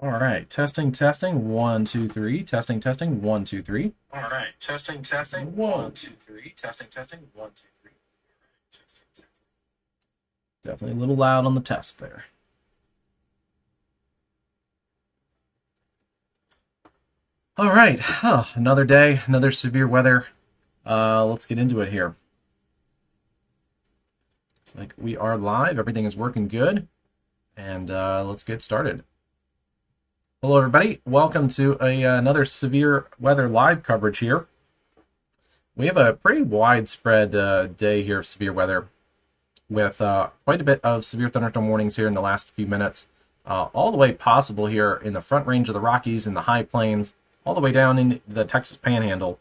All right, testing, testing, one, two, three, testing, testing, one, two, three. All right, testing, testing. Whoa, One, two, three. Testing, testing. One, two, three. Testing, testing. definitely a little loud on the test there. All right, another day, another severe weather. Let's get into it here. It's like we are live, everything is working good, and let's get started. Hello, everybody. Welcome to another severe weather live coverage here. We have a pretty widespread day here of severe weather, with quite a bit of severe thunderstorm warnings here in the last few minutes, all the way possible here in the front range of the Rockies, in the high plains, all the way down in the Texas Panhandle.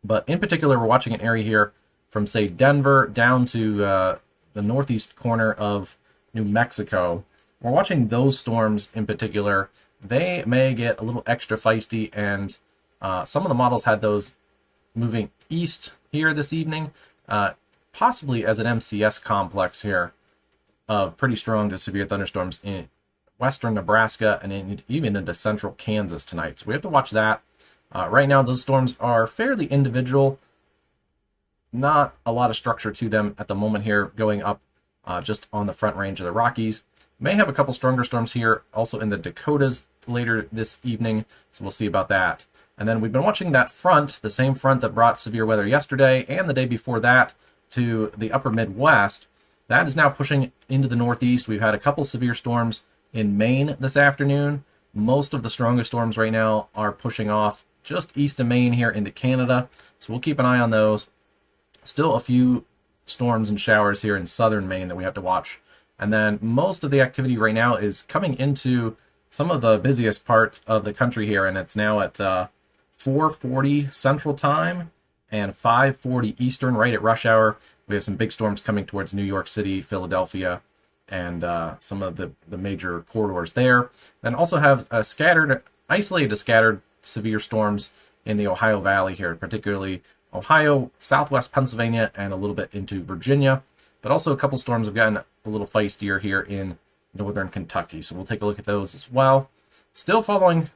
But in particular, we're watching an area here from, say, Denver down to the northeast corner of New Mexico. We're watching those storms in particular. They may get a little extra feisty, and some of the models had those moving east here this evening, possibly as an MCS complex here of pretty strong to severe thunderstorms in western Nebraska and even into central Kansas tonight. So we have to watch that. Right now, those storms are fairly individual, not a lot of structure to them at the moment here, going up just on the front range of the Rockies. May have a couple stronger storms here also in the Dakotas later this evening, so we'll see about that. And then we've been watching that front, the same front that brought severe weather yesterday and the day before that to the upper Midwest. That is now pushing into the Northeast. We've had a couple severe storms in Maine this afternoon. Most of the strongest storms right now are pushing off just east of Maine here into Canada, so we'll keep an eye on those. Still a few storms and showers here in southern Maine that we have to watch. And then most of the activity right now is coming into some of the busiest part of the country here, and it's now at 4:40 Central Time and 5:40 Eastern, right at rush hour. We have some big storms coming towards New York City, Philadelphia, and some of the major corridors there. Then also have isolated scattered severe storms in the Ohio Valley here, particularly Ohio, southwest Pennsylvania, and a little bit into Virginia. But also a couple storms have gotten a little feistier here in northern Kentucky. So we'll take a look at those as well. Still following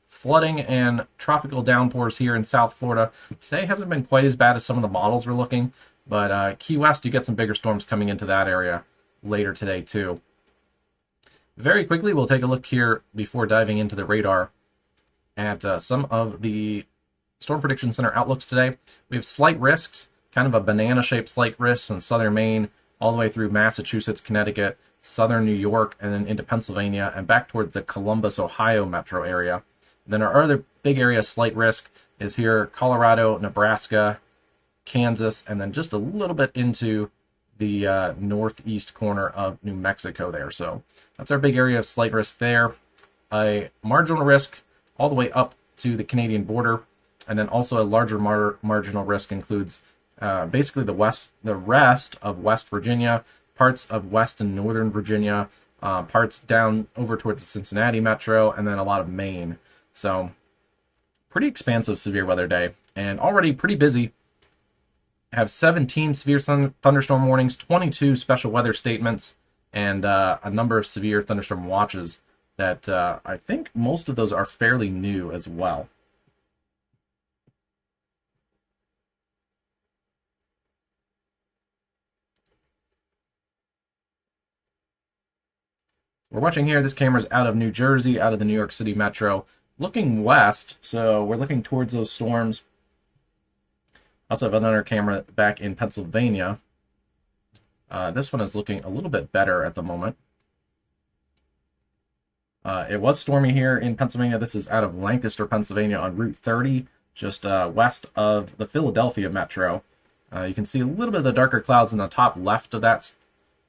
flooding and tropical downpours here in South Florida. Today hasn't been quite as bad as some of the models were looking, but Key West, you get some bigger storms coming into that area later today too. Very quickly, we'll take a look here before diving into the radar at some of the Storm Prediction Center outlooks today. We have slight risks, kind of a banana-shaped slight risk in southern Maine, all the way through Massachusetts, Connecticut, southern New York, and then into Pennsylvania, and back towards the Columbus, Ohio metro area. And then our other big area of slight risk is here, Colorado, Nebraska, Kansas, and then just a little bit into the northeast corner of New Mexico there. So that's our big area of slight risk there. A marginal risk all the way up to the Canadian border, and then also a larger marginal risk includes basically the rest of West Virginia, parts of West and Northern Virginia, parts down over towards the Cincinnati metro, and then a lot of Maine. So pretty expansive severe weather day, and already pretty busy. Have 17 severe thunderstorm warnings, 22 special weather statements, and a number of severe thunderstorm watches that I think most of those are fairly new as well. We're watching here, this camera's out of New Jersey, out of the New York City metro, looking west, so we're looking towards those storms. Also have another camera back in Pennsylvania. This one is looking a little bit better at the moment. It was stormy here in Pennsylvania. This is out of Lancaster, Pennsylvania on Route 30, just west of the Philadelphia metro. You can see a little bit of the darker clouds in the top left of that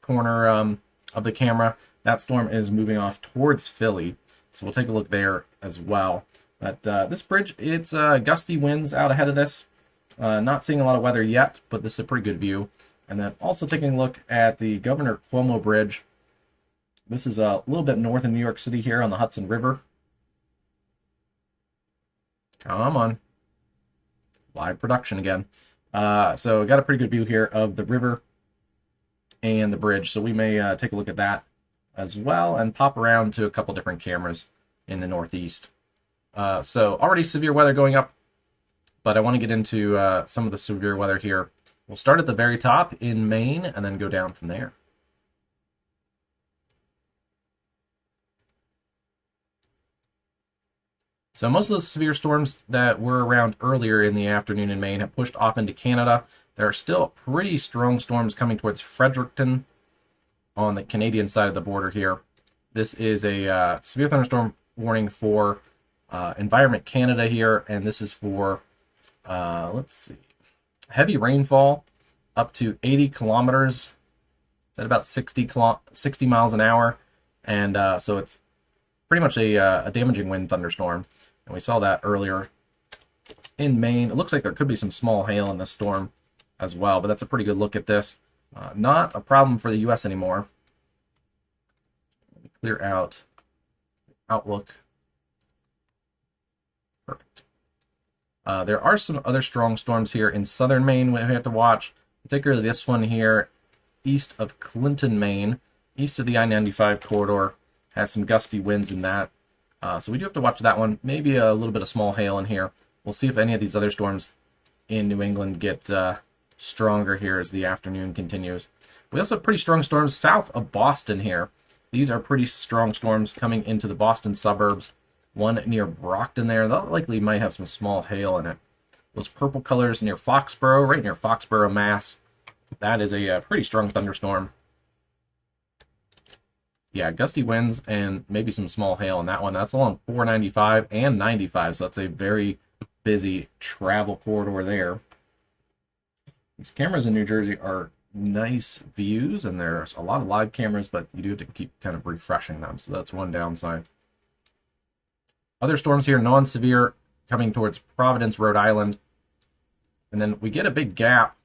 corner of the camera. That storm is moving off towards Philly, so we'll take a look there as well. But this bridge, it's gusty winds out ahead of this. Not seeing a lot of weather yet, but this is a pretty good view. And then also taking a look at the Governor Cuomo Bridge. This is a little bit north of New York City here on the Hudson River. Come on. Live production again. So got a pretty good view here of the river and the bridge. So we may take a look at that as well and pop around to a couple different cameras in the northeast. So already severe weather going up, but I want to get into some of the severe weather here. We'll start at the very top in Maine and then go down from there. So most of the severe storms that were around earlier in the afternoon in Maine have pushed off into Canada. There are still pretty strong storms coming towards Fredericton on the Canadian side of the border here. This is a severe thunderstorm warning for Environment Canada here, and this is for, let's see, heavy rainfall up to 80 kilometers. It's at about 60 miles an hour, and so it's pretty much a damaging wind thunderstorm. And we saw that earlier in Maine. It looks like there could be some small hail in this storm as well, but that's a pretty good look at this. Not a problem for the U.S. anymore. Let me clear out the outlook. Perfect. There are some other strong storms here in southern Maine we have to watch, particularly this one here east of Clinton, Maine, east of the I-95 corridor. Has some gusty winds in that. So we do have to watch that one. Maybe a little bit of small hail in here. We'll see if any of these other storms in New England get stronger here as the afternoon continues. We also have pretty strong storms south of Boston here. These are pretty strong storms coming into the Boston suburbs. One near Brockton there. That likely might have some small hail in it. Those purple colors near Foxborough, right near Foxborough, Mass. That is a pretty strong thunderstorm. Yeah, gusty winds and maybe some small hail in that one. That's along 495 and 95, so that's a very busy travel corridor there. These cameras in New Jersey are nice views, and there's a lot of live cameras, but you do have to keep kind of refreshing them, so that's one downside. Other storms here, non-severe, coming towards Providence, Rhode Island. And then we get a big gap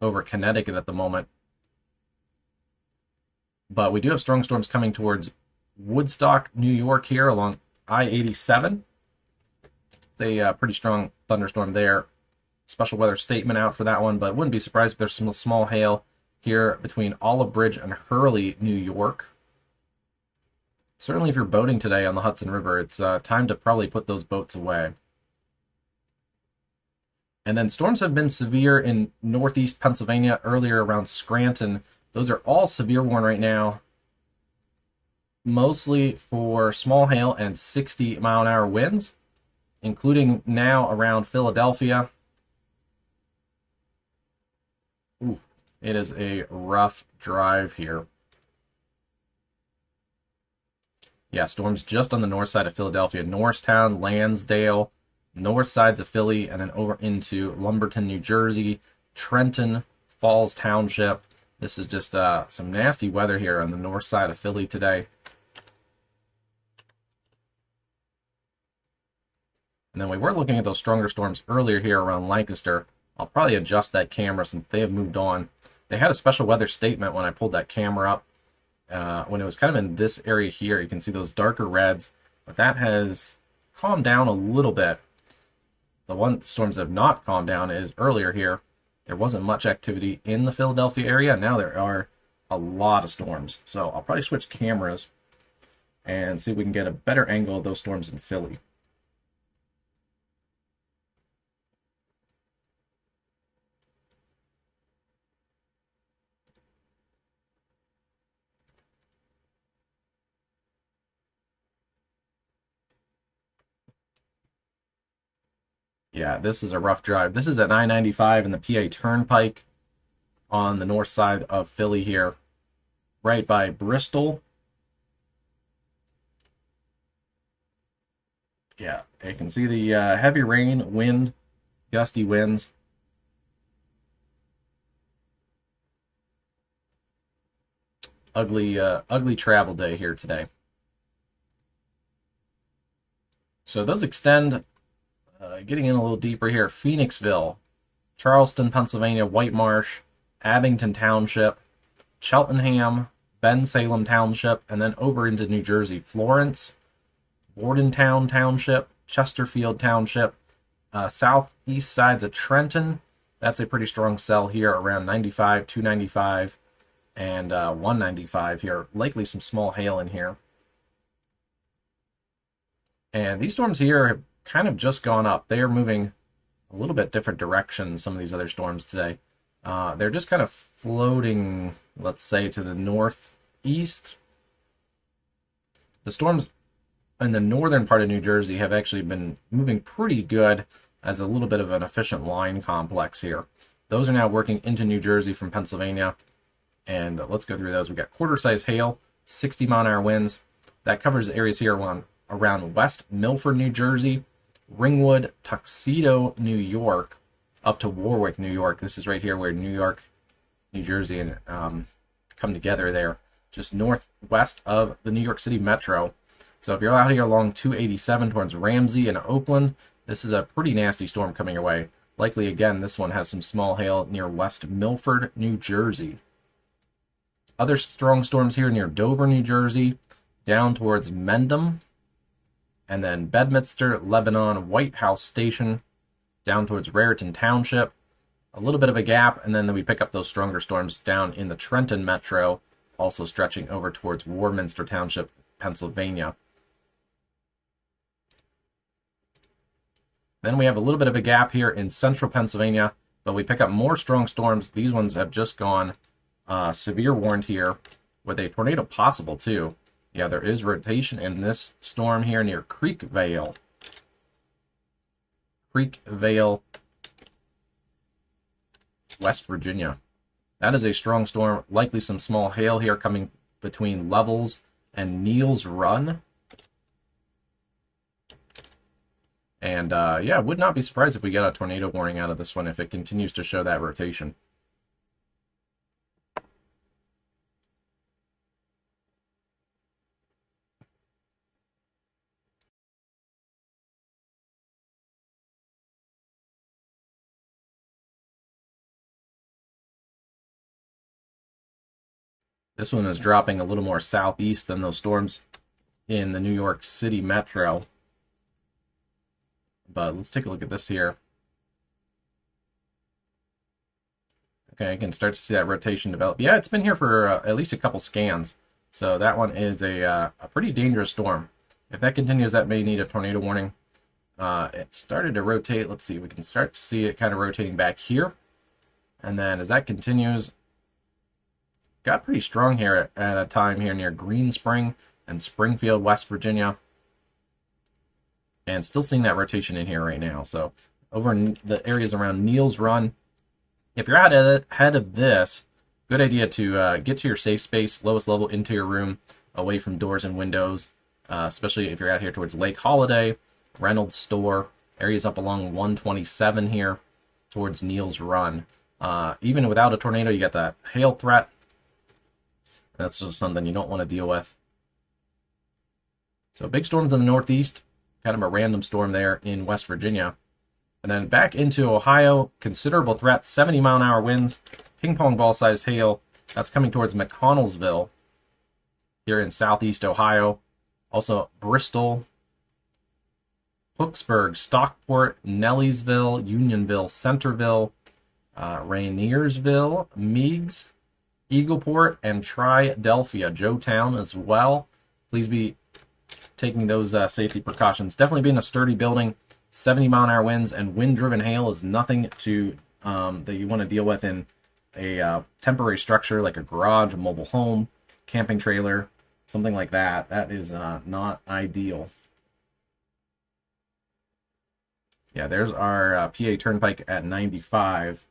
over Connecticut at the moment. But we do have strong storms coming towards Woodstock, New York here along I-87. It's a pretty strong thunderstorm there. Special weather statement out for that one, but wouldn't be surprised if there's some small hail here between Olive Bridge and Hurley, New York. Certainly if you're boating today on the Hudson River, it's time to probably put those boats away. And then storms have been severe in northeast Pennsylvania earlier around Scranton. Those are all severe warned right now, mostly for small hail and 60-mile-an-hour winds, including now around Philadelphia. Ooh, it is a rough drive here. Yeah, storms just on the north side of Philadelphia, Norristown, Lansdale, north sides of Philly, and then over into Lumberton, New Jersey, Trenton, Falls Township. This is just some nasty weather here on the north side of Philly today. And then we were looking at those stronger storms earlier here around Lancaster. I'll probably adjust that camera since they have moved on. They had a special weather statement when I pulled that camera up. When it was kind of in this area here, you can see those darker reds, but that has calmed down a little bit. The one storms that have not calmed down is earlier here. There wasn't much activity in the Philadelphia area. Now there are a lot of storms. So I'll probably switch cameras and see if we can get a better angle of those storms in Philly. Yeah, this is a rough drive. This is at I-95 and the PA Turnpike on the north side of Philly here, right by Bristol. Yeah, you can see the heavy rain, wind, gusty winds. Ugly travel day here today. So those extend. Getting in a little deeper here, Phoenixville, Charleston, Pennsylvania, White Marsh, Abington Township, Cheltenham, Bensalem Township, and then over into New Jersey, Florence, Bordentown Township, Chesterfield Township, southeast sides of Trenton. That's a pretty strong cell here around 95, 295, and 195 here. Likely some small hail in here. And these storms here have kind of just gone up. They are moving a little bit different direction than some of these other storms today. They're just kind of floating, let's say, to the northeast. The storms in the northern part of New Jersey have actually been moving pretty good as a little bit of an efficient line complex here. Those are now working into New Jersey from Pennsylvania. And let's go through those. We've got quarter-size hail, 60-mile-an-hour winds. That covers areas here around West Milford, New Jersey, Ringwood, Tuxedo, New York, up to Warwick, New York. This is right here where New York, New Jersey, and come together there, just northwest of the New York City Metro. So if you're out here along 287 towards Ramsey and Oakland, this is a pretty nasty storm coming your way. Likely, again, this one has some small hail near West Milford, New Jersey. Other strong storms here near Dover, New Jersey, down towards Mendham, and then Bedminster, Lebanon, White House Station, down towards Raritan Township. A little bit of a gap, and then we pick up those stronger storms down in the Trenton Metro, also stretching over towards Warminster Township, Pennsylvania. Then we have a little bit of a gap here in central Pennsylvania, but we pick up more strong storms. These ones have just gone severe warned here with a tornado possible too. Yeah, there is rotation in this storm here near Creekvale. Creekvale, West Virginia. That is a strong storm. Likely some small hail here coming between Levels and Neal's Run. And yeah, would not be surprised if we get a tornado warning out of this one if it continues to show that rotation. This one is dropping a little more southeast than those storms in the New York City Metro. But let's take a look at this here. Okay, I can start to see that rotation develop. Yeah, it's been here for at least a couple scans. So that one is a pretty dangerous storm. If that continues, that may need a tornado warning. It started to rotate. Let's see, we can start to see it kind of rotating back here. And then as that continues, got pretty strong here at a time here near Green Spring and Springfield, West Virginia. And still seeing that rotation in here right now. So over in the areas around Neal's Run, if you're out ahead of this, good idea to get to your safe space, lowest level into your room, away from doors and windows, especially if you're out here towards Lake Holiday, Reynolds Store, areas up along 127 here towards Neal's Run. Even without a tornado, you got that hail threat. That's just something you don't want to deal with. So big storms in the northeast, kind of a random storm there in West Virginia. And then back into Ohio, considerable threat, 70-mile-an-hour winds, ping pong ball sized hail. That's coming towards McConnellsville here in southeast Ohio. Also Bristol, Hooksburg, Stockport, Nelliesville, Unionville, Centerville, Rainiersville, Meigs, Eagleport, and Triadelphia, Joetown as well. Please be taking those safety precautions. Definitely being a sturdy building. 70-mile-an-hour winds and wind-driven hail is nothing to that you want to deal with in a temporary structure like a garage, a mobile home, camping trailer, something like that. That is not ideal. Yeah, there's our PA Turnpike at 95.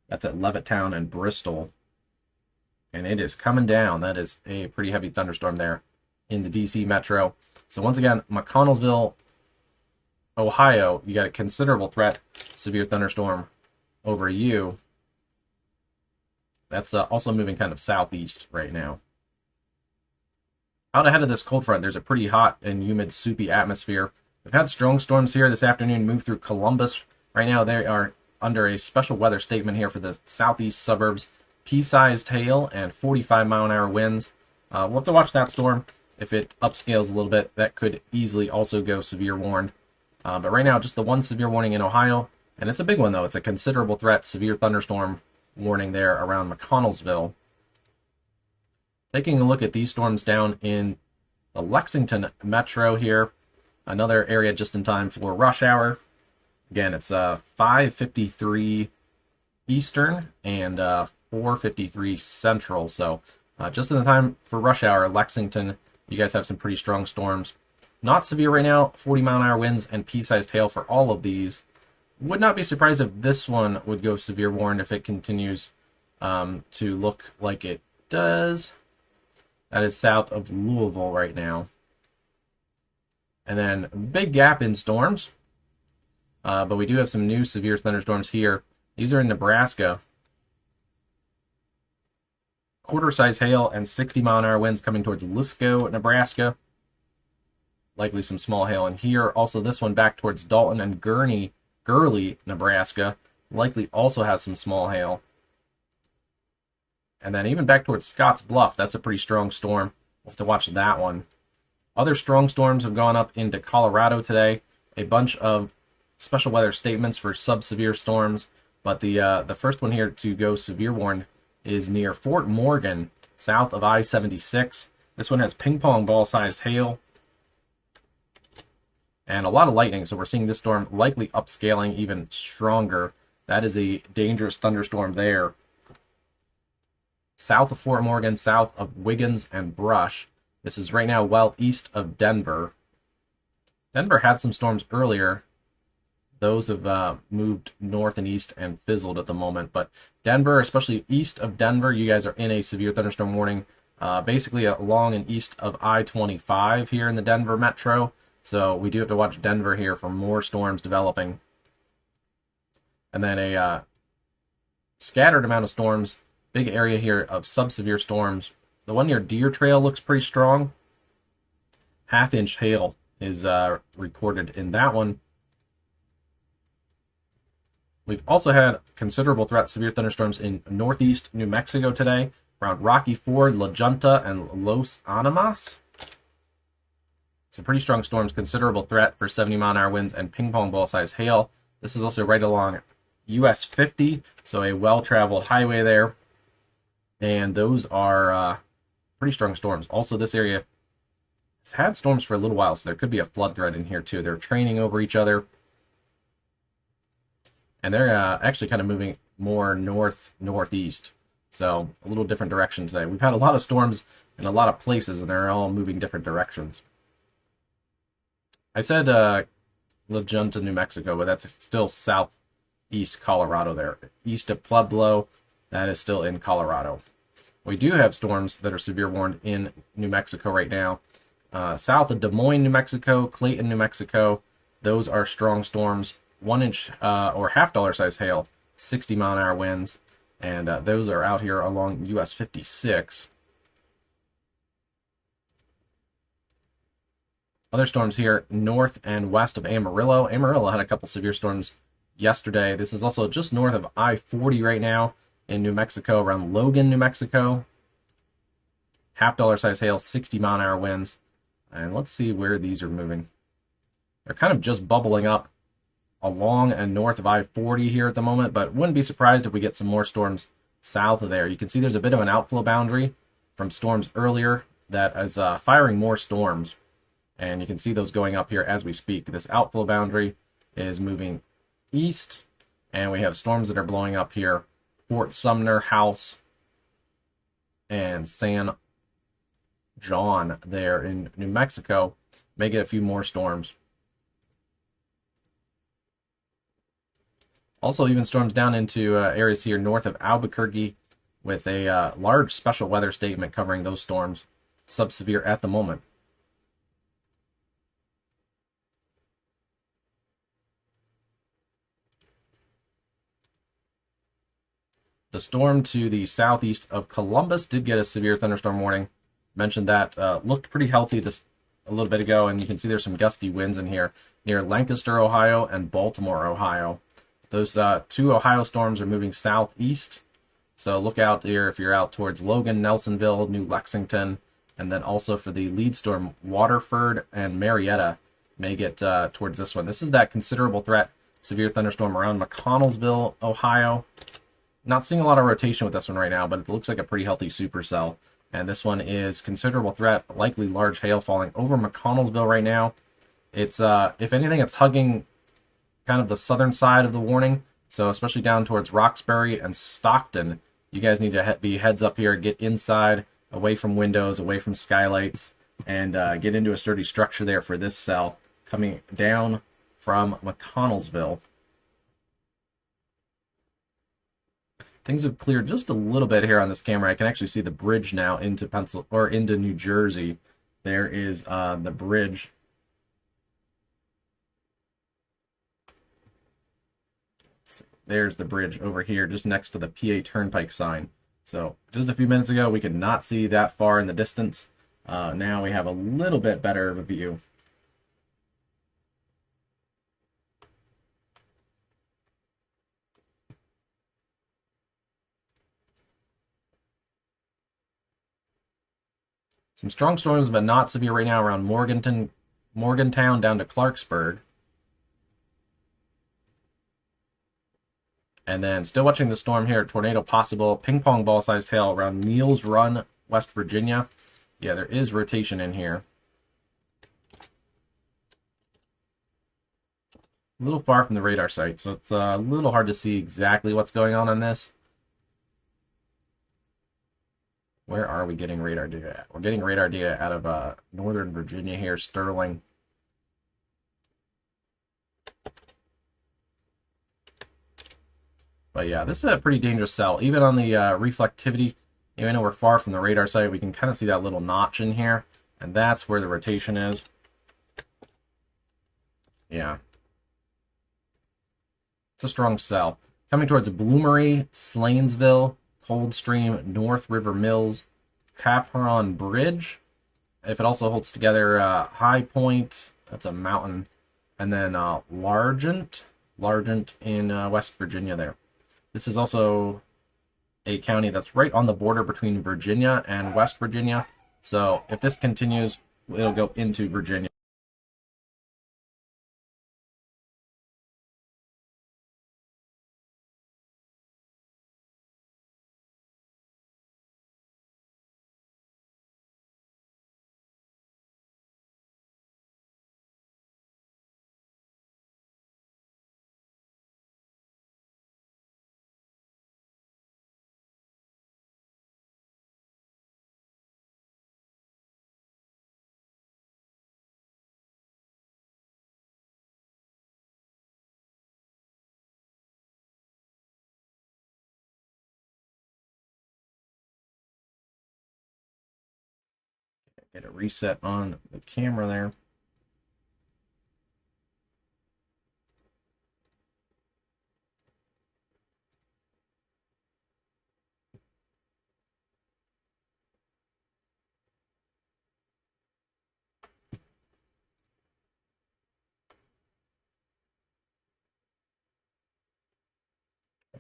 That's at Levittown and Bristol. And it is coming down. That is a pretty heavy thunderstorm there in the DC Metro. So once again, McConnellsville, Ohio, you got a considerable threat, severe thunderstorm over you. That's also moving kind of southeast right now. Out ahead of this cold front, there's a pretty hot and humid, soupy atmosphere. We've had strong storms here this afternoon move through Columbus. Right now, they are under a special weather statement here for the southeast suburbs. Pea-sized hail and 45-mile-an-hour winds. We'll have to watch that storm. If it upscales a little bit, that could easily also go severe warned. But right now, just the one severe warning in Ohio, and it's a big one, though. It's a considerable threat, severe thunderstorm warning there around McConnellsville. Taking a look at these storms down in the Lexington Metro here, Another area just in time for rush hour. Again, it's 5:53 Eastern and 4:53 Central. So just in the time for rush hour, Lexington, you guys have some pretty strong storms. Not severe right now, 40-mile-an-hour winds and pea-sized hail for all of these. Would not be surprised if this one would go severe warned if it continues to look like it does. That is south of Louisville right now. And then big gap in storms. But we do have some new severe thunderstorms here. These are in Nebraska. Quarter-size hail and 60-mile-an-hour winds coming towards Lisco, Nebraska. Likely some small hail in here. Also, this one back towards Dalton and Gurley, Nebraska. Likely also has some small hail. And then even back towards Scotts Bluff, that's a pretty strong storm. We'll have to watch that one. Other strong storms have gone up into Colorado today. A bunch of special weather statements for sub-severe storms. But the first one here to go severe warned is near Fort Morgan, south of I-76. This one has ping-pong ball-sized hail and a lot of lightning, so we're seeing this storm likely upscaling even stronger. That is a dangerous thunderstorm there. South of Fort Morgan, south of Wiggins and Brush. This is right now well east of Denver. Denver had some storms earlier. Those have moved north and east and fizzled at the moment. But Denver, especially east of Denver, you guys are in a severe thunderstorm warning. Basically along and east of I-25 here in the Denver metro. So we do have to watch Denver here for more storms developing. And then a scattered amount of storms. Big area here of sub-severe storms. The one near Deer Trail looks pretty strong. Half-inch hail is recorded in that one. We've also had considerable threat severe thunderstorms in northeast New Mexico today, around Rocky Ford, La Junta, and Los Animas. So pretty strong storms, considerable threat for 70-mile-an-hour winds and ping-pong ball-sized hail. This is also right along US 50, so a well-traveled highway there. And those are pretty strong storms. Also, this area has had storms for a little while, so there could be a flood threat in here too. They're training over each other. And they're actually kind of moving more northeast. So a little different direction today. We've had a lot of storms in a lot of places, and they're all moving different directions. I said La Junta, New Mexico, but that's still southeast Colorado there. East of Pueblo, that is still in Colorado. We do have storms that are severe warned in New Mexico right now. South of Des Moines, New Mexico, Clayton, New Mexico. Those are strong storms. 1-inch or half-dollar size hail, 60-mile-an-hour winds. And those are out here along US 56. Other storms here north and west of Amarillo. Amarillo had a couple severe storms yesterday. This is also just north of I-40 right now in New Mexico, around Logan, New Mexico. Half-dollar size hail, 60-mile-an-hour winds. And let's see where these are moving. They're kind of just bubbling up along and north of I-40 here at the moment, but wouldn't be surprised if we get some more storms south of there. You can see there's a bit of an outflow boundary from storms earlier that is firing more storms. And you can see those going up here as we speak. This outflow boundary is moving east, and we have storms that are blowing up here. Fort Sumner, House, and San John there in New Mexico. May get a few more storms. Also, even storms down into areas here north of Albuquerque with a large special weather statement covering those storms. Sub-severe at the moment. The storm to the southeast of Columbus did get a severe thunderstorm warning. Mentioned that looked pretty healthy a little bit ago, and you can see there's some gusty winds in here near Lancaster, Ohio, and Baltimore, Ohio. Those two Ohio storms are moving southeast, so look out there if you're out towards Logan, Nelsonville, New Lexington, and then also for the lead storm, Waterford and Marietta may get towards this one. This is that considerable threat, severe thunderstorm around McConnellsville, Ohio. Not seeing a lot of rotation with this one right now, but it looks like a pretty healthy supercell. And this one is considerable threat, likely large hail falling over McConnellsville right now. It's if anything, it's hugging kind of the southern side of the warning. So especially down towards Roxbury and Stockton, you guys need to be heads up here, get inside, away from windows, away from skylights, and get into a sturdy structure there for this cell coming down from McConnellsville. Things have cleared just a little bit here on this camera. I can actually see the bridge now into into New Jersey. There is the bridge. There's the bridge over here, just next to the PA Turnpike sign. So just a few minutes ago, we could not see that far in the distance. Now we have a little bit better of a view. Some strong storms, but not severe right now around Morgantown down to Clarksburg. And then still watching the storm here, tornado possible, ping pong ball sized hail around Neels Run, West Virginia. Yeah, there is rotation in here. A little far from the radar site, so it's a little hard to see exactly what's going on this. Where are we getting radar data at? We're getting radar data out of Northern Virginia here, Sterling. But yeah, this is a pretty dangerous cell. Even on the reflectivity, even though we're far from the radar site, we can kind of see that little notch in here. And that's where the rotation is. Yeah. It's a strong cell. Coming towards Bloomery, Slanesville, Coldstream, North River Mills, Capron Bridge. If it also holds together High Point, that's a mountain. And then Largent in West Virginia there. This is also a county that's right on the border between Virginia and West Virginia. So if this continues, it'll go into Virginia. Get a reset on the camera there.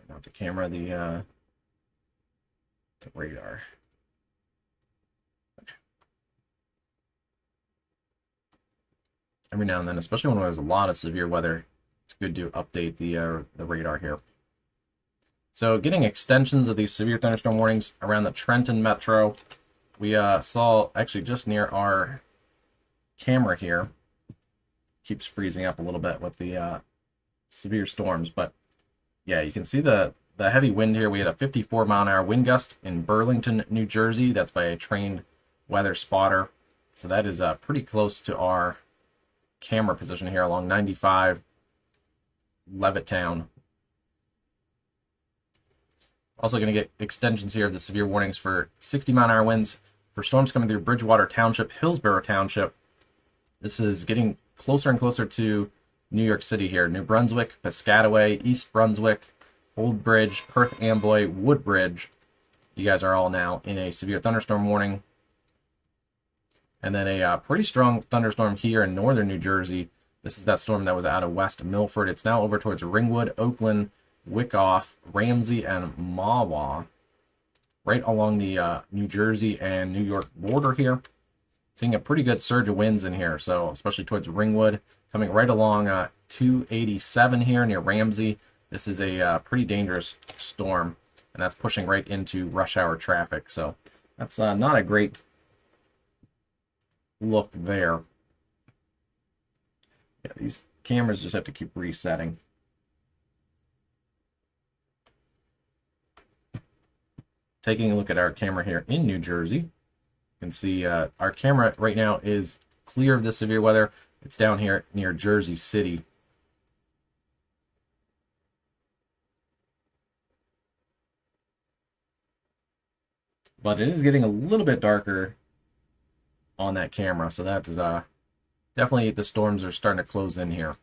Not the camera, the radar. Every now and then, especially when there's a lot of severe weather, it's good to update the radar here. So getting extensions of these severe thunderstorm warnings around the Trenton Metro. We saw actually just near our camera here. Keeps freezing up a little bit with the severe storms, but yeah, you can see the heavy wind here. We had a 54-mile-an-hour wind gust in Burlington, New Jersey. That's by a trained weather spotter. So that is pretty close to our camera position here along 95, Levittown. Also going to get extensions here of the severe warnings for 60-mile-an-hour winds for storms coming through Bridgewater Township, Hillsborough Township. This is getting closer and closer to New York City here. New Brunswick, Piscataway, East Brunswick, Old Bridge, Perth Amboy, Woodbridge. You guys are all now in a severe thunderstorm warning. And then a pretty strong thunderstorm here in northern New Jersey. This is that storm that was out of West Milford. It's now over towards Ringwood, Oakland, Wyckoff, Ramsey, and Mahwah. Right along the New Jersey and New York border here. Seeing a pretty good surge of winds in here, so especially towards Ringwood. Coming right along 287 here near Ramsey. This is a pretty dangerous storm, and that's pushing right into rush hour traffic. So that's not a great look there. Yeah, these cameras just have to keep resetting. Taking a look at our camera here in New Jersey, you can see our camera right now is clear of the severe weather. It's down here near Jersey City. But it is getting a little bit darker on that camera, so that is definitely the storms are starting to close in here.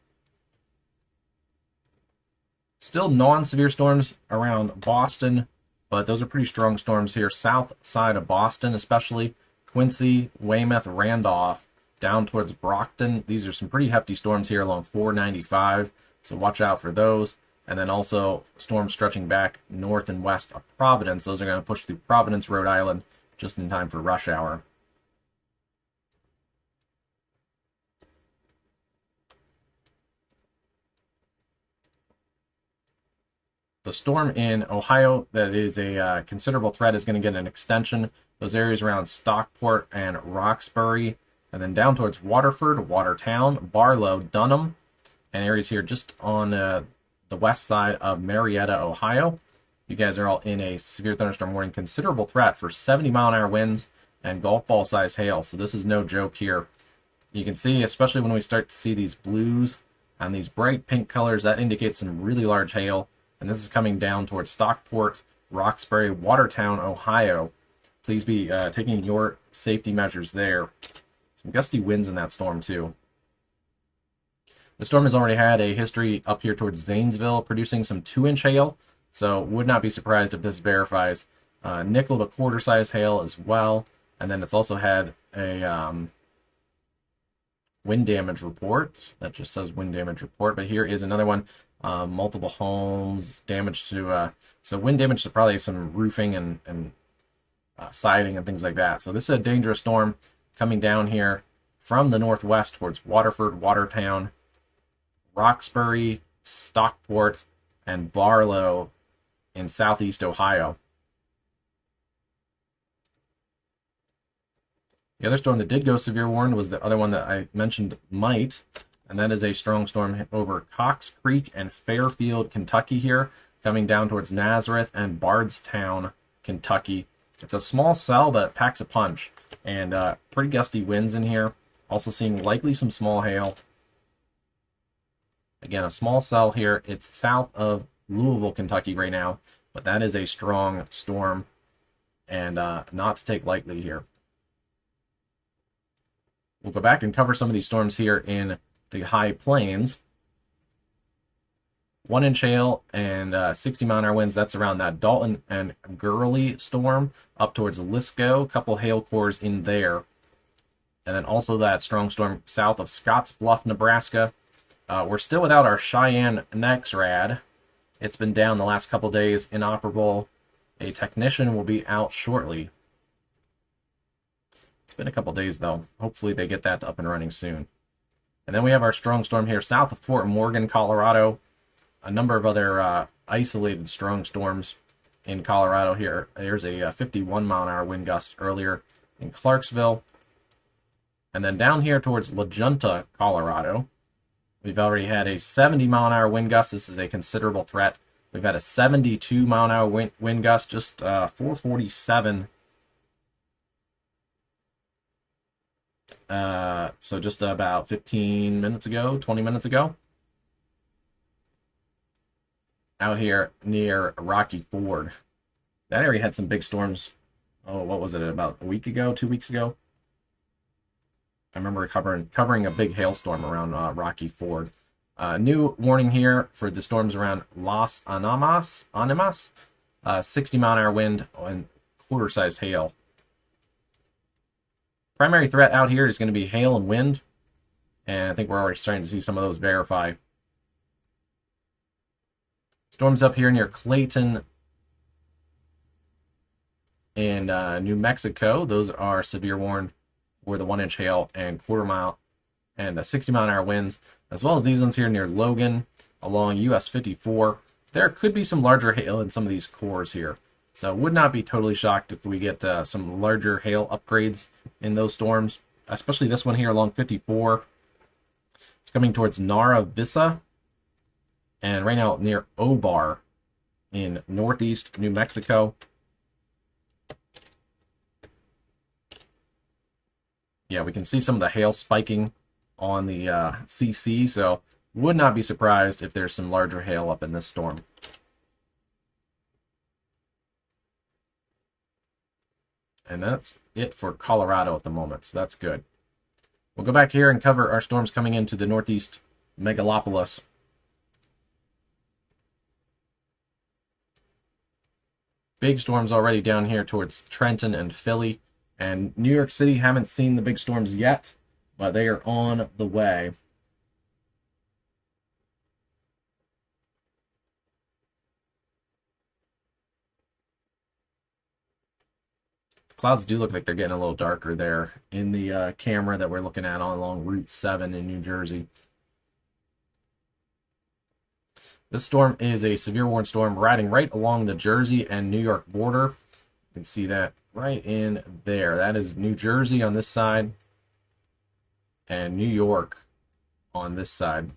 Still non-severe storms around Boston, but those are pretty strong storms here. South side of Boston, especially Quincy, Weymouth, Randolph, down towards Brockton. These are some pretty hefty storms here along 495, so watch out for those. And then also storms stretching back north and west of Providence. Those are going to push through Providence, Rhode Island, just in time for rush hour. The storm in Ohio that is a considerable threat is going to get an extension. Those areas around Stockport and Roxbury, and then down towards Waterford, Watertown, Barlow, Dunham, and areas here just on the west side of Marietta, Ohio. You guys are all in a severe thunderstorm warning. Considerable threat for 70-mile-an-hour winds and golf ball size hail. So this is no joke here. You can see, especially when we start to see these blues and these bright pink colors, that indicates some really large hail. And this is coming down towards Stockport, Roxbury, Watertown, Ohio. Please be taking your safety measures there. Some gusty winds in that storm, too. The storm has already had a history up here towards Zanesville, producing some 2-inch hail. So would not be surprised if this verifies. Nickel to quarter-size hail as well. And then it's also had a wind damage report. That just says wind damage report. But here is another one. Multiple homes, damage to, so wind damage to probably some roofing and siding and things like that. So this is a dangerous storm coming down here from the northwest towards Waterford, Watertown, Roxbury, Stockport, and Barlow in southeast Ohio. The other storm that did go severe warned was the other one that I mentioned might, and that is a strong storm over Cox Creek and Fairfield, Kentucky here, coming down towards Nazareth and Bardstown, Kentucky. It's a small cell, but it packs a punch, and pretty gusty winds in here. Also seeing likely some small hail. Again, a small cell here. It's south of Louisville, Kentucky right now, but that is a strong storm and not to take lightly here. We'll go back and cover some of these storms here in the high plains. 1-inch hail and 60-mile-an-hour winds. That's around that Dalton and Gurley storm up towards Lisco. A couple hail cores in there. And then also that strong storm south of Scotts Bluff, Nebraska. We're still without our Cheyenne NexRad. It's been down the last couple days, inoperable. A technician will be out shortly. It's been a couple days, though. Hopefully they get that up and running soon. And then we have our strong storm here south of Fort Morgan, Colorado. A number of other isolated strong storms in Colorado here. There's a 51-mile-an-hour wind gust earlier in Clarksville. And then down here towards La Junta, Colorado, we've already had a 70-mile-an-hour wind gust. This is a considerable threat. We've had a 72-mile-an-hour wind gust, just 447. So just about 15 minutes ago, 20 minutes ago. Out here near Rocky Ford. That area had some big storms. Oh, what was it, about a week ago, 2 weeks ago? I remember covering a big hailstorm around Rocky Ford. New warning here for the storms around Las Animas. 60-mile-an-hour wind and quarter-sized hail. Primary threat out here is going to be hail and wind, and I think we're already starting to see some of those verify. Storms up here near Clayton in New Mexico. Those are severe warned for the 1-inch hail and quarter-mile and the 60-mile-an-hour winds, as well as these ones here near Logan along US 54. There could be some larger hail in some of these cores here. So would not be totally shocked if we get some larger hail upgrades in those storms, especially this one here along 54. It's It's coming towards Nara Vista, and right now near Obar in northeast New Mexico. Yeah, we can see some of the hail spiking on the CC, so would not be surprised if there's some larger hail up in this storm. And that's it for Colorado at the moment, so that's good. We'll go back here and cover our storms coming into the northeast megalopolis. Big storms already down here towards Trenton and Philly. And New York City haven't seen the big storms yet, but they are on the way. Clouds do look like they're getting a little darker there in the camera that we're looking at on along Route 7 in New Jersey. This storm is a severe warning storm riding right along the Jersey and New York border. You can see that right in there. That is New Jersey on this side and New York on this side.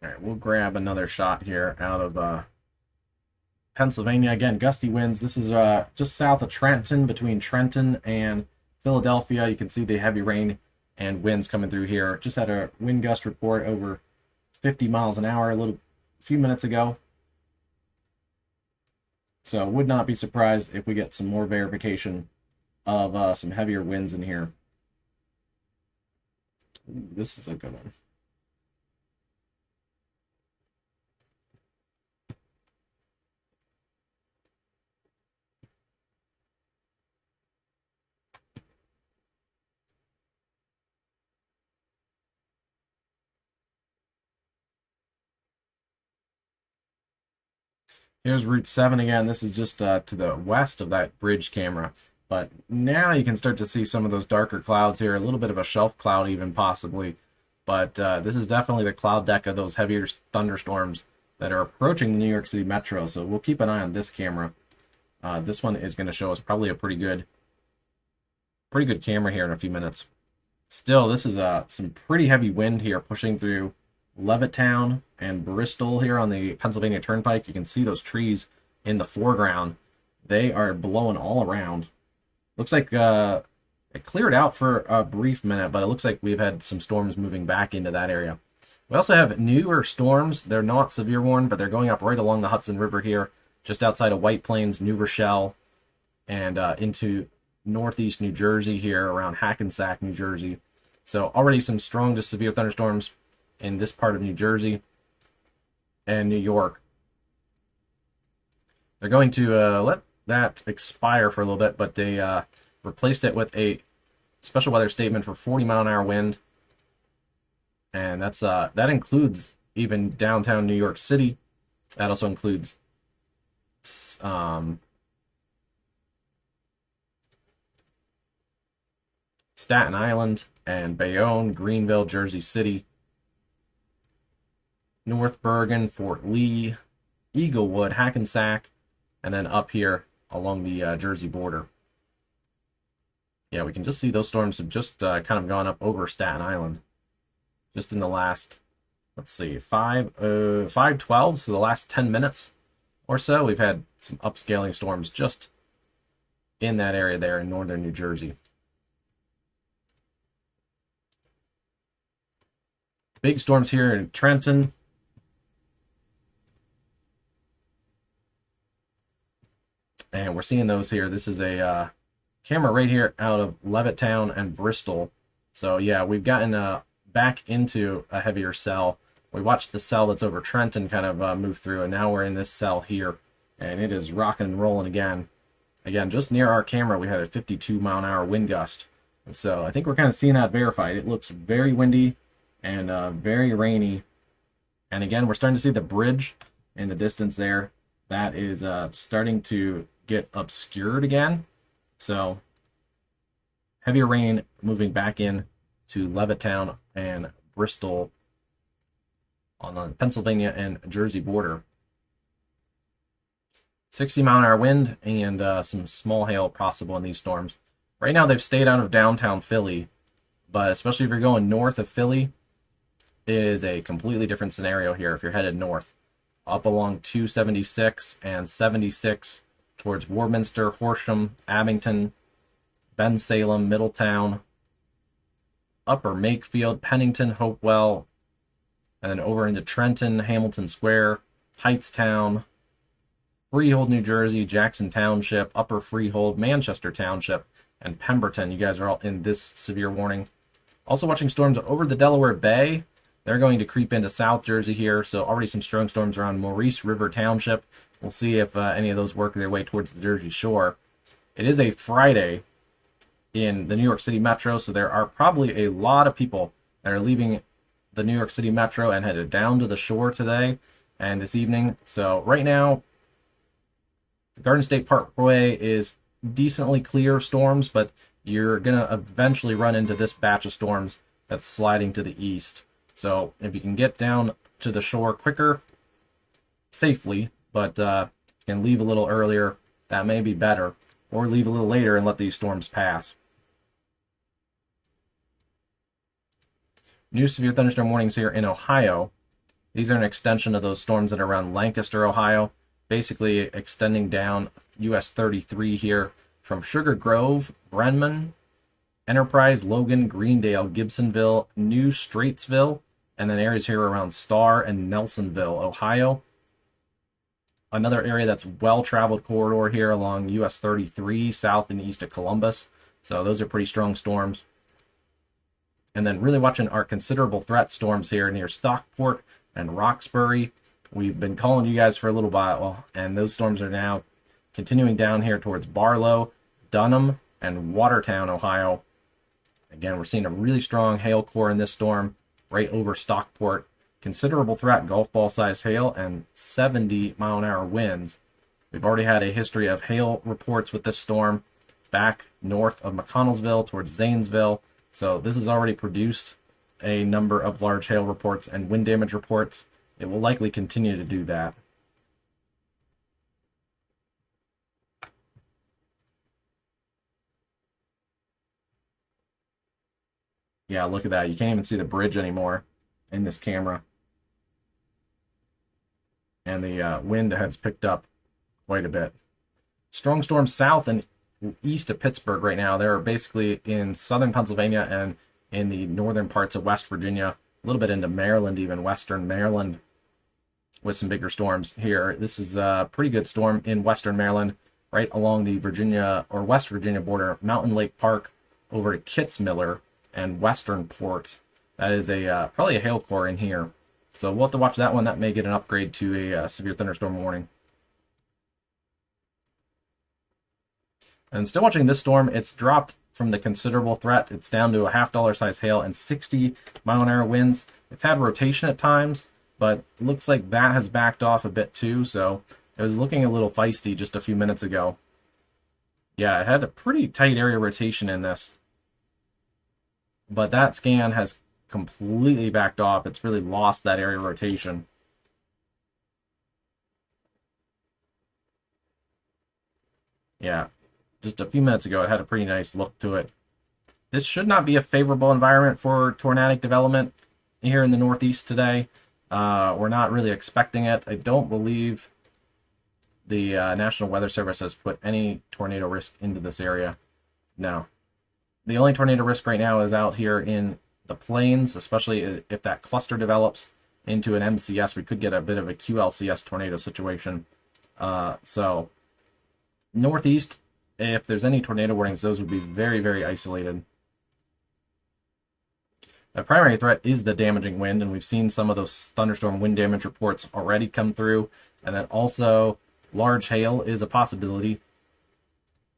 All right, we'll grab another shot here out of Pennsylvania. Again, gusty winds. This is just south of Trenton, between Trenton and Philadelphia. You can see the heavy rain and winds coming through here. Just had a wind gust report over 50 miles an hour a few minutes ago. So would not be surprised if we get some more verification of some heavier winds in here. Ooh, this is a good one. Here's Route 7 again. This is just to the west of that bridge camera. But now you can start to see some of those darker clouds here, a little bit of a shelf cloud even possibly. But this is definitely the cloud deck of those heavier thunderstorms that are approaching the New York City metro. So we'll keep an eye on this camera. This one is going to show us probably a pretty good camera here in a few minutes. Still, this is some pretty heavy wind here pushing through Levittown and Bristol here on the Pennsylvania Turnpike. You can see those trees in the foreground. They are blowing all around. Looks like it cleared out for a brief minute, but it looks like we've had some storms moving back into that area. We also have newer storms. They're not severe warning, but they're going up right along the Hudson River here, just outside of White Plains, New Rochelle, and into northeast New Jersey here around Hackensack, New Jersey. So already some strong to severe thunderstorms in this part of New Jersey and New York. They're going to let that expire for a little bit, but they replaced it with a special weather statement for 40-mile-an-hour wind, and that includes even downtown New York City. That also includes Staten Island and Bayonne, Greenville, Jersey City, North Bergen, Fort Lee, Eaglewood, Hackensack, and then up here along the Jersey border. Yeah, we can just see those storms have just kind of gone up over Staten Island. Just in the last, let's see, 5:12, so the last 10 minutes or so, we've had some upscaling storms just in that area there in northern New Jersey. Big storms here in Trenton. And we're seeing those here. This is a camera right here out of Levittown and Bristol. So yeah, we've gotten back into a heavier cell. We watched the cell that's over Trenton kind of move through, and now we're in this cell here, and it is rocking and rolling again. Again, just near our camera, we had a 52-mile-an-hour wind gust So I think we're kind of seeing that verified. It looks very windy and very rainy. And again, we're starting to see the bridge in the distance there. That is starting to get obscured again. So heavier rain moving back in to Levittown and Bristol on the Pennsylvania and Jersey border. 60-mile-an-hour wind and some small hail possible in these storms. Right now, they've stayed out of downtown Philly, but especially if you're going north of Philly, it is a completely different scenario here if you're headed north. Up along 276 and 76 towards Warminster, Horsham, Abington, Bensalem, Middletown, Upper Makefield, Pennington, Hopewell, and then over into Trenton, Hamilton Square, Hightstown, Freehold, New Jersey, Jackson Township, Upper Freehold, Manchester Township, and Pemberton. You guys are all in this severe warning. Also watching storms over the Delaware Bay. They're going to creep into South Jersey here, so already some strong storms around Maurice River Township. We'll see if any of those work their way towards the Jersey Shore. It is a Friday in the New York City Metro, so there are probably a lot of people that are leaving the New York City Metro and headed down to the shore today and this evening. So right now, the Garden State Parkway is decently clear of storms, but you're going to eventually run into this batch of storms that's sliding to the east. So if you can get down to the shore quicker, safely, but you can leave a little earlier, that may be better. Or leave a little later and let these storms pass. New severe thunderstorm warnings here in Ohio. These are an extension of those storms that are around Lancaster, Ohio. Basically extending down US 33 here from Sugar Grove, Brenman, Enterprise, Logan, Greendale, Gibsonville, New Straitsville, and then areas here around Star and Nelsonville, Ohio. Another area that's well-traveled corridor here along US 33 south and east of Columbus. So those are pretty strong storms. And then really watching our considerable threat storms here near Stockport and Roxbury. We've been calling you guys for a little while, and those storms are now continuing down here towards Barlow, Dunham, and Watertown, Ohio. Again, we're seeing a really strong hail core in this storm right over Stockport. Considerable threat, golf ball size hail, and 70-mile-an-hour winds. We've already had a history of hail reports with this storm back north of McConnellsville towards Zanesville. So this has already produced a number of large hail reports and wind damage reports. It will likely continue to do that. Yeah, look at that. You can't even see the bridge anymore in this camera. And the wind has picked up quite a bit. Strong storms south and east of Pittsburgh right now. They're basically in southern Pennsylvania and in the northern parts of West Virginia, a little bit into Maryland, even western Maryland, with some bigger storms here. This is a pretty good storm in western Maryland, right along the Virginia or West Virginia border, Mountain Lake Park over to Kitzmiller and Western Port. That is a probably a hail core in here. So we'll have to watch that one. That may get an upgrade to a severe thunderstorm warning. And still watching this storm, it's dropped from the considerable threat. It's down to a $0.5 size hail and 60-mile-an-hour winds. It's had rotation at times, but it looks like that has backed off a bit too. So it was looking a little feisty just a few minutes ago. Yeah, it had a pretty tight area rotation in this. But that scan has completely backed off. It's really lost that area rotation. Yeah, just a few minutes ago, it had a pretty nice look to it. This should not be a favorable environment for tornadic development here in the Northeast today. We're not really expecting it. I don't believe the National Weather Service has put any tornado risk into this area. No. The only tornado risk right now is out here in the plains, especially if that cluster develops into an MCS. We could get a bit of a QLCS tornado situation. So Northeast, if there's any tornado warnings, those would be very, very isolated. The primary threat is the damaging wind, and we've seen some of those thunderstorm wind damage reports already come through. And then also large hail is a possibility,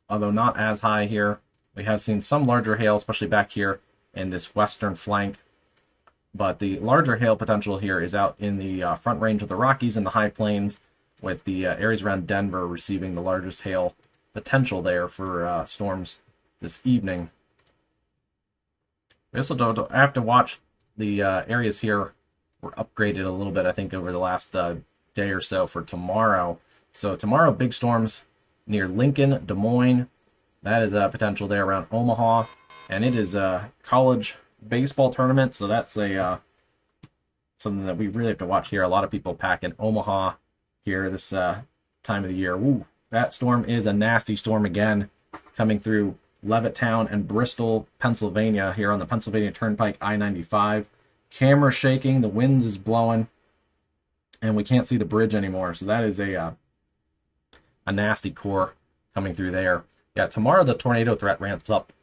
although not as high here. We have seen some larger hail, especially back here in this western flank. But the larger hail potential here is out in the front range of the Rockies and the high plains, with the areas around Denver receiving the largest hail potential there for storms this evening. We also don't have to watch the areas here were upgraded a little bit, I think, over the last day or so for tomorrow. So tomorrow, big storms near Lincoln, Des Moines. That is a potential there around Omaha. And it is a college baseball tournament, so that's a something that we really have to watch here. A lot of people pack in Omaha here this time of the year. Ooh, that storm is a nasty storm again, coming through Levittown and Bristol, Pennsylvania, here on the Pennsylvania Turnpike I-95. Camera shaking, the winds is blowing, and we can't see the bridge anymore. So that is a nasty core coming through there. Yeah, tomorrow the tornado threat ramps up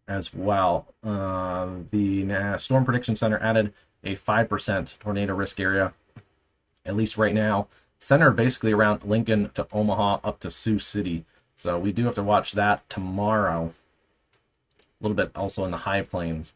as well. The Storm Prediction Center added a 5% tornado risk area, at least right now, centered basically around Lincoln to Omaha up to Sioux City. So we do have to watch that tomorrow. A little bit also in the high plains.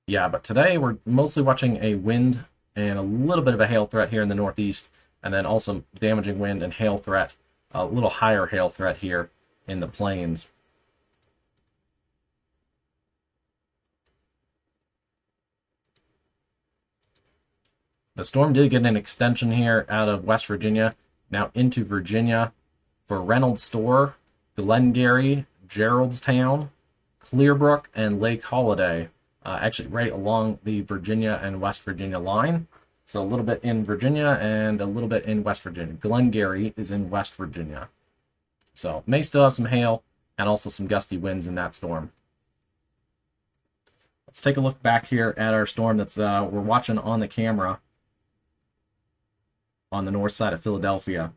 Yeah, but today we're mostly watching a wind and a little bit of a hail threat here in the northeast, and then also damaging wind and hail threat, a little higher hail threat here in the plains. The storm did get an extension here out of West Virginia, now into Virginia for Reynolds Store, Glengarry, Geraldstown, Clearbrook, and Lake Holiday. Actually, right along the Virginia and West Virginia line. So a little bit in Virginia and a little bit in West Virginia. Glengarry is in West Virginia. So may still have some hail and also some gusty winds in that storm. Let's take a look back here at our storm that's we're watching on the camera on the north side of Philadelphia.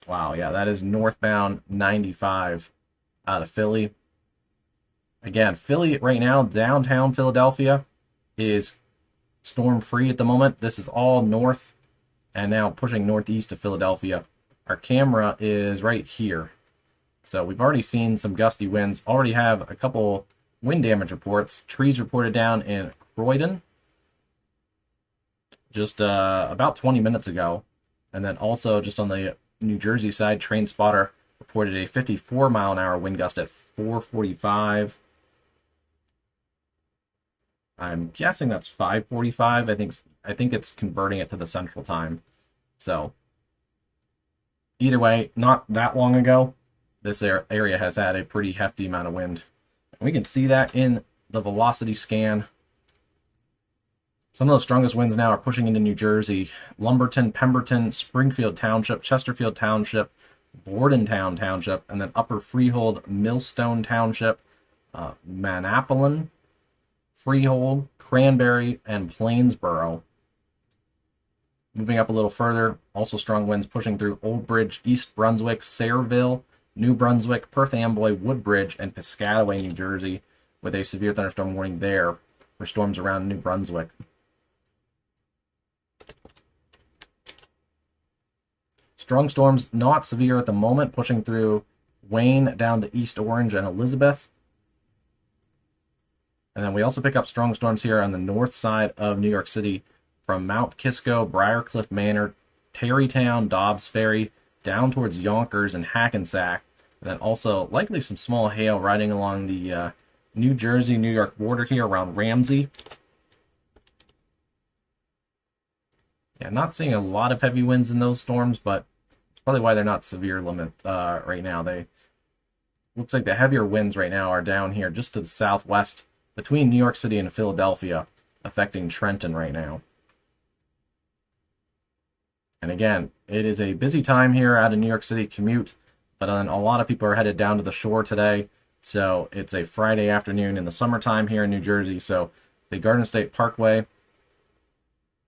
Wow, yeah, that is northbound 95 out of Philly. Again, Philly right now, downtown Philadelphia, is storm-free at the moment. This is all north and now pushing northeast of Philadelphia. Our camera is right here. So we've already seen some gusty winds. Already have a couple wind damage reports. Trees reported down in Croydon just about 20 minutes ago. And then also just on the New Jersey side, Train Spotter reported a 54-mile-an-hour wind gust at 4:45. I'm guessing that's 5:45. I think it's converting it to the central time. So either way, not that long ago, this area has had a pretty hefty amount of wind. And we can see that in the velocity scan. Some of those strongest winds now are pushing into New Jersey. Lumberton, Pemberton, Springfield Township, Chesterfield Township, Bordentown Township, and then Upper Freehold, Millstone Township, Manapulin, Freehold, Cranberry, and Plainsboro. Moving up a little further, also strong winds pushing through Old Bridge, East Brunswick, Sayreville, New Brunswick, Perth Amboy, Woodbridge, and Piscataway, New Jersey, with a severe thunderstorm warning there for storms around New Brunswick. Strong storms, not severe at the moment, pushing through Wayne down to East Orange and Elizabeth. And then we also pick up strong storms here on the north side of New York City from Mount Kisco, Briarcliff Manor, Tarrytown, Dobbs Ferry, down towards Yonkers and Hackensack. And then also likely some small hail riding along the New Jersey-New York border here around Ramsey. Yeah, not seeing a lot of heavy winds in those storms, but it's probably why they're not severe limit right now. Looks like the heavier winds right now are down here just to the southwest between New York City and Philadelphia, affecting Trenton right now. And again, it is a busy time here out of New York City commute, but then a lot of people are headed down to the shore today. So it's a Friday afternoon in the summertime here in New Jersey. So the Garden State Parkway,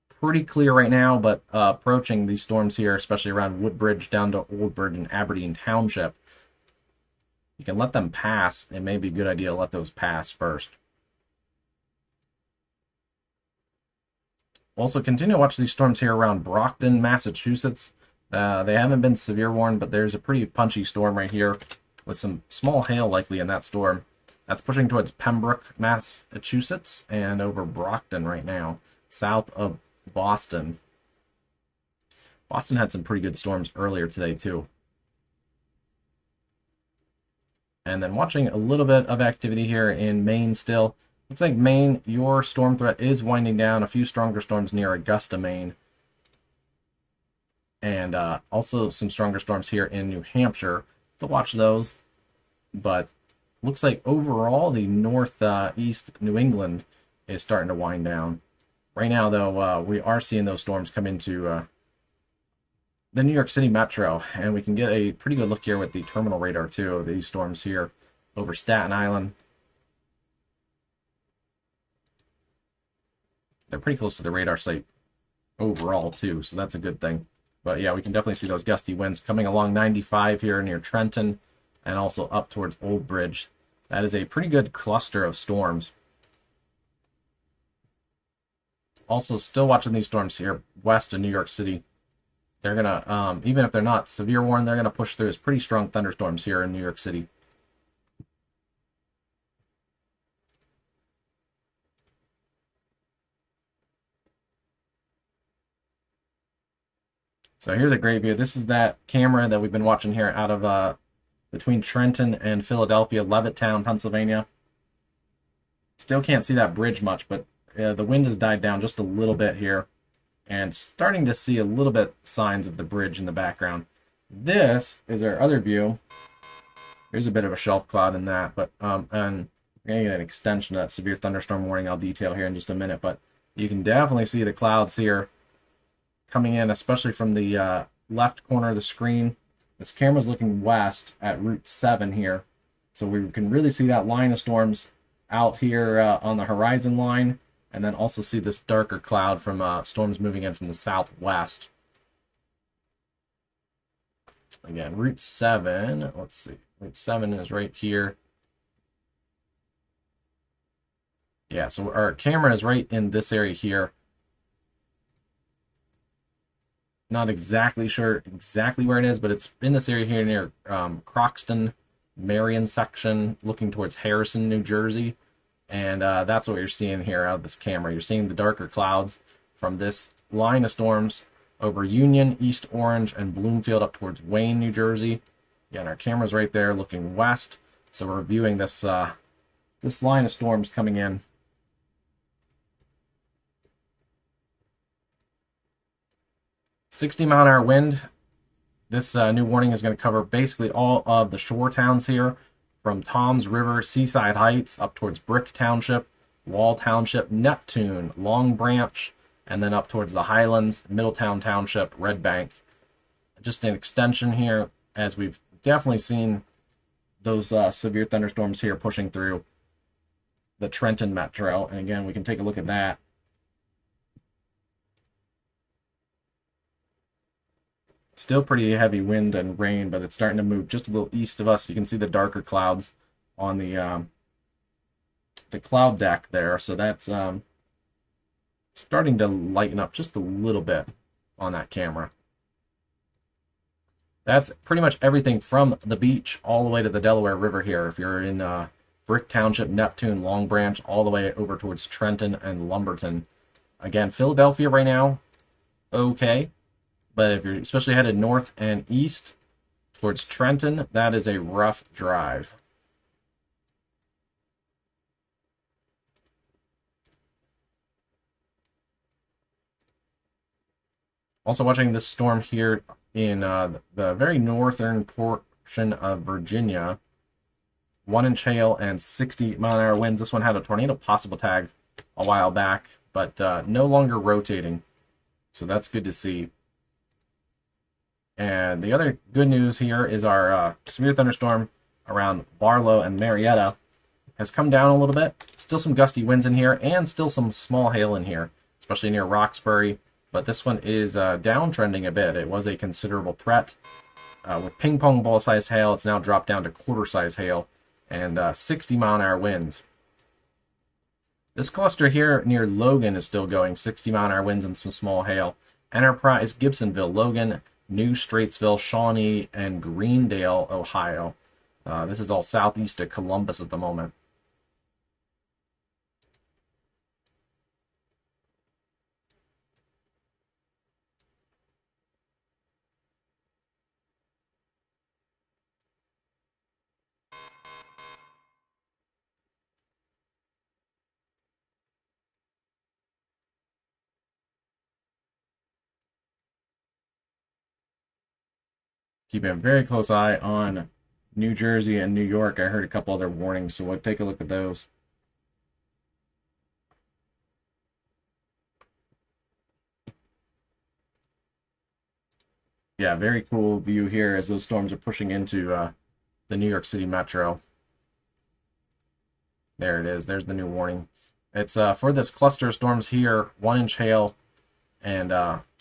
pretty clear right now, but approaching these storms here, especially around Woodbridge down to Old Bridge and Aberdeen Township. You can let them pass. It may be a good idea to let those pass first. Also, continue to watch these storms here around Brockton, Massachusetts. They haven't been severe warned, but there's a pretty punchy storm right here with some small hail likely in that storm. That's pushing towards Pembroke, Massachusetts, and over Brockton right now, south of Boston. Boston had some pretty good storms earlier today, too. And then watching a little bit of activity here in Maine still. Looks like Maine, your storm threat is winding down. A few stronger storms near Augusta, Maine. And also some stronger storms here in New Hampshire. To watch those. But looks like overall the northeast New England is starting to wind down. Right now, though, we are seeing those storms come into the New York City metro, and we can get a pretty good look here with the terminal radar too of these storms here over Staten Island. They're pretty close to the radar site overall too, so that's a good thing. But yeah, we can definitely see those gusty winds coming along 95 here near Trenton and also up towards Old Bridge. That is a pretty good cluster of storms. Also, still watching these storms here west of New York City. They're going to, even if they're not severe warned, they're going to push through as pretty strong thunderstorms here in New York City. So here's a great view. This is that camera that we've been watching here out of between Trenton and Philadelphia, Levittown, Pennsylvania. Still can't see that bridge much, but the wind has died down just a little bit here. And starting to see a little bit signs of the bridge in the background. This is our other view. There's a bit of a shelf cloud in that, but and we're going to get an extension of that severe thunderstorm warning I'll detail here in just a minute. But you can definitely see the clouds here coming in, especially from the left corner of the screen. This camera's looking west at Route 7 here, so we can really see that line of storms out here on the horizon line. And then also see this darker cloud from storms moving in from the southwest. Again, Route 7. Let's see. Route 7 is right here. Yeah, so our camera is right in this area here. Not exactly sure exactly where it is, but it's in this area here near Croxton, Marion section, looking towards Harrison, New Jersey. And that's what you're seeing here out of this camera. You're seeing the darker clouds from this line of storms over Union, East Orange, and Bloomfield up towards Wayne, New Jersey. Again, our camera's right there looking west. So we're viewing this this line of storms coming in. "60-mile-an-hour wind." This new warning is going to cover basically all of the shore towns here, from Toms River, Seaside Heights, up towards Brick Township, Wall Township, Neptune, Long Branch, and then up towards the Highlands, Middletown Township, Red Bank. Just an extension here, as we've definitely seen those severe thunderstorms here pushing through the Trenton metro. And again, we can take a look at that. Still pretty heavy wind and rain, but it's starting to move just a little east of us. You can see the darker clouds on the cloud deck there. So that's starting to lighten up just a little bit on that camera. That's pretty much everything from the beach all the way to the Delaware River here. If you're in Brick Township, Neptune, Long Branch, all the way over towards Trenton and Lumberton. Again, Philadelphia right now, okay. But if you're especially headed north and east towards Trenton, that is a rough drive. Also watching this storm here in the very northern portion of Virginia. 1-inch hail and 60-mile-an-hour winds. This one had a tornado possible tag a while back, but no longer rotating. So that's good to see. And the other good news here is our severe thunderstorm around Barlow and Marietta has come down a little bit. Still some gusty winds in here and still some small hail in here, especially near Roxbury. But this one is downtrending a bit. It was a considerable threat. With ping pong ball size hail, it's now dropped down to quarter size hail and 60-mile-an-hour winds. This cluster here near Logan is still going, 60-mile-an-hour winds and some small hail. Enterprise, Gibsonville, Logan, New Straitsville, Shawnee, and Greendale, Ohio. This is all southeast of Columbus at the moment. Keeping a very close eye on New Jersey and New York. I heard a couple other warnings, so we'll take a look at those. Yeah, very cool view here as those storms are pushing into the New York City metro. There it is. There's the new warning. It's for this cluster of storms here, 1-inch hail and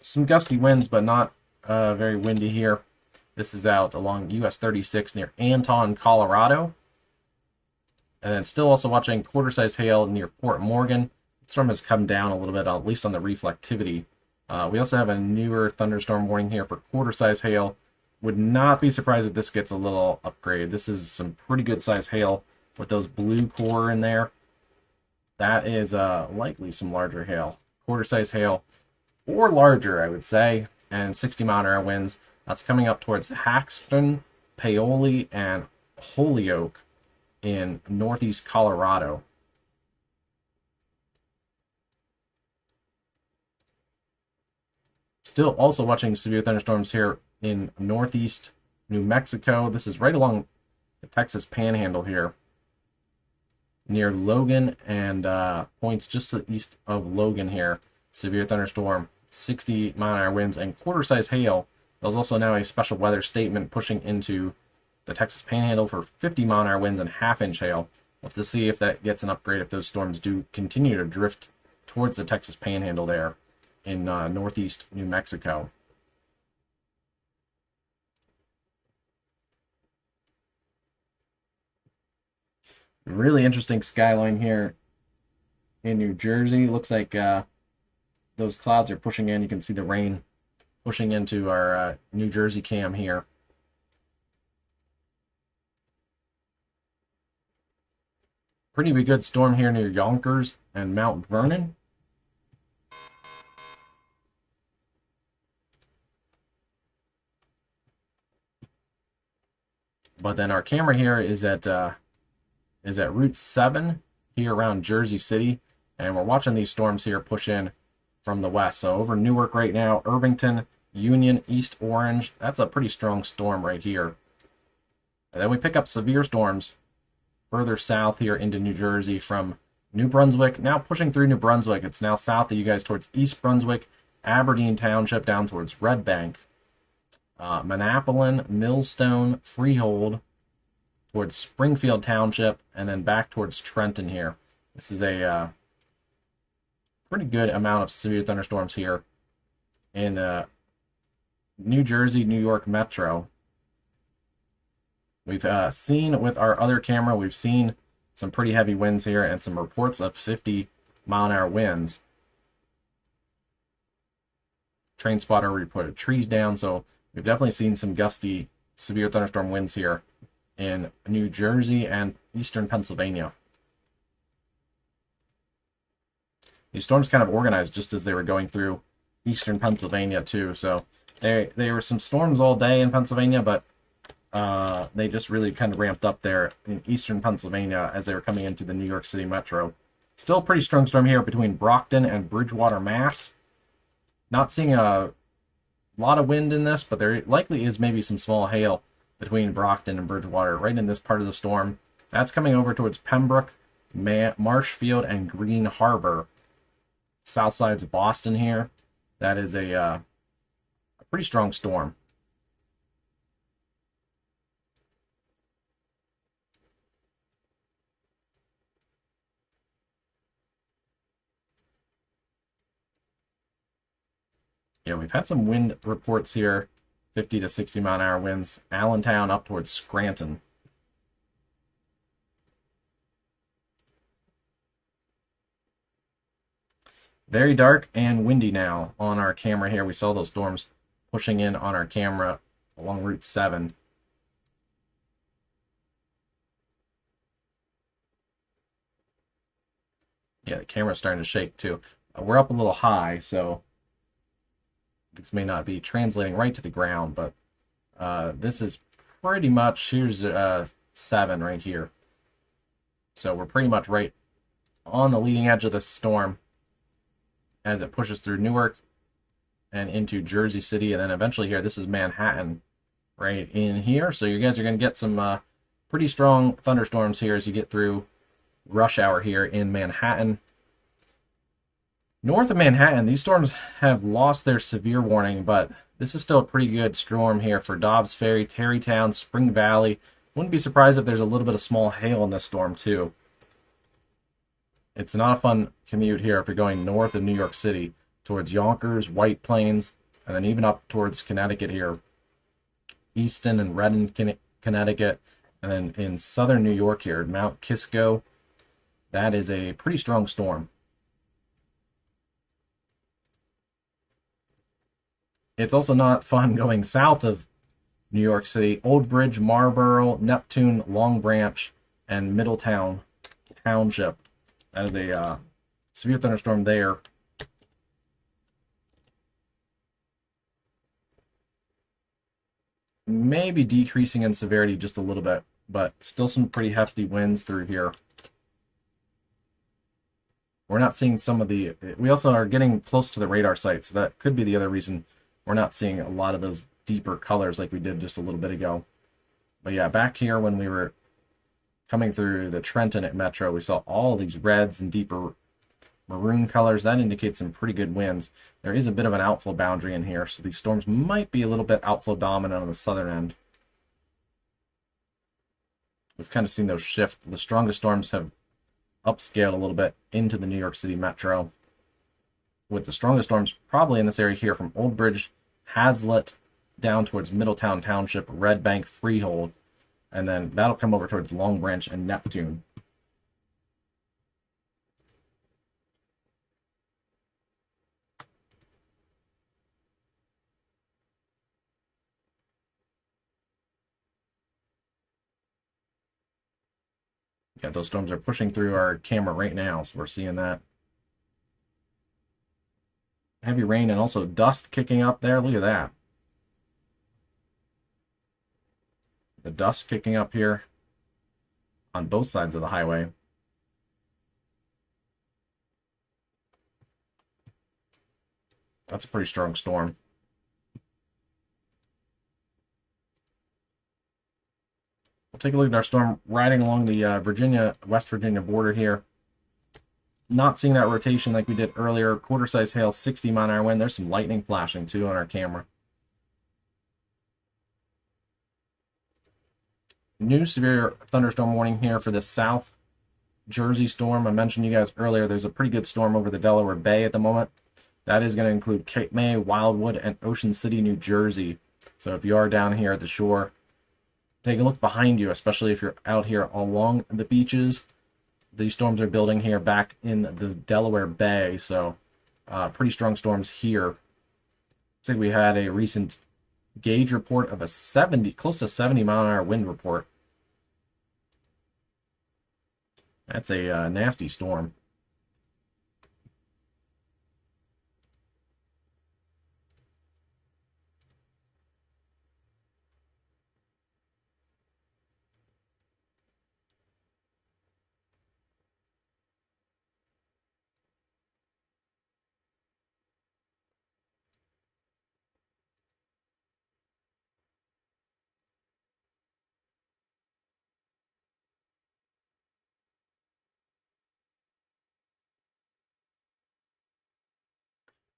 some gusty winds, but not very windy here. This is out along US 36 near Anton, Colorado. And then still also watching quarter-size hail near Fort Morgan. The storm has come down a little bit, at least on the reflectivity. We also have a newer thunderstorm warning here for quarter-size hail. Would not be surprised if this gets a little upgrade. This is some pretty good size hail with those blue core in there. That is likely some larger hail. Quarter-size hail, or larger, I would say, and 60-mile-an-hour winds. That's coming up towards Haxton, Paoli, and Holyoke in northeast Colorado. Still also watching severe thunderstorms here in northeast New Mexico. This is right along the Texas Panhandle here, near Logan and points just to the east of Logan here. Severe thunderstorm, 60-mile-an-hour winds, and quarter-size hail. There's also now a special weather statement pushing into the Texas Panhandle for 50-mile-an-hour winds and half-inch hail. We'll have to see if that gets an upgrade if those storms do continue to drift towards the Texas Panhandle there in northeast New Mexico. Really interesting skyline here in New Jersey. Looks like those clouds are pushing in. You can see the rain pushing into our New Jersey cam here. Pretty good storm here near Yonkers and Mount Vernon. But then our camera here is at Route 7 here around Jersey City, and we're watching these storms here push in from the west. So over Newark right now, Irvington, Union, East Orange. That's a pretty strong storm right here. And then we pick up severe storms further south here into New Jersey from New Brunswick. Now pushing through New Brunswick. It's now south of you guys towards East Brunswick, Aberdeen Township down towards Red Bank. Monapolin, Millstone, Freehold, towards Springfield Township, and then back towards Trenton here. This is a pretty good amount of severe thunderstorms here in New Jersey, New York Metro. We've seen with our other camera, we've seen some pretty heavy winds here and some reports of 50-mile-an-hour winds. Train spotter reported trees down, so we've definitely seen some gusty, severe thunderstorm winds here in New Jersey and eastern Pennsylvania. These storms kind of organized just as they were going through eastern Pennsylvania too. So there were some storms all day in Pennsylvania, but they just really kind of ramped up there in eastern Pennsylvania as they were coming into the New York City metro. Still a pretty strong storm here between Brockton and Bridgewater, Mass. Not seeing a lot of wind in this, but there likely is maybe some small hail between Brockton and Bridgewater right in this part of the storm. That's coming over towards Pembroke, Marshfield, and Green Harbor. South sides of Boston here. That is a pretty strong storm. Yeah, we've had some wind reports here, 50 to 60-mile-an-hour winds. Allentown up towards Scranton. Very dark and windy now on our camera here. We saw those storms pushing in on our camera along Route 7. Yeah, the camera's starting to shake too. We're up a little high, so this may not be translating right to the ground, but this is pretty much, here's 7 right here. So we're pretty much right on the leading edge of the storm as it pushes through Newark and into Jersey City, and then eventually here, this is Manhattan right in here. So you guys are going to get some pretty strong thunderstorms here as you get through rush hour here in Manhattan. North of Manhattan, these storms have lost their severe warning, but this is still a pretty good storm here for Dobbs Ferry, Tarrytown, Spring Valley. Wouldn't be surprised if there's a little bit of small hail in this storm too. It's not a fun commute here if you're going north of New York City towards Yonkers, White Plains, and then even up towards Connecticut here. Easton and Redden, Connecticut, and then in southern New York here, Mount Kisco. That is a pretty strong storm. It's also not fun going south of New York City. Old Bridge, Marlborough, Neptune, Long Branch, and Middletown Township. That is a severe thunderstorm there. Maybe decreasing in severity just a little bit, but still some pretty hefty winds through here. We're not seeing some of the... We also are getting close to the radar site, so that could be the other reason we're not seeing a lot of those deeper colors like we did just a little bit ago. But yeah, back here when we were coming through the Trenton Metro, we saw all these reds and deeper maroon colors. That indicates some pretty good winds. There is a bit of an outflow boundary in here, so these storms might be a little bit outflow dominant on the southern end. We've kind of seen those shift. The strongest storms have upscaled a little bit into the New York City Metro, with the strongest storms probably in this area here from Old Bridge, Hazlitt, down towards Middletown Township, Red Bank, Freehold, and then that'll come over towards Long Branch and Neptune. Yeah, those storms are pushing through our camera right now, so we're seeing that. Heavy rain and also dust kicking up there. Look at that. The dust kicking up here on both sides of the highway. That's a pretty strong storm. We'll take a look at our storm riding along the West Virginia border here. Not seeing that rotation like we did earlier. Quarter size hail, 60-mile-an-hour wind. There's some lightning flashing too on our camera. New severe thunderstorm warning here for the South Jersey storm. I mentioned you guys earlier, there's a pretty good storm over the Delaware Bay at the moment. That is going to include Cape May, Wildwood, and Ocean City, New Jersey. So if you are down here at the shore, take a look behind you, especially if you're out here along the beaches. These storms are building here back in the Delaware Bay, so pretty strong storms here. Looks like we had a recent gauge report of a close to 70-mile-an-hour wind report. That's a nasty storm.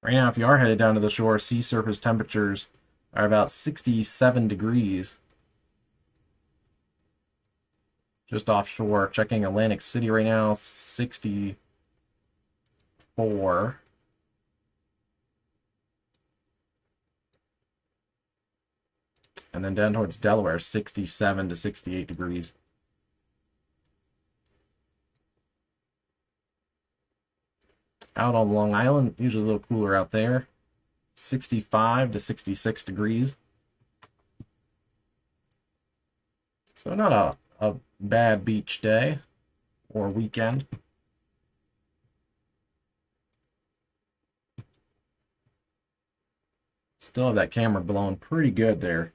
Right now, if you are headed down to the shore, sea surface temperatures are about 67 degrees. Just offshore, checking Atlantic City right now, 64. And then down towards Delaware, 67 to 68 degrees. Out on Long Island, usually a little cooler out there. 65 to 66 degrees. So not a bad beach day or weekend. Still have that camera blowing pretty good there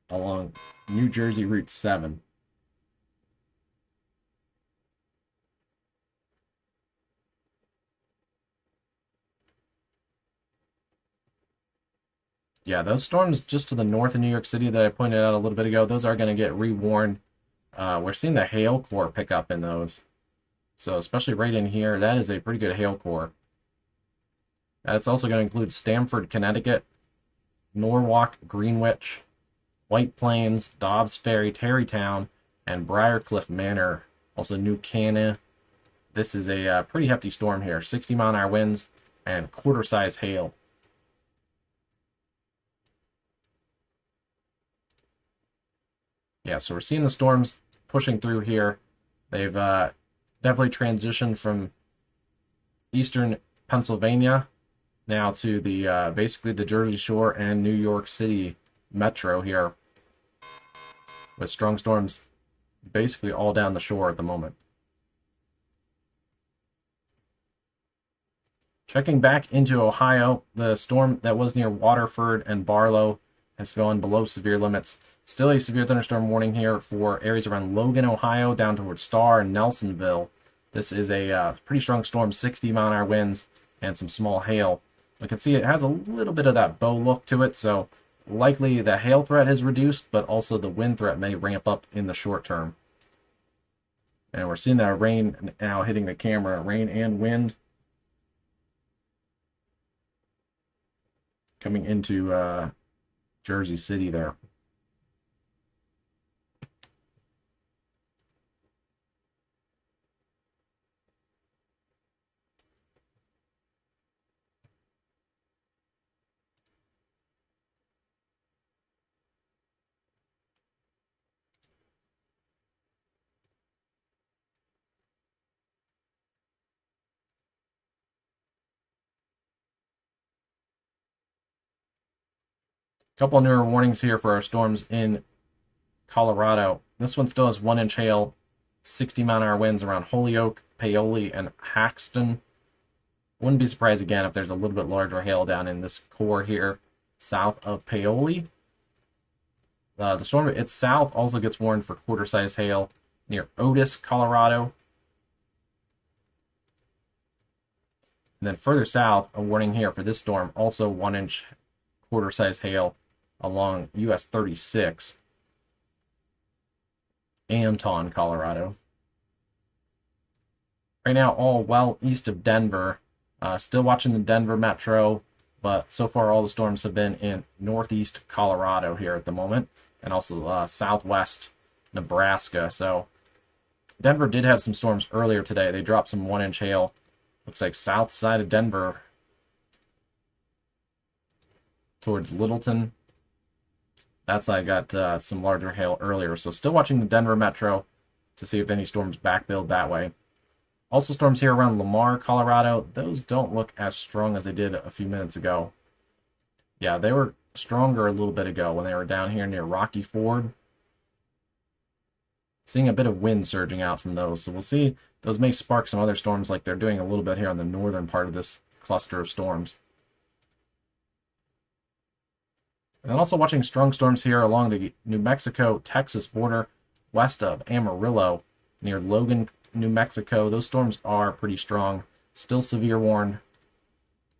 along New Jersey Route 7. Yeah, those storms just to the north of New York City that I pointed out a little bit ago, those are going to get rewarned. We're seeing the hail core pick up in those. So especially right in here, that is a pretty good hail core. It's also going to include Stamford, Connecticut, Norwalk, Greenwich, White Plains, Dobbs Ferry, Tarrytown, and Briarcliff Manor. Also New Canaan. This is a pretty hefty storm here. 60-mile-an-hour winds and quarter-size hail. Yeah, so we're seeing the storms pushing through here. They've definitely transitioned from eastern Pennsylvania now to the basically the Jersey Shore and New York City metro here, with strong storms basically all down the shore at the moment. Checking back into Ohio, the storm that was near Waterford and Barlow has gone below severe limits. Still a severe thunderstorm warning here for areas around Logan, Ohio, down towards Star and Nelsonville. This is a pretty strong storm, 60-mile-an-hour winds and some small hail. You can see it has a little bit of that bow look to it, so likely the hail threat is reduced, but also the wind threat may ramp up in the short term. And we're seeing that rain now hitting the camera, rain and wind coming into Jersey City there. Couple newer warnings here for our storms in Colorado. This one still has 1-inch hail, 60-mile-an-hour winds around Holyoke, Paoli, and Haxton. Wouldn't be surprised again if there's a little bit larger hail down in this core here, south of Paoli. The storm itself also gets warned for quarter-sized hail near Otis, Colorado. And then further south, a warning here for this storm, also 1-inch quarter-sized hail along US 36, Anton, Colorado. Right now, all well east of Denver. Still watching the Denver metro, but so far all the storms have been in northeast Colorado here at the moment, and also southwest Nebraska. So Denver did have some storms earlier today. They dropped some 1-inch hail. Looks like south side of Denver towards Littleton. That side got some larger hail earlier. So still watching the Denver metro to see if any storms backbuild that way. Also storms here around Lamar, Colorado. Those don't look as strong as they did a few minutes ago. Yeah, they were stronger a little bit ago when they were down here near Rocky Ford. Seeing a bit of wind surging out from those. So we'll see. Those may spark some other storms like they're doing a little bit here on the northern part of this cluster of storms. And then also watching strong storms here along the New Mexico-Texas border west of Amarillo near Logan, New Mexico. Those storms are pretty strong. Still severe warned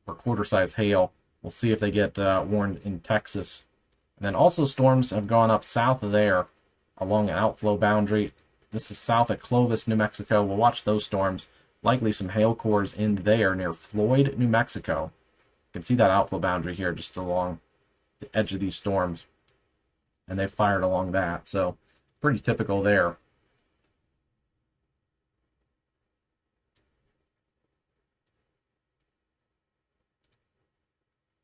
for quarter-size hail. We'll see if they get warned in Texas. And then also storms have gone up south of there along an outflow boundary. This is south of Clovis, New Mexico. We'll watch those storms. Likely some hail cores in there near Floyd, New Mexico. You can see that outflow boundary here just along the edge of these storms. And they fired along that. So pretty typical there.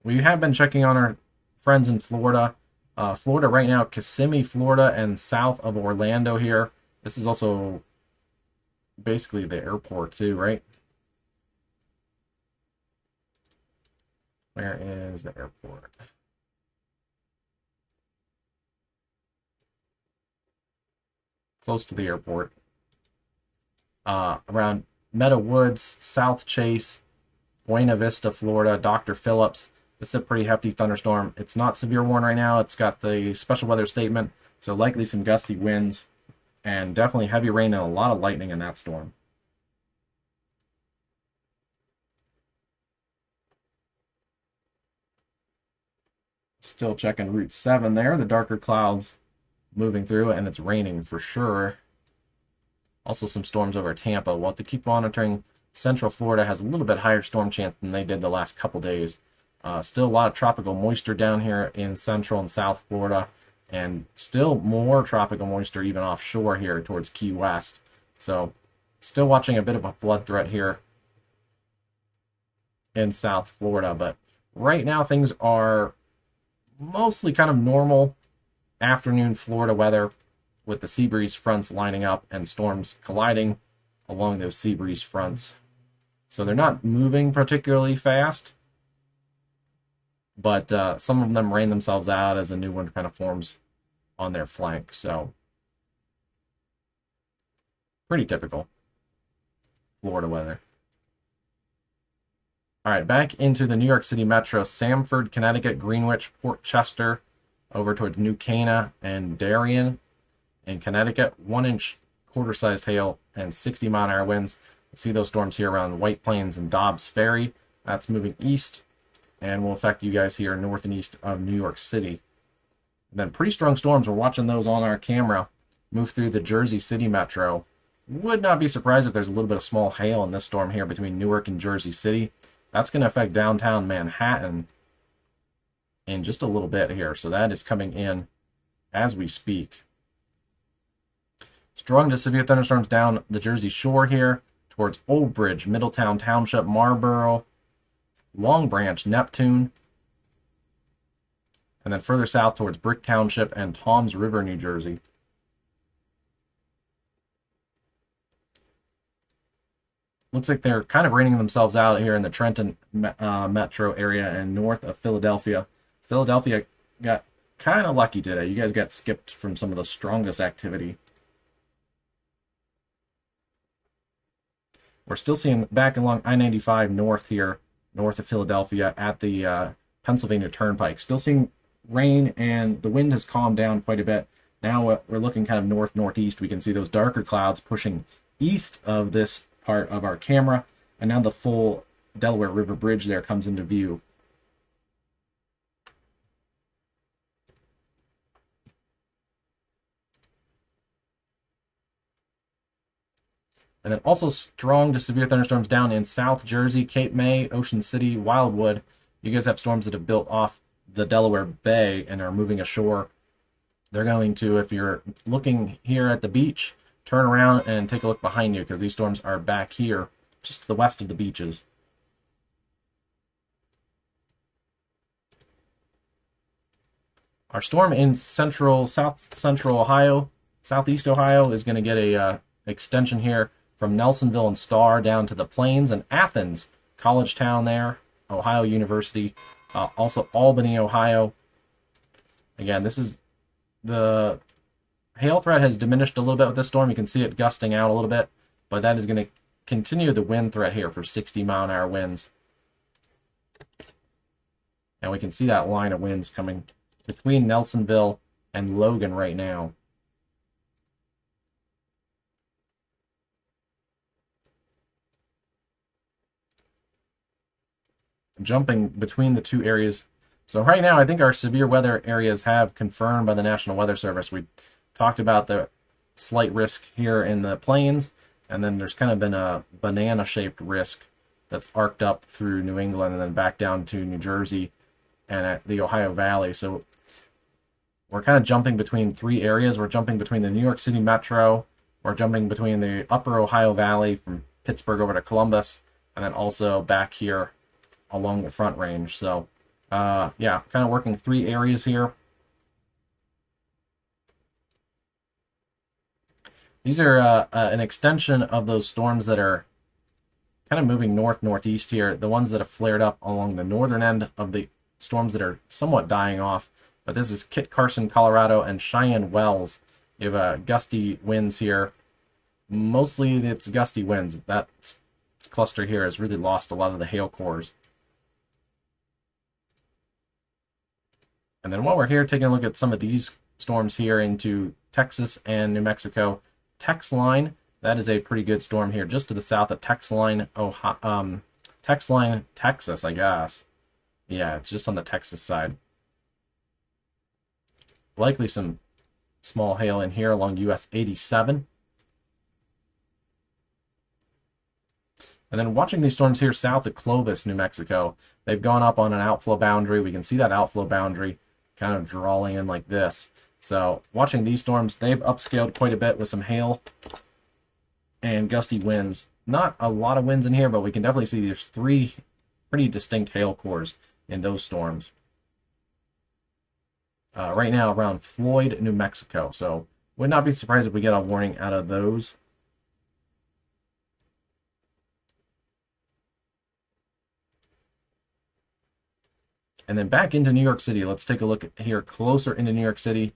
We have been checking on our friends in Florida. Florida right now, Kissimmee, Florida, and south of Orlando here. This is also basically the airport too, right? Where is the airport? Close to the airport. Around Meadow Woods, South Chase, Buena Vista, Florida, Dr. Phillips. This is a pretty hefty thunderstorm. It's not severe warning right now. It's got the special weather statement, so likely some gusty winds and definitely heavy rain and a lot of lightning in that storm. Still checking Route 7 there. The darker clouds moving through, and it's raining for sure. Also some storms over Tampa. We'll have to keep monitoring. Central Florida has a little bit higher storm chance than they did the last couple days. Still a lot of tropical moisture down here in Central and South Florida, and still more tropical moisture even offshore here towards Key West. So still watching a bit of a flood threat here in South Florida, but right now things are mostly kind of normal afternoon Florida weather with the sea breeze fronts lining up and storms colliding along those sea breeze fronts. So they're not moving particularly fast, but some of them rain themselves out as a new one kind of forms on their flank. So pretty typical Florida weather. All right, back into the New York City metro, Sanford, Connecticut, Greenwich, Port Chester, over towards New Cana and Darien in Connecticut. 1-inch quarter-sized hail and 60-mile-an-hour winds. See those storms here around White Plains and Dobbs Ferry. That's moving east and will affect you guys here north and east of New York City. And then pretty strong storms. We're watching those on our camera move through the Jersey City metro. Would not be surprised if there's a little bit of small hail in this storm here between Newark and Jersey City. That's going to affect downtown Manhattan in just a little bit here. So that is coming in as we speak. Strong to severe thunderstorms down the Jersey Shore here towards Old Bridge, Middletown Township, Marlboro, Long Branch, Neptune, and then further south towards Brick Township and Toms River, New Jersey. Looks like they're kind of raining themselves out here in the Trenton metro area and north of Philadelphia. Philadelphia got kind of lucky today. You guys got skipped from some of the strongest activity. We're still seeing back along I-95 north here, north of Philadelphia at the Pennsylvania Turnpike. Still seeing rain, and the wind has calmed down quite a bit. Now we're looking kind of north-northeast. We can see those darker clouds pushing east of this part of our camera, and now the full Delaware River Bridge there comes into view. And then also strong to severe thunderstorms down in South Jersey, Cape May, Ocean City, Wildwood. You guys have storms that have built off the Delaware Bay and are moving ashore. They're going to, if you're looking here at the beach, turn around and take a look behind you because these storms are back here, just to the west of the beaches. Our storm in south central Ohio, southeast Ohio, is going to get a extension here from Nelsonville and Star down to the Plains and Athens, college town there, Ohio University, also Albany, Ohio. Again, this is the hail threat has diminished a little bit with this storm. You can see it gusting out a little bit, but that is going to continue the wind threat here for 60-mile-an-hour winds. And we can see that line of winds coming between Nelsonville and Logan right now. Jumping between the two areas. So right now, I think our severe weather areas have confirmed by the National Weather Service. We talked about the slight risk here in the plains, and then there's kind of been a banana-shaped risk that's arced up through New England and then back down to New Jersey and at the Ohio Valley. So we're kind of jumping between three areas. We're jumping between the New York City metro, we're jumping between the upper Ohio Valley from Pittsburgh over to Columbus, and then also back here along the Front Range. So yeah, kind of working three areas here. These are an extension of those storms that are kind of moving north-northeast here. The ones that have flared up along the northern end of the storms that are somewhat dying off. But this is Kit Carson, Colorado, and Cheyenne Wells. You have gusty winds here. Mostly it's gusty winds. That cluster here has really lost a lot of the hail cores. And then while we're here, taking a look at some of these storms here into Texas and New Mexico. Texline, that is a pretty good storm here, just to the south of Texline, Texline, Texas, I guess. Yeah, it's just on the Texas side. Likely some small hail in here along US 87. And then watching these storms here south of Clovis, New Mexico, they've gone up on an outflow boundary. We can see that outflow boundary kind of drawing in like this. So watching these storms, they've upscaled quite a bit with some hail and gusty winds. Not a lot of winds in here, but we can definitely see there's 3 pretty distinct hail cores in those storms. Right now around Floyd, New Mexico. So would not be surprised if we get a warning out of those. And then back into New York City. Let's take a look here closer into New York City.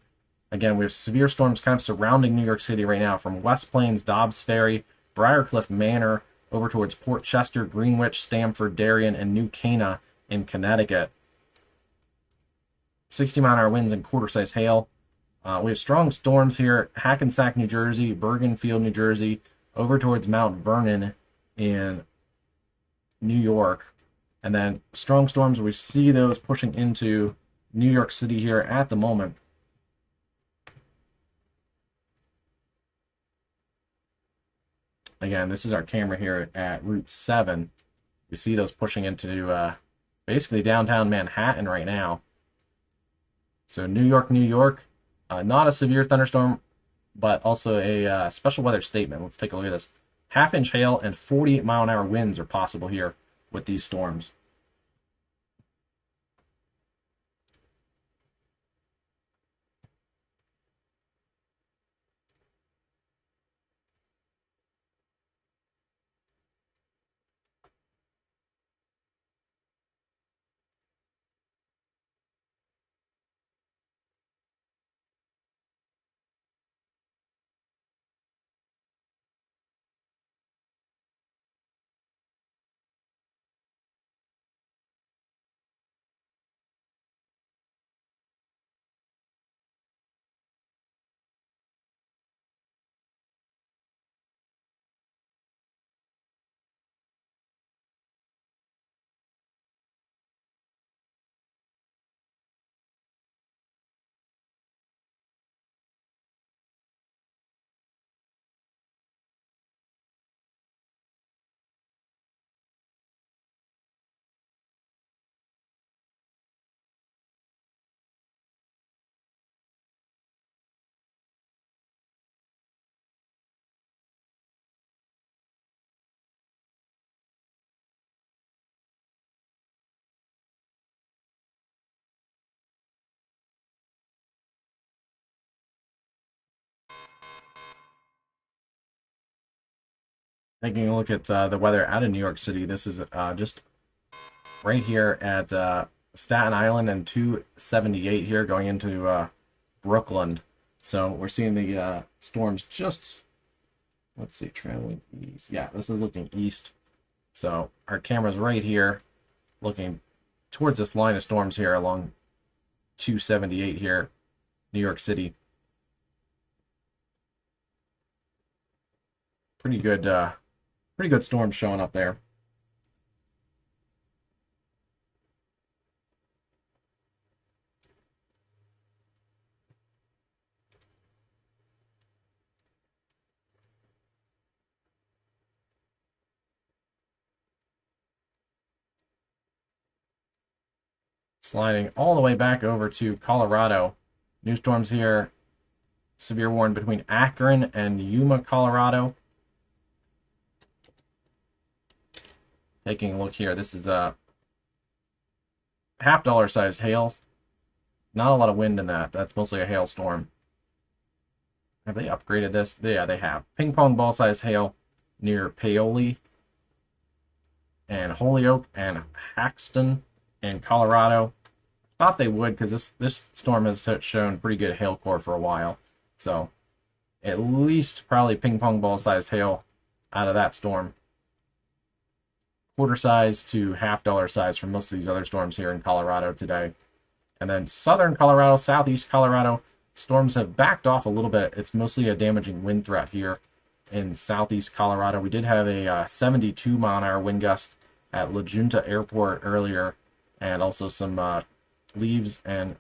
Again, we have severe storms kind of surrounding New York City right now, from West Plains, Dobbs Ferry, Briarcliff Manor, over towards Port Chester, Greenwich, Stamford, Darien, and New Cana in Connecticut. 60-mile-an-hour winds and quarter-size hail. We have strong storms here, Hackensack, New Jersey, Bergenfield, New Jersey, over towards Mount Vernon in New York. And then strong storms, we see those pushing into New York City here at the moment. Again, this is our camera here at Route 7. You see those pushing into basically downtown Manhattan right now. So New York, New York, not a severe thunderstorm, but also a special weather statement. Let's take a look at this. Half-inch hail and 48-mile-an-hour winds are possible here with these storms. Taking a look at the weather out of New York City, this is just right here at Staten Island and 278 here going into Brooklyn. So we're seeing the storms just, let's see, traveling east. Yeah, this is looking east. So our camera's right here looking towards this line of storms here along 278 here, New York City. Pretty good storm showing up there. Sliding all the way back over to Colorado. New storms here. Severe warning between Akron and Yuma, Colorado. Taking a look here, this is a $half size hail. Not a lot of wind in that. That's mostly a hailstorm. Have they upgraded this? Yeah, they have. Ping pong ball size hail near Paoli. and Holyoke and Haxton in Colorado. Thought they would because this storm has shown pretty good hail core for a while. So at least probably ping pong ball sized hail out of that storm. Quarter size to $half size for most of these other storms here in Colorado today. And then southern Colorado, southeast Colorado, storms have backed off a little bit. It's mostly a damaging wind threat here in southeast Colorado. We did have a 72 mile an hour wind gust at La Junta Airport earlier, and also some leaves and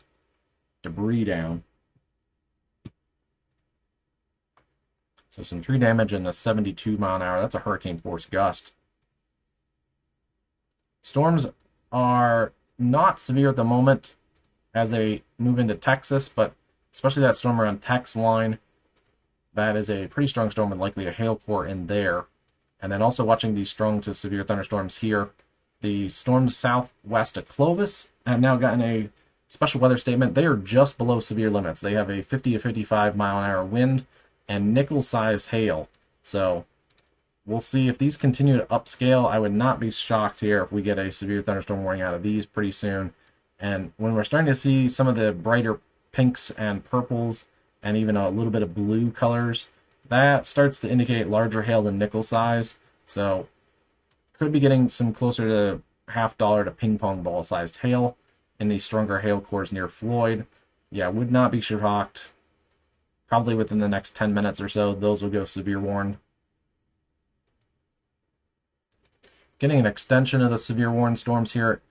debris down. So some tree damage in a 72 mile an hour. That's a hurricane force gust. Storms are not severe at the moment as they move into Texas, but especially that storm around Tex line, that is a pretty strong storm with likely a hail core in there. And then also watching these strong to severe thunderstorms here. The storms southwest of Clovis have now gotten a special weather statement. They are just below severe limits. They have a 50 to 55 mile an hour wind and nickel-sized hail. So we'll see if these continue to upscale. I would not be shocked here if we get a severe thunderstorm warning out of these pretty soon. And when we're starting to see some of the brighter pinks and purples and even a little bit of blue colors, that starts to indicate larger hail than nickel size. So could be getting some closer to $half to ping pong ball sized hail in these stronger hail cores near Floyd. Yeah, would not be shocked. Probably within the next 10 minutes or so, those will go severe warned. Getting an extension of the severe warned storms here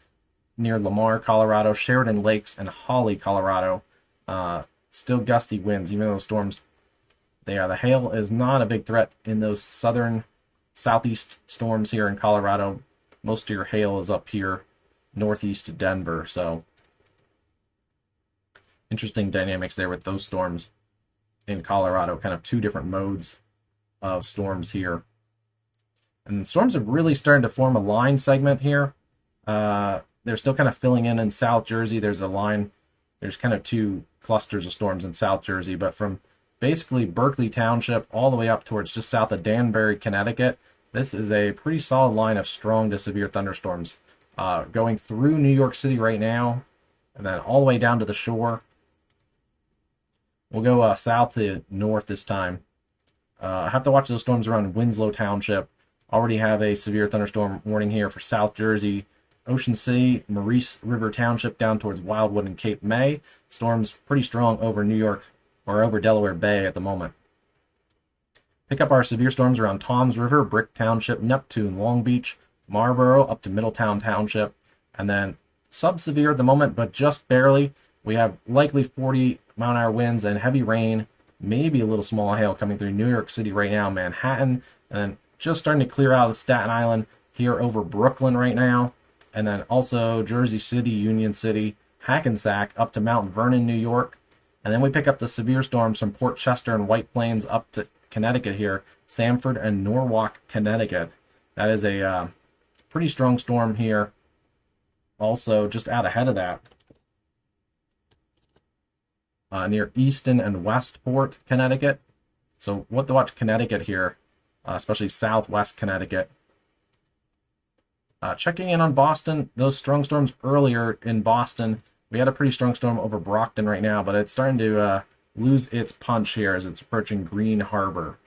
near Lamar, Colorado, Sheridan Lakes, and Holly, Colorado. Still gusty winds, even though storms, the hail is not a big threat in those southern southeast storms here in Colorado. Most of your hail is up here northeast of Denver, so interesting dynamics there with those storms in Colorado, kind of two different modes of storms here. And storms have really started to form a line segment here. They're still kind of filling in South Jersey. There's a line, there's kind of two clusters of storms in South Jersey, but from basically Berkeley Township all the way up towards just south of Danbury, Connecticut, this is a pretty solid line of strong to severe thunderstorms going through New York City right now, and then all the way down to the shore. We'll go south to north this time. I have to watch those storms around Winslow Township. Already have a severe thunderstorm warning here for South Jersey, Ocean City, Maurice River Township down towards Wildwood and Cape May. Storms pretty strong over New York or over Delaware Bay at the moment. Pick up our severe storms around Toms River, Brick Township, Neptune, Long Beach, Marlboro up to Middletown Township, and then sub-severe at the moment, but just barely. We have likely 40 mile an hour winds and heavy rain, maybe a little small hail coming through New York City right now, Manhattan, and then just starting to clear out of Staten Island here over Brooklyn right now, and then also Jersey City, Union City, Hackensack up to Mount Vernon, New York, and then we pick up the severe storms from Port Chester and White Plains up to Connecticut here, Sanford and Norwalk, Connecticut. That is a pretty strong storm here. Also, just out ahead of that, near Easton and Westport, Connecticut. So we'll have to watch Connecticut here, especially southwest Connecticut. Checking in on Boston, those strong storms earlier in Boston. We had a pretty strong storm over Brockton right now, but it's starting to lose its punch here as it's approaching Green Harbor.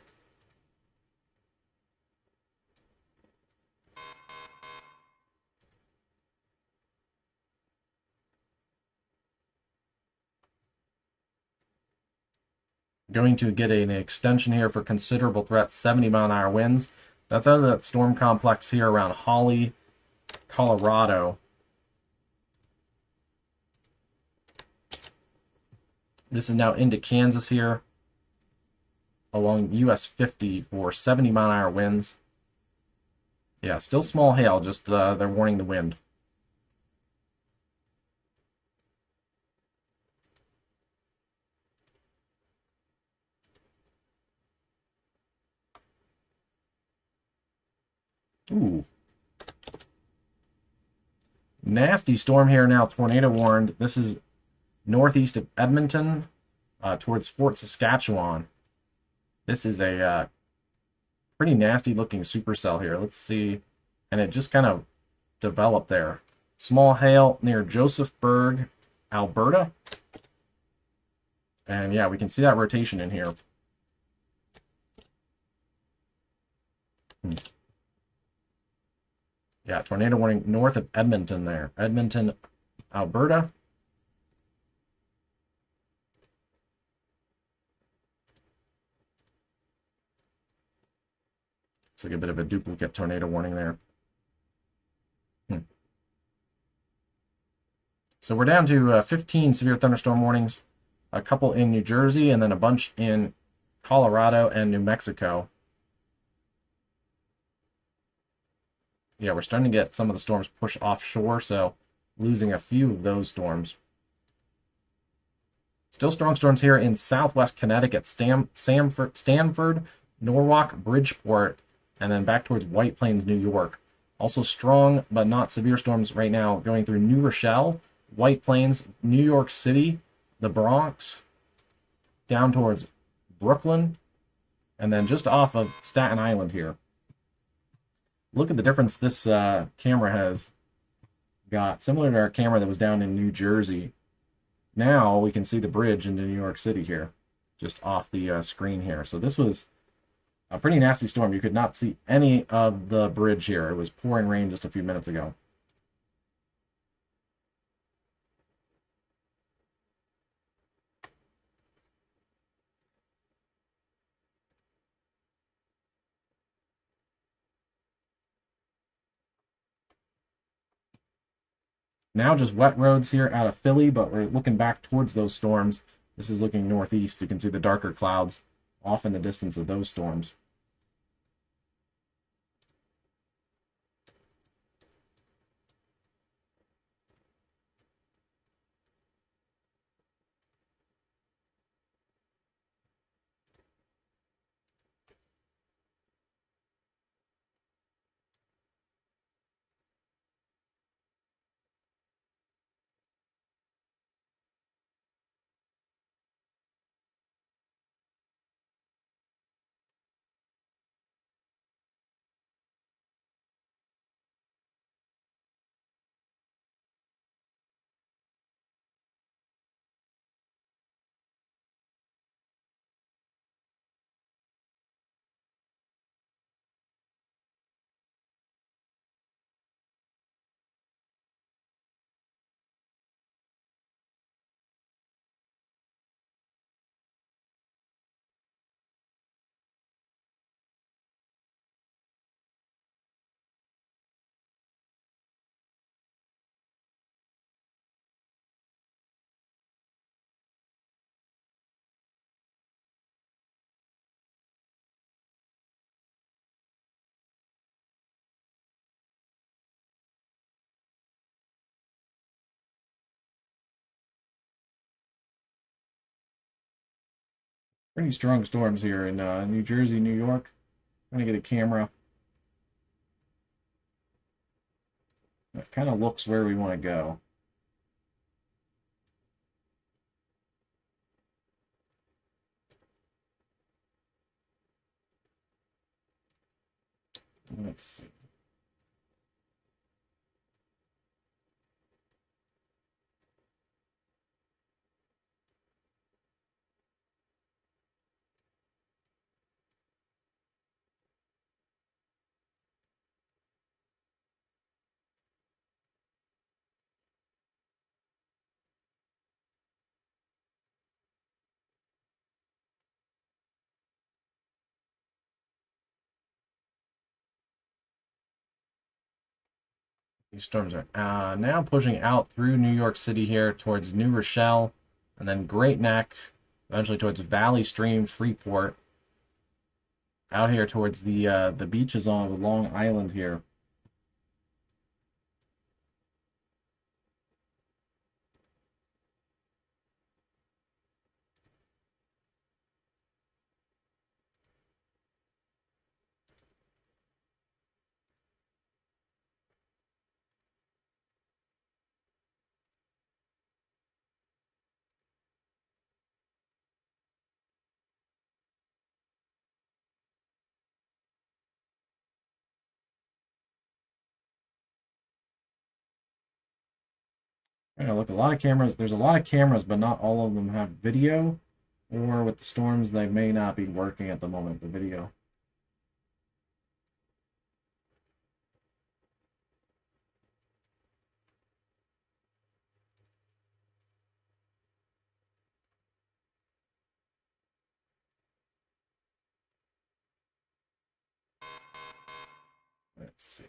Going to get an extension here for considerable threats, 70 mile an hour winds. That's out of that storm complex here around Holly, Colorado. This is now into Kansas here along US 50 for 70 mile an hour winds. Yeah, still small hail, just they're warning the wind. Ooh. Nasty storm here now, tornado warned. This is northeast of Edmonton towards Fort Saskatchewan. This is a pretty nasty looking supercell here. Let's see and it just kind of developed there. Small hail near Josephburg, Alberta. And yeah, we can see that rotation in here. Yeah, tornado warning north of Edmonton there. Edmonton, Alberta. Looks like a bit of a duplicate tornado warning there. So we're down to 15 severe thunderstorm warnings, a couple in New Jersey, and then a bunch in Colorado and New Mexico. Yeah, we're starting to get some of the storms push offshore, so losing a few of those storms. Still strong storms here in southwest Connecticut, Stanford, Norwalk, Bridgeport, and then back towards White Plains, New York. Also strong but not severe storms right now going through New Rochelle, White Plains, New York City, the Bronx, down towards Brooklyn, and then just off of Staten Island here. Look at the difference this camera has got, similar to our camera that was down in New Jersey. Now we can see the bridge into New York City here, just off the screen here. So this was a pretty nasty storm. You could not see any of the bridge here. It was pouring rain just a few minutes ago. Now just wet roads here out of Philly, but we're looking back towards those storms. This is looking northeast. You can see the darker clouds off in the distance of those storms. Pretty strong storms here in New Jersey, New York. I'm going to get a camera that kind of looks where we want to go. Let's see. These storms are now pushing out through New York City here towards New Rochelle, and then Great Neck, eventually towards Valley Stream, Freeport, out here towards the beaches on Long Island here. I look, a lot of cameras. There's a lot of cameras, but not all of them have video. Or with the storms, they may not be working at the moment, the video. Let's see.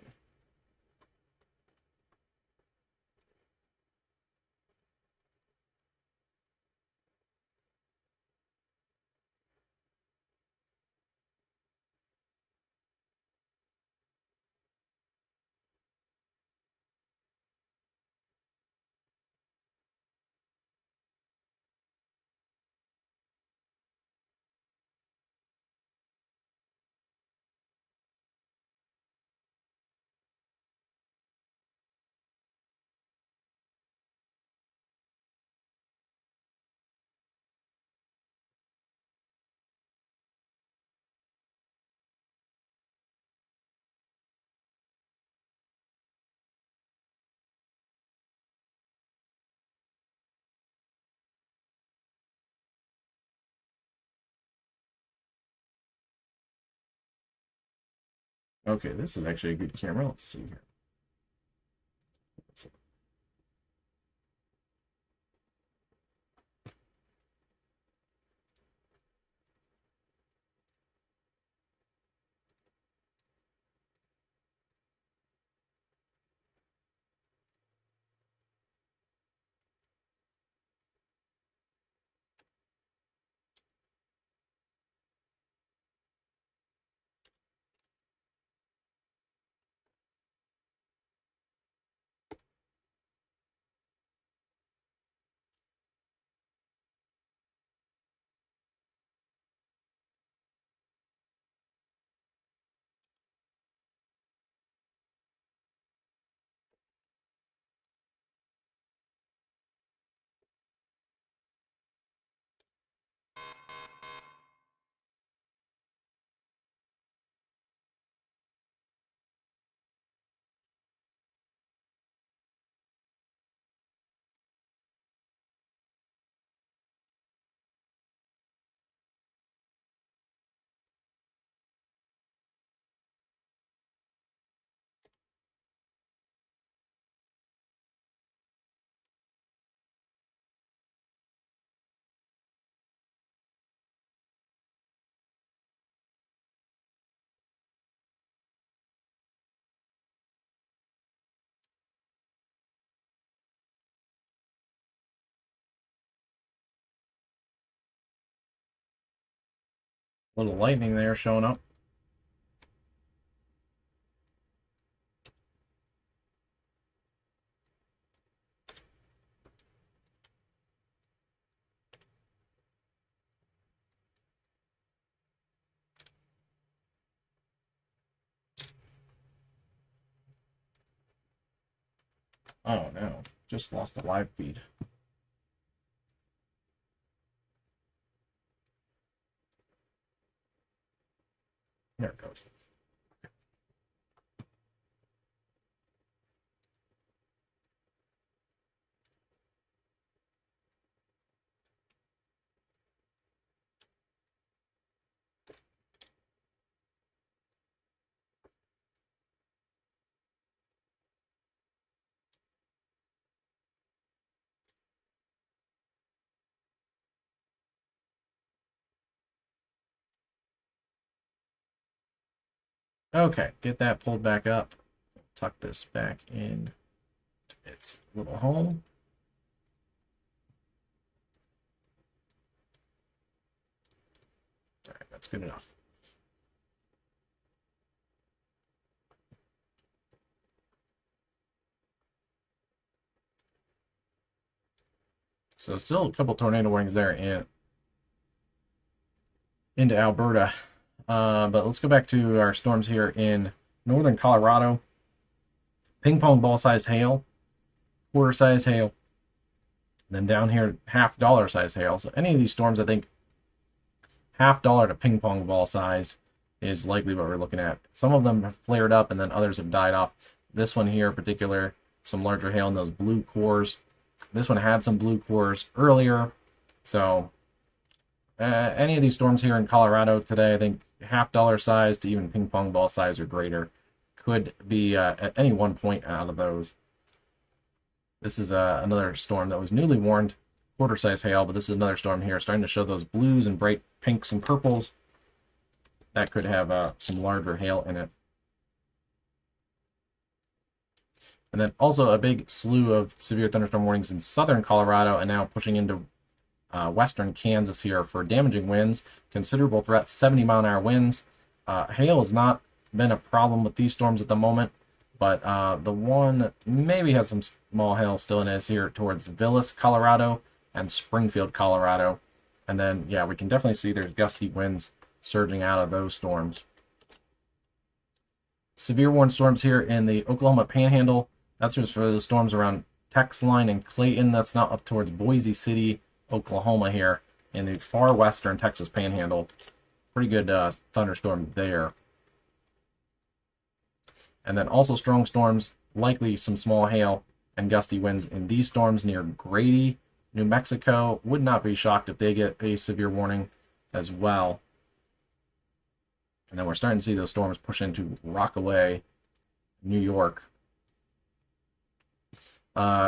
Okay, this is actually a good camera. Let's see here. Little lightning there showing up. Oh no, just lost the live feed. There it goes. Okay, get that pulled back up. Tuck this back in its little hole. All right, that's good enough. So still a couple tornado warnings there into Alberta. But let's go back to our storms here in northern Colorado. Ping pong ball sized hail, quarter sized hail. And then down here, $half sized hail. So any of these storms, I think $half to ping pong ball size is likely what we're looking at. Some of them have flared up and then others have died off. This one here in particular, some larger hail in those blue cores. This one had some blue cores earlier, so any of these storms here in Colorado today, I think half-dollar size to even ping pong ball size or greater could be at any one point out of those. This is another storm that was newly warned, quarter-size hail, but this is another storm here starting to show those blues and bright pinks and purples. That could have some larger hail in it. And then also a big slew of severe thunderstorm warnings in southern Colorado and now pushing into western Kansas here for damaging winds, considerable threats, 70-mile-an-hour winds. Hail has not been a problem with these storms at the moment, but the one maybe has some small hail still in it is here towards Villas, Colorado, and Springfield, Colorado. And then, yeah, we can definitely see there's gusty winds surging out of those storms. Severe warned storms here in the Oklahoma Panhandle. That's just for the storms around Texline and Clayton. That's not up towards Boise City, Oklahoma here in the far western Texas Panhandle. Pretty good thunderstorm there. And then also strong storms, likely some small hail and gusty winds in these storms near Grady, New Mexico. Would not be shocked if they get a severe warning as well. And then we're starting to see those storms push into Rockaway, New York.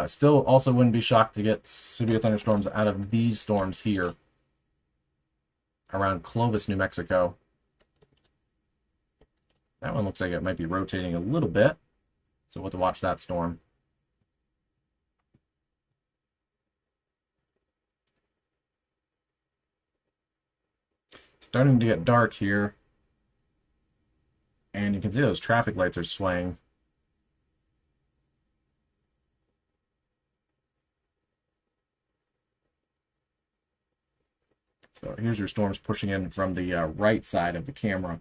Still also wouldn't be shocked to get severe thunderstorms out of these storms here around Clovis, New Mexico. That one looks like it might be rotating a little bit, so we'll have to watch that storm. Starting to get dark here, and you can see those traffic lights are swaying. So here's your storms pushing in from the right side of the camera.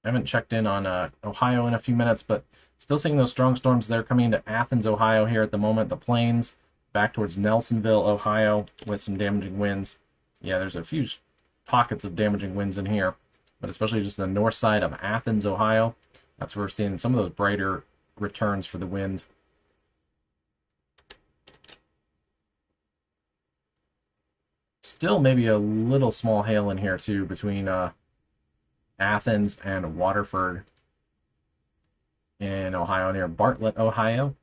I haven't checked in on Ohio in a few minutes, but still seeing those strong storms there coming into Athens, Ohio here at the moment. The plains back towards Nelsonville, Ohio with some damaging winds. Yeah, there's a few pockets of damaging winds in here, but especially just the north side of Athens, Ohio. That's where we're seeing some of those brighter returns for the wind. Still maybe a little small hail in here too between Athens and Waterford in Ohio, near Bartlett, Ohio.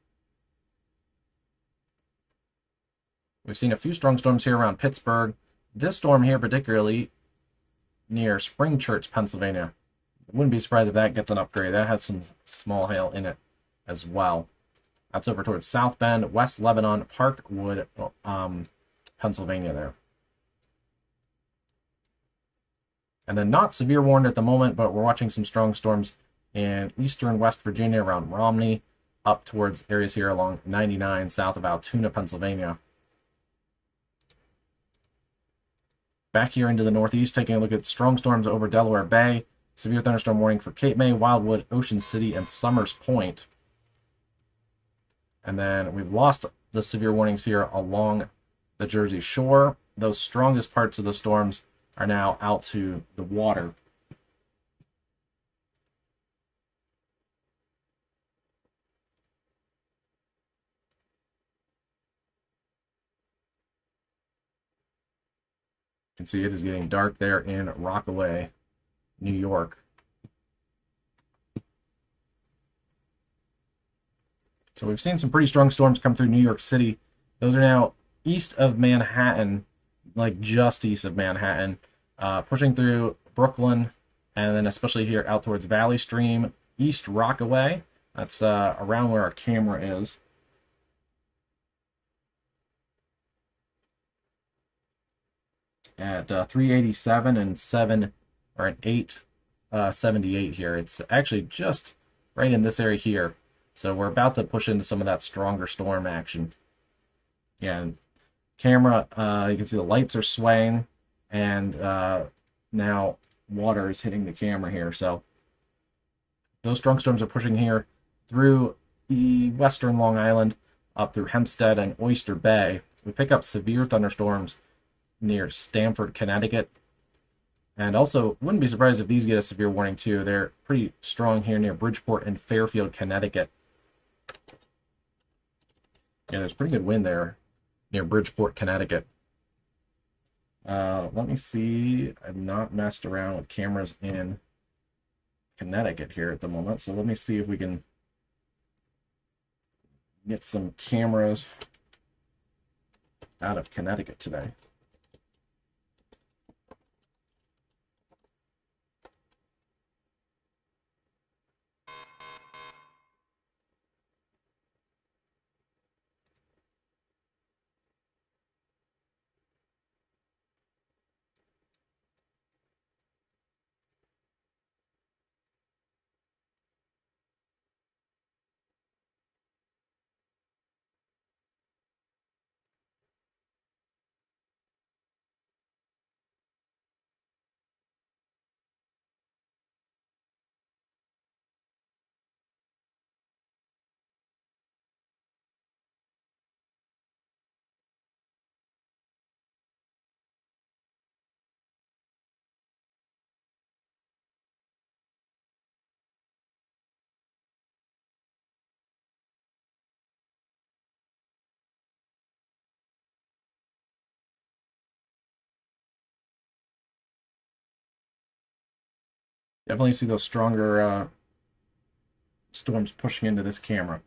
We've seen a few strong storms here around Pittsburgh. This storm here particularly near Spring Church, Pennsylvania. Wouldn't be surprised if that gets an upgrade. That has some small hail in it as well. That's over towards South Bend, West Lebanon, Parkwood, Pennsylvania there. And then not severe warned at the moment, but we're watching some strong storms in eastern West Virginia around Romney, up towards areas here along 99 south of Altoona, Pennsylvania. Back here into the northeast, taking a look at strong storms over Delaware Bay. Severe thunderstorm warning for Cape May, Wildwood, Ocean City, and Summers Point. And then we've lost the severe warnings here along the Jersey Shore. Those strongest parts of the storms are now out to the water. You can see it is getting dark there in Rockaway, New York. So we've seen some pretty strong storms come through New York City. Those are now east of Manhattan, like just east of Manhattan, pushing through Brooklyn, and then especially here out towards Valley Stream, East Rockaway. That's around where our camera is. At 387 and 7, or an 878 here. It's actually just right in this area here. So we're about to push into some of that stronger storm action. Yeah, and camera, you can see the lights are swaying, and now water is hitting the camera here. So those strong storms are pushing here through the western Long Island, up through Hempstead and Oyster Bay. We pick up severe thunderstorms near Stamford, Connecticut. And also, wouldn't be surprised if these get a severe warning too. They're pretty strong here near Bridgeport and Fairfield, Connecticut. Yeah, there's pretty good wind there near Bridgeport, Connecticut. Let me see. I've not messed around with cameras in Connecticut here at the moment, so let me see if we can get some cameras out of Connecticut today. Definitely see those stronger storms pushing into this camera.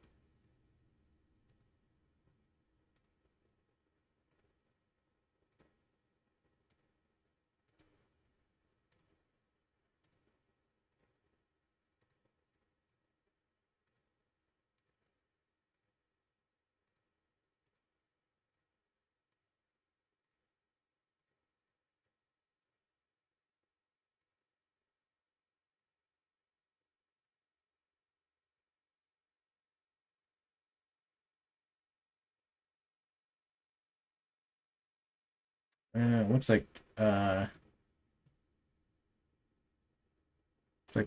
It uh, looks like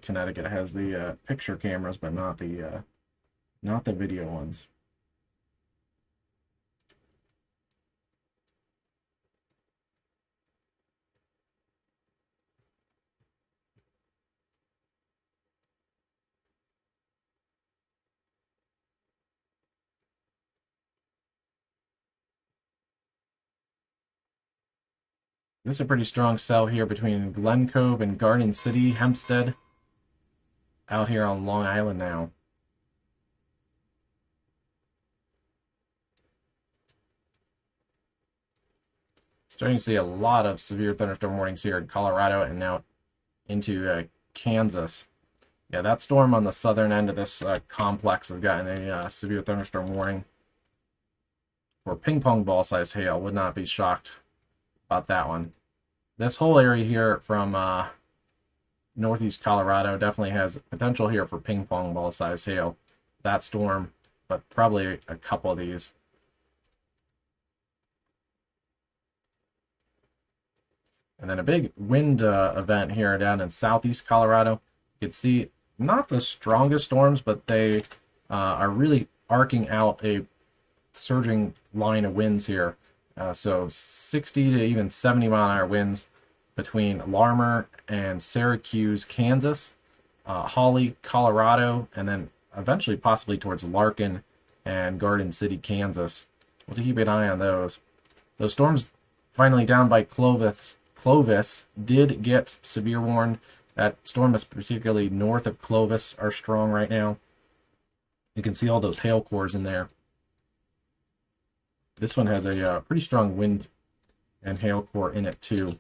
Connecticut has the picture cameras, but not the video ones. This is a pretty strong cell here between Glen Cove and Garden City, Hempstead, out here on Long Island now. Starting to see a lot of severe thunderstorm warnings here in Colorado and now into Kansas. Yeah, that storm on the southern end of this complex has gotten a severe thunderstorm warning for ping pong ball sized hail. Would not be shocked about that one. This whole area here from northeast Colorado definitely has potential here for ping pong ball sized hail. That storm, but probably a couple of these. And then a big wind event here down in southeast Colorado. You can see not the strongest storms, but they are really arcing out a surging line of winds here. So 60 to even 70-mile-an-hour winds between Larmer and Syracuse, Kansas, Hawley, Colorado, and then eventually possibly towards Larkin and Garden City, Kansas. We'll have to keep an eye on those. Those storms finally down by Clovis did get severe warned. That storm is particularly north of Clovis are strong right now. You can see all those hail cores in there. This one has a pretty strong wind and hail core in it too.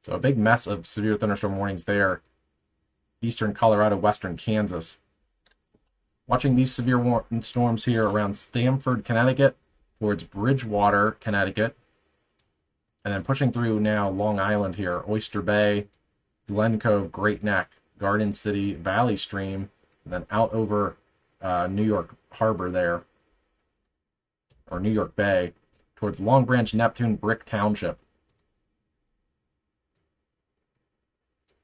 So a big mess of severe thunderstorm warnings there. Eastern Colorado, western Kansas. Watching these severe storms here around Stamford, Connecticut, towards Bridgewater, Connecticut, and then pushing through now Long Island here, Oyster Bay, Glen Cove, Great Neck, Garden City, Valley Stream, and then out over New York Harbor there, or New York Bay, towards Long Branch, Neptune, Brick Township.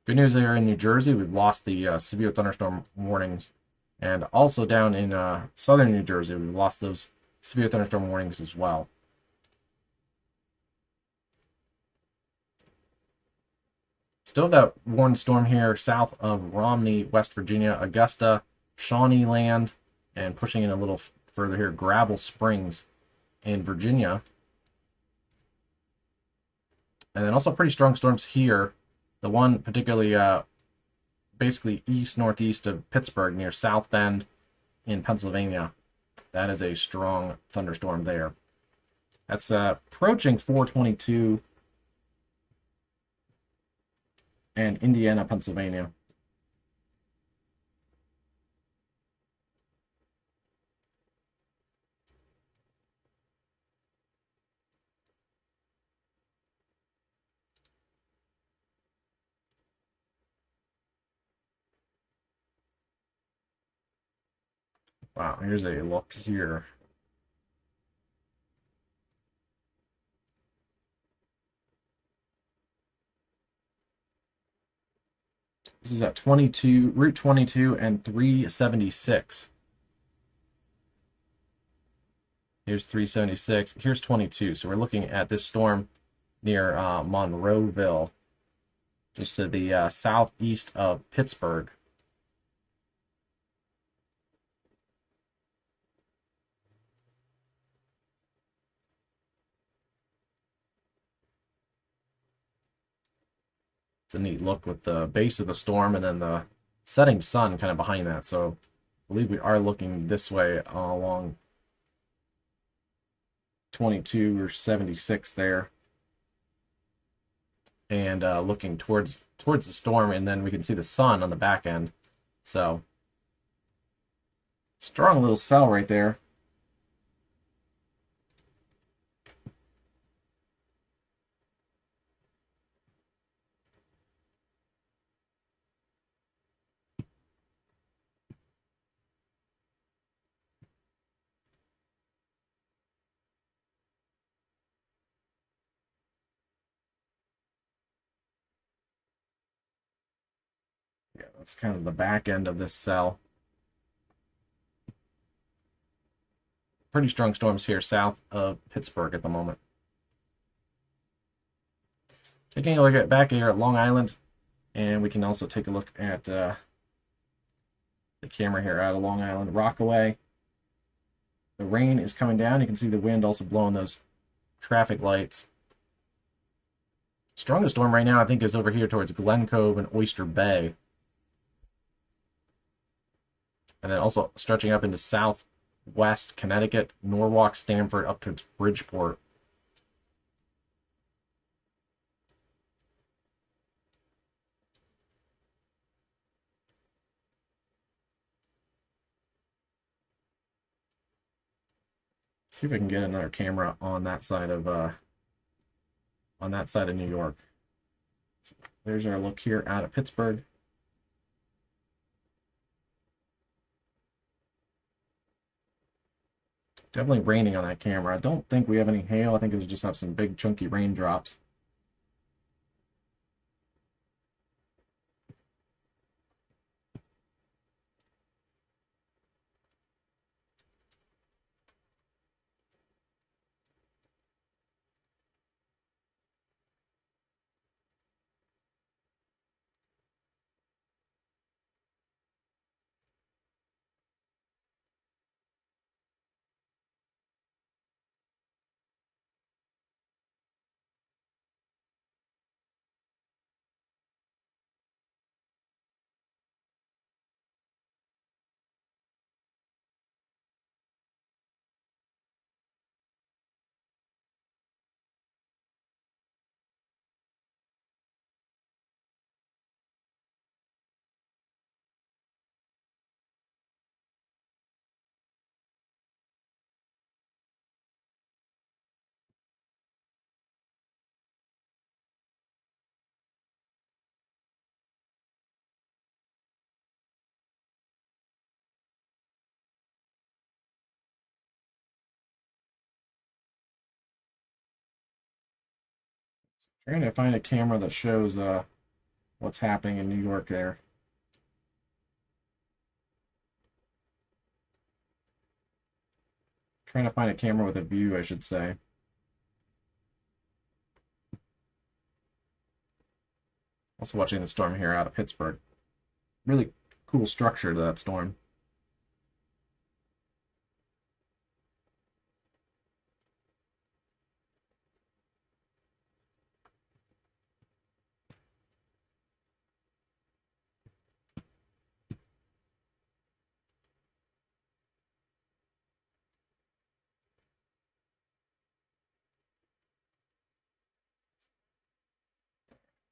Good news there in New Jersey, we've lost the severe thunderstorm warnings. And also down in southern New Jersey, we've lost those severe thunderstorm warnings as well. Still have that warned storm here south of Romney, West Virginia, Augusta, Shawnee Land, and pushing in a little further here, Gravel Springs in Virginia. And then also pretty strong storms here. The one particularly basically east-northeast of Pittsburgh near South Bend in Pennsylvania. That is a strong thunderstorm there. That's approaching 422 and Indiana, Pennsylvania. Wow, here's a look here. This is at Route 22 and 376. Here's 376. Here's 22. So we're looking at this storm near Monroeville, just to the southeast of Pittsburgh. It's a neat look with the base of the storm and then the setting sun kind of behind that. So I believe we are looking this way along 22 or 76 there. And looking towards the storm, and then we can see the sun on the back end. So strong little cell right there. Yeah, that's kind of the back end of this cell. Pretty strong storms here south of Pittsburgh at the moment. Taking a look at back here at Long Island, and we can also take a look at the camera here out of Long Island, Rockaway. The rain is coming down. You can see the wind also blowing those traffic lights. Strongest storm right now, I think, is over here towards Glen Cove and Oyster Bay. And then also stretching up into southwest Connecticut, Norwalk, Stamford, up towards Bridgeport. See if I can get another camera on that side of New York. So there's our look here out of Pittsburgh. Definitely raining on that camera. I don't think we have any hail. I think we just have some big chunky raindrops. Trying to find a camera that shows what's happening in New York there. Trying to find a camera with a view, I should say. Also watching the storm here out of Pittsburgh. Really cool structure to that storm.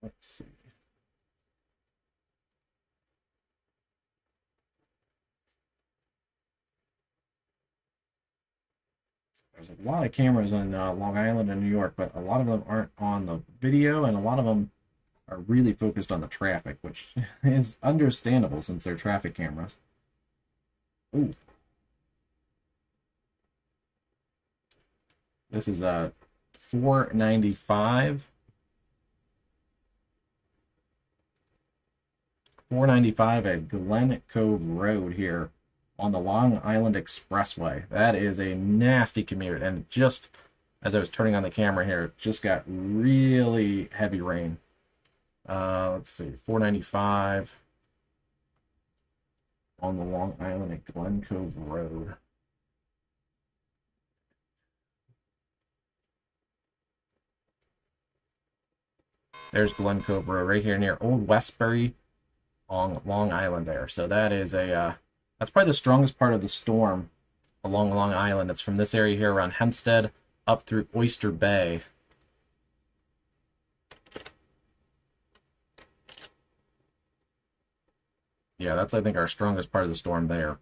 Let's see. There's a lot of cameras in Long Island and New York, but a lot of them aren't on the video, and a lot of them are really focused on the traffic, which is understandable since they're traffic cameras. Ooh. This is a 495. 495 at Glen Cove Road here on the Long Island Expressway. That is a nasty commute, and just as I was turning on the camera here, it just got really heavy rain. Let's see, 495 on the Long Island at Glen Cove Road. There's Glen Cove Road right here near Old Westbury on Long Island there. So that is that's probably the strongest part of the storm along Long Island. It's from this area here around Hempstead up through Oyster Bay. Yeah, that's, I think, our strongest part of the storm there.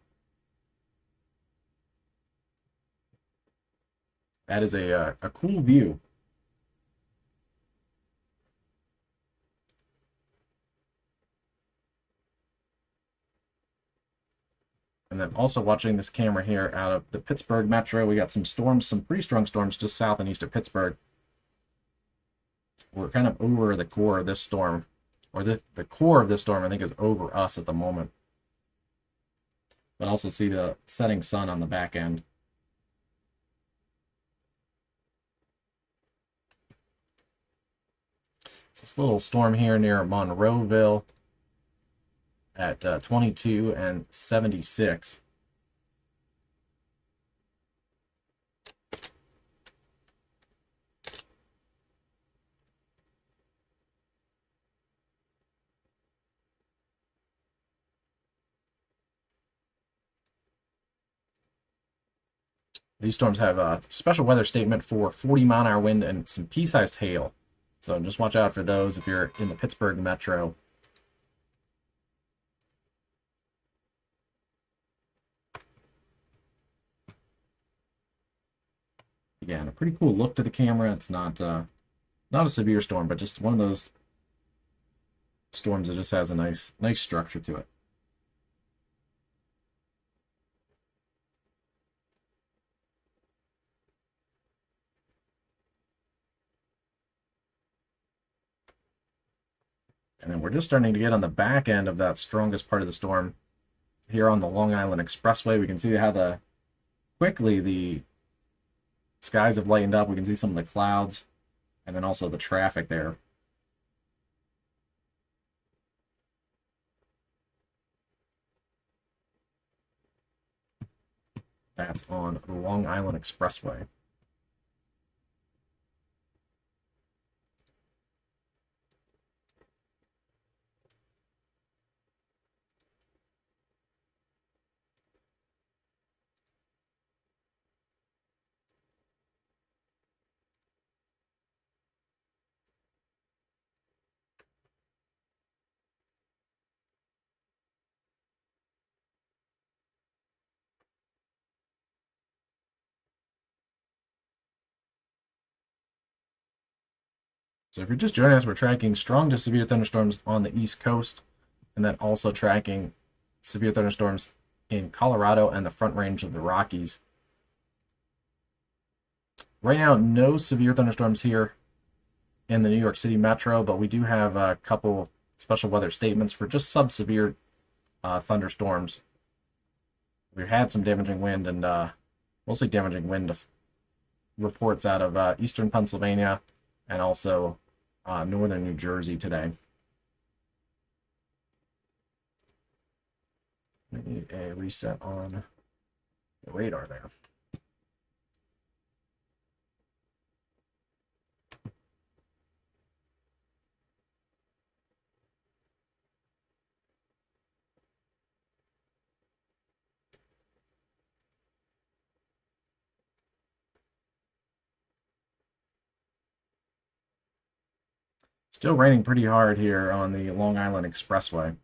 That is a cool view. And then also watching this camera here out of the Pittsburgh Metro, we got some storms, some pretty strong storms just south and east of Pittsburgh. We're kind of over the core of this storm, or the core of this storm, I think, is over us at the moment. But also see the setting sun on the back end. It's this little storm here near Monroeville at 22 and 76. These storms have a special weather statement for 40-mile-an-hour wind and some pea-sized hail. So just watch out for those if you're in the Pittsburgh Metro. Again, a pretty cool look to the camera. It's not a severe storm, but just one of those storms that just has a nice structure to it. And then we're just starting to get on the back end of that strongest part of the storm. Here on the Long Island Expressway, we can see how quickly the skies have lightened up. We can see some of the clouds and then also the traffic there. That's on the Long Island Expressway. So if you're just joining us, we're tracking strong to severe thunderstorms on the East Coast, and then also tracking severe thunderstorms in Colorado and the Front Range of the Rockies. Right now, no severe thunderstorms here in the New York City Metro, but we do have a couple special weather statements for just sub-severe thunderstorms. We've had some damaging wind and Mostly damaging wind reports out of eastern Pennsylvania and also northern New Jersey today. We need a reset on the radar there. Still raining pretty hard here on the Long Island Expressway.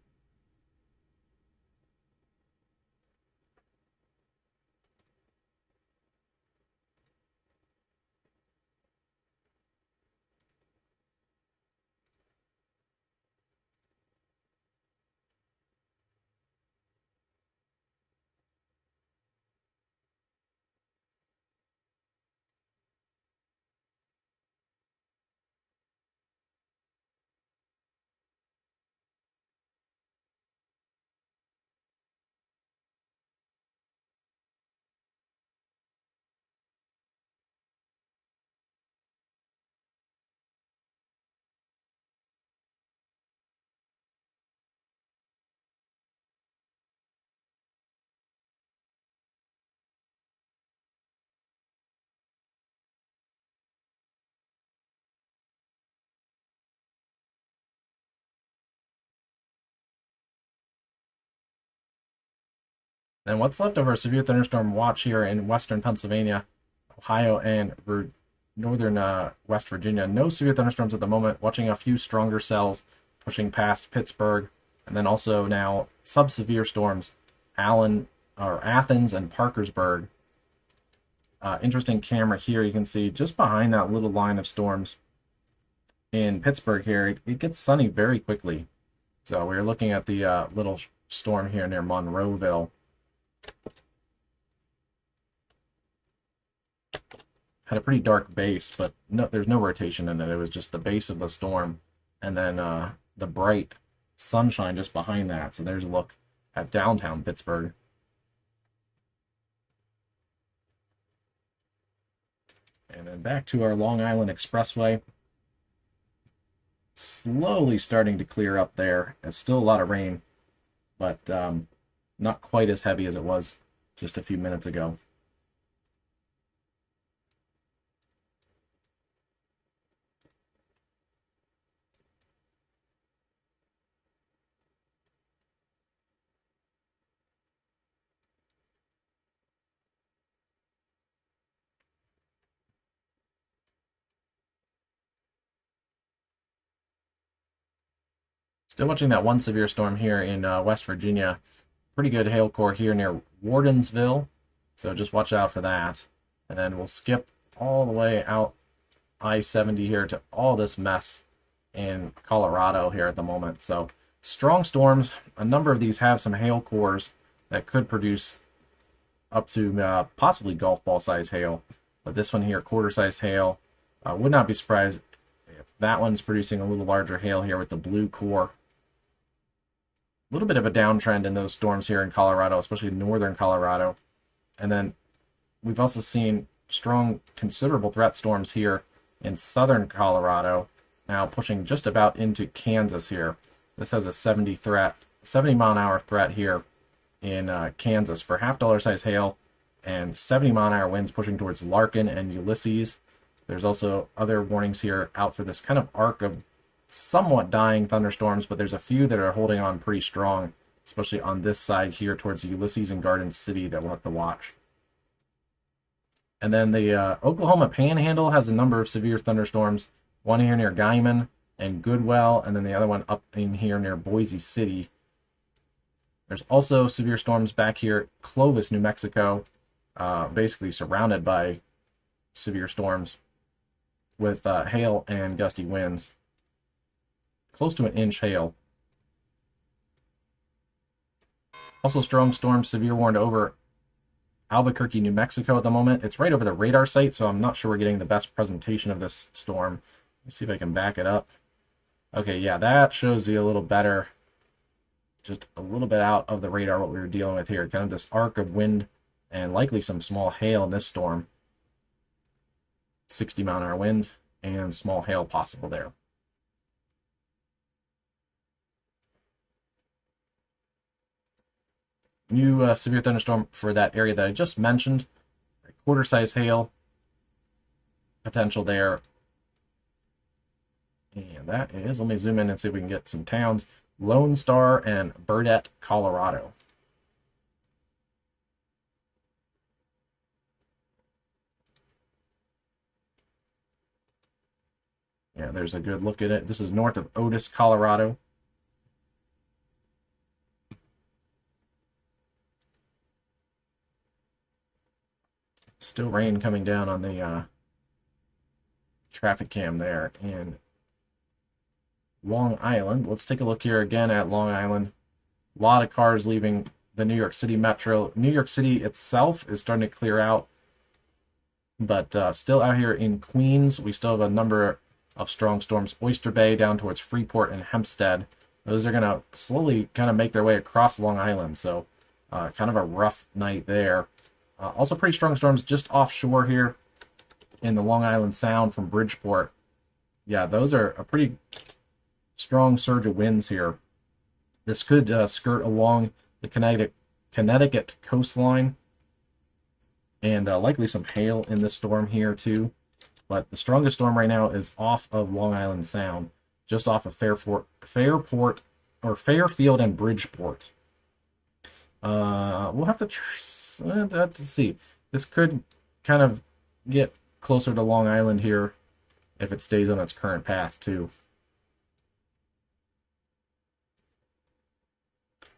And what's left of our severe thunderstorm watch here in western Pennsylvania, Ohio, and northern West Virginia. No severe thunderstorms at the moment. Watching a few stronger cells pushing past Pittsburgh, and then also now sub-severe storms, Athens and Parkersburg. Interesting camera here. You can see just behind that little line of storms in Pittsburgh here, it gets sunny very quickly. So we're looking at the little storm here near Monroeville. Had a pretty dark base, but there's no rotation in it. It was just the base of the storm, and then the bright sunshine just behind that. So there's a look at downtown Pittsburgh. And then back to our Long Island Expressway. Slowly starting to clear up there. It's still a lot of rain, but not quite as heavy as it was just a few minutes ago. Still watching that one severe storm here in West Virginia. Pretty good hail core here near Wardensville, so just watch out for that. And then we'll skip all the way out I-70 here to all this mess in Colorado here at the moment. So strong storms. A number of these have some hail cores that could produce up to possibly golf ball size hail. But this one here, quarter size hail. Would not be surprised if that one's producing a little larger hail here with the blue core. A little bit of a downtrend in those storms here in Colorado, especially northern Colorado. And then we've also seen strong, considerable threat storms here in southern Colorado, now pushing just about into Kansas here. This has a 70 mile an hour threat here in Kansas for $half size hail and 70 mile an hour winds pushing towards Larkin and Ulysses. There's also other warnings here out for this kind of arc of somewhat dying thunderstorms, but there's a few that are holding on pretty strong, especially on this side here towards Ulysses and Garden City that we'll have to watch. And then the Oklahoma Panhandle has a number of severe thunderstorms, one here near Guyman and Goodwell, and then the other one up in here near Boise City. There's also severe storms back here at Clovis, New Mexico, basically surrounded by severe storms with hail and gusty winds. Close to an inch hail. Also strong storms, severe warned over Albuquerque, New Mexico at the moment. It's right over the radar site, so I'm not sure we're getting the best presentation of this storm. Let's see if I can back it up. Okay, yeah, that shows you a little better. Just a little bit out of the radar what we were dealing with here. Kind of this arc of wind and likely some small hail in this storm. 60-mile-an-hour wind and small hail possible there. New severe thunderstorm for that area that I just mentioned. Quarter-size hail potential there. And that is, let me zoom in and see if we can get some towns. Lone Star and Burdett, Colorado. Yeah, there's a good look at it. This is north of Otis, Colorado. Still rain coming down on the traffic cam there in Long Island. Let's take a look here again at Long Island. A lot of cars leaving the New York City metro. New York City itself is starting to clear out, but still out here in Queens, we still have a number of strong storms. Oyster Bay down towards Freeport and Hempstead. Those are going to slowly kind of make their way across Long Island, so kind of a rough night there. Also pretty strong storms just offshore here in the Long Island Sound from Bridgeport. Yeah, those are a pretty strong surge of winds here. This could skirt along the Connecticut coastline, and likely some hail in this storm here too. But the strongest storm right now is off of Long Island Sound, just off of Fairfield and Bridgeport. We'll have to see. This could kind of get closer to Long Island here if it stays on its current path too.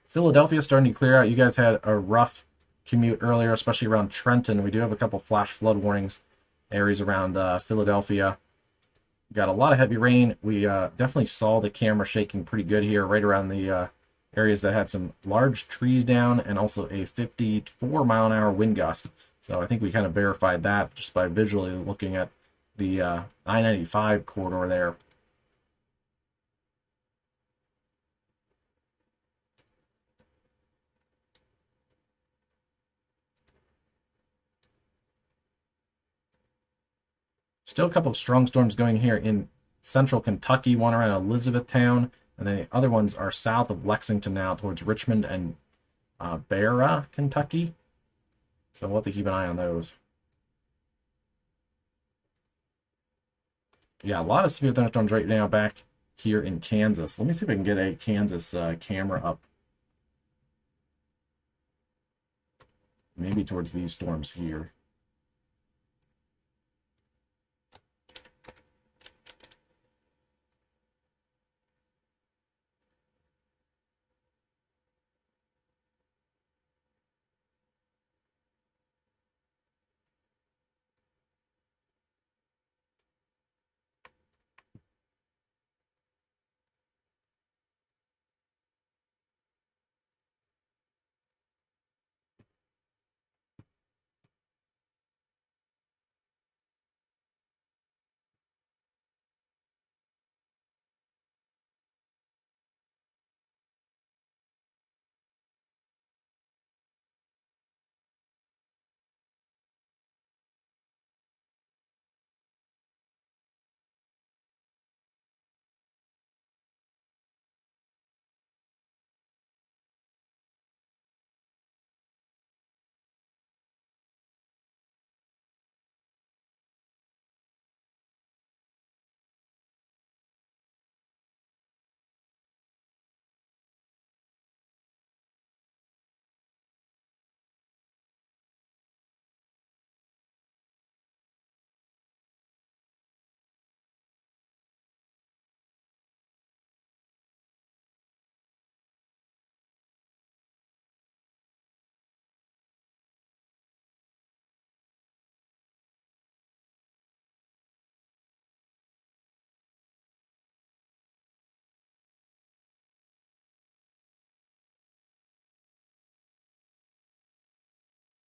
Philadelphia starting to clear out. You guys had a rough commute earlier, especially around Trenton. We do have a couple flash flood warnings areas around Philadelphia. Got a lot of heavy rain. We definitely saw the camera shaking pretty good here, right around the areas that had some large trees down and also a 54-mile-an-hour wind gust. So I think we kind of verified that just by visually looking at the I-95 corridor there. Still a couple of strong storms going here in central Kentucky, one around Elizabethtown, and then the other ones are south of Lexington now towards Richmond and Beara, Kentucky. So we'll have to keep an eye on those. Yeah, a lot of severe thunderstorms right now back here in Kansas. Let me see if I can get a Kansas camera up. Maybe towards these storms here.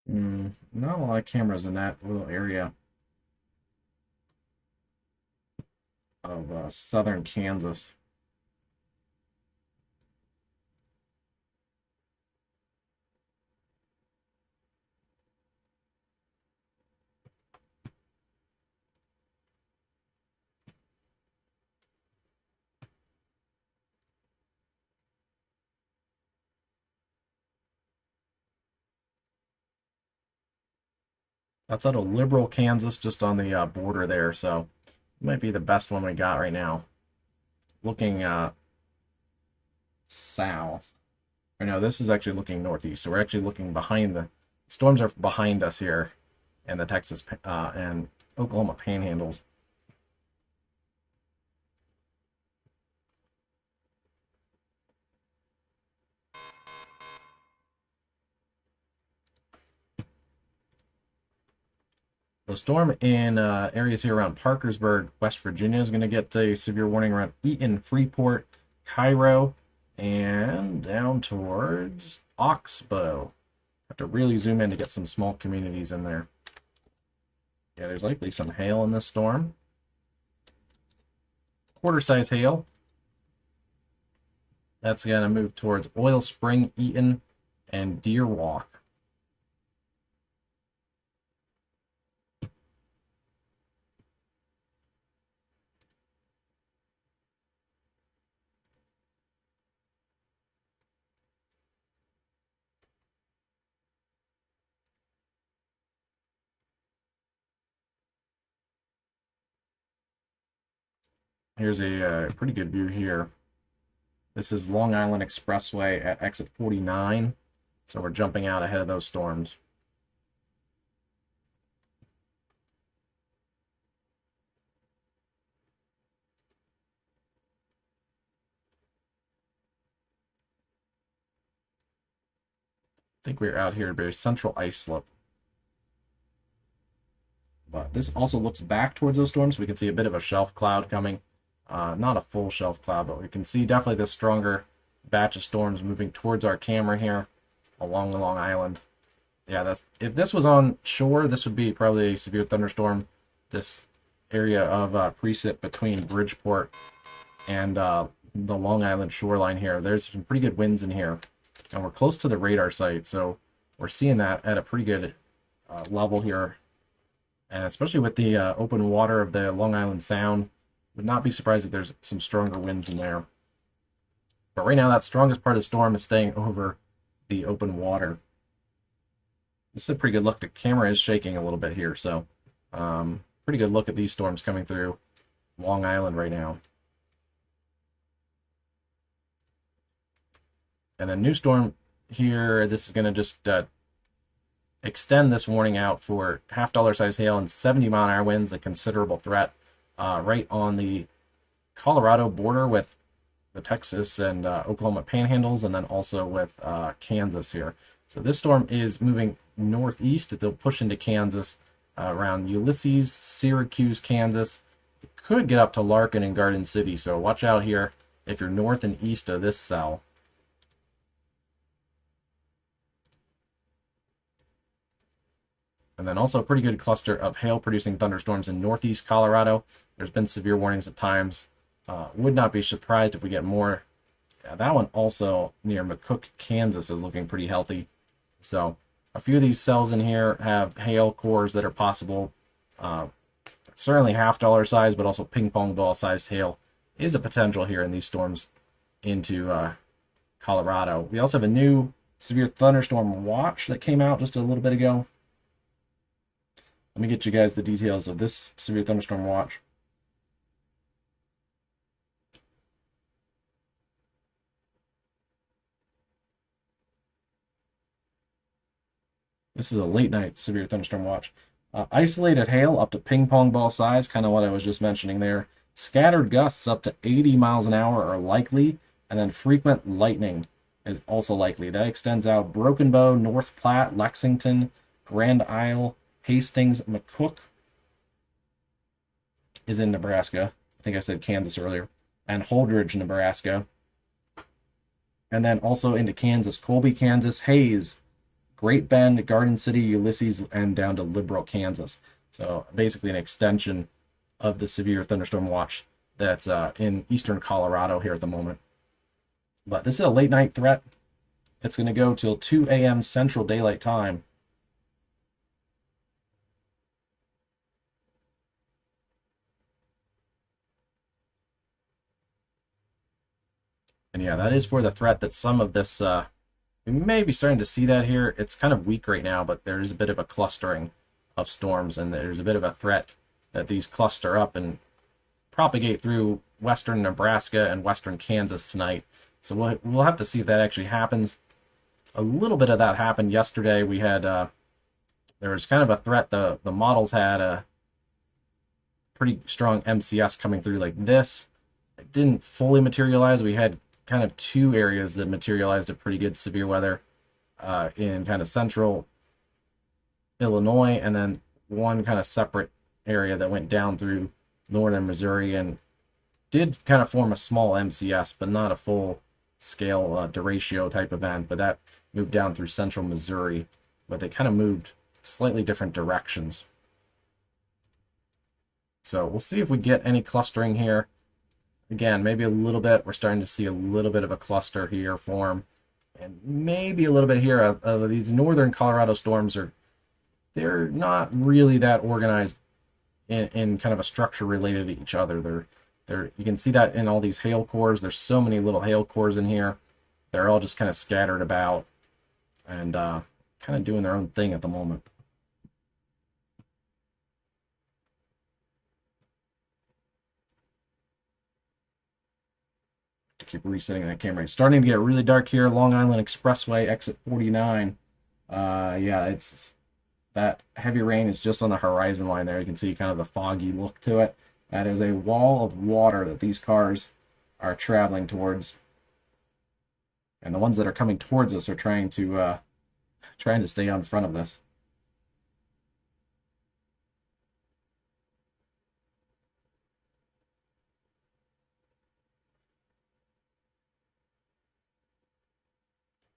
Not a lot of cameras in that little area of southern Kansas. That's out of Liberal, Kansas, just on the border there. So it might be the best one we got right now. Looking south. Or no, this is actually looking northeast. So we're actually looking behind the storms are behind us here in the Texas and Oklahoma panhandles. The storm in areas here around Parkersburg, West Virginia, is going to get a severe warning around Eaton, Freeport, Cairo, and down towards Oxbow. Have to really zoom in to get some small communities in there. Yeah, there's likely some hail in this storm. Quarter-size hail. That's going to move towards Oil Spring, Eaton, and Deer Walk. Here's a pretty good view here. This is Long Island Expressway at exit 49. So we're jumping out ahead of those storms. I think we're out here at very central ice slope. But this also looks back towards those storms. We can see a bit of a shelf cloud coming. Not a full shelf cloud, but we can see definitely this stronger batch of storms moving towards our camera here along the Long Island. Yeah, that's if this was on shore, this would be probably a severe thunderstorm. This area of precip between Bridgeport and the Long Island shoreline here. There's some pretty good winds in here, and we're close to the radar site, so we're seeing that at a pretty good level here. And especially with the open water of the Long Island Sound, would not be surprised if there's some stronger winds in there. But right now, that strongest part of the storm is staying over the open water. This is a pretty good look. The camera is shaking a little bit here, so pretty good look at these storms coming through Long Island right now. And a new storm here. This is going to just extend this warning out for half-dollar size hail and 70-mile-an-hour winds, a considerable threat right on the Colorado border with the Texas and Oklahoma panhandles, and then also with Kansas here. So this storm is moving northeast. It'll push into Kansas around Ulysses, Syracuse, Kansas. It could get up to Larkin and Garden City, so watch out here if you're north and east of this cell. And then also a pretty good cluster of hail-producing thunderstorms in northeast Colorado. There's been severe warnings at times. Would not be surprised if we get more. That one also near McCook, Kansas is looking pretty healthy. So a few of these cells in here have hail cores that are possible. Certainly half-dollar size, but also ping-pong ball-sized hail is a potential here in these storms into Colorado. We also have a new severe thunderstorm watch that came out just a little bit ago. Let me get you guys the details of this severe thunderstorm watch. This is a late night severe thunderstorm watch. Isolated hail up to ping pong ball size, kind of what I was just mentioning there. Scattered gusts up to 80 miles an hour are likely, and then frequent lightning is also likely. That extends out Broken Bow, North Platte, Lexington, Grand Isle, Hastings, McCook is in Nebraska. I think I said Kansas earlier. And Holdridge, Nebraska. And then also into Kansas, Colby, Kansas, Hayes, Great Bend, Garden City, Ulysses, and down to Liberal, Kansas. So basically an extension of the severe thunderstorm watch that's in eastern Colorado here at the moment. But this is a late night threat. It's going to go till 2 a.m. Central Daylight Time. And yeah, that is for the threat that some of this, we may be starting to see that here. It's kind of weak right now, but there is a bit of a clustering of storms, and there's a bit of a threat that these cluster up and propagate through western Nebraska and western Kansas tonight. So we'll have to see if that actually happens. A little bit of that happened yesterday. We had there was kind of a threat. The models had a pretty strong MCS coming through like this. It didn't fully materialize. We had kind of two areas that materialized at pretty good severe weather in kind of central Illinois, and then one kind of separate area that went down through northern Missouri and did kind of form a small MCS, but not a full scale derecho type event. But that moved down through central Missouri, but they kind of moved slightly different directions. So we'll see if we get any clustering here. Again, maybe a little bit. We're starting to see a little bit of a cluster here form, and maybe a little bit here. These northern Colorado storms they're not really that organized in kind of a structure related to each other. You can see that in all these hail cores. There's so many little hail cores in here. They're all just kind of scattered about and kind of doing their own thing at the moment. Keep resetting that camera. It's starting to get really dark here. Long Island Expressway, exit 49. Yeah, it's that heavy rain is just on the horizon line there. You can see kind of the foggy look to it. That is a wall of water that these cars are traveling towards, and the ones that are coming towards us are trying to stay on front of this.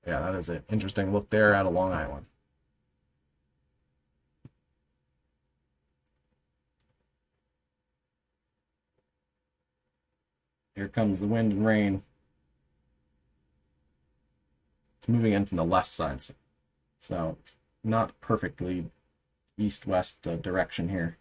Yeah, that is an interesting look there out of Long Island. Here comes the wind and rain. It's moving in from the left side, so not perfectly east-west direction here.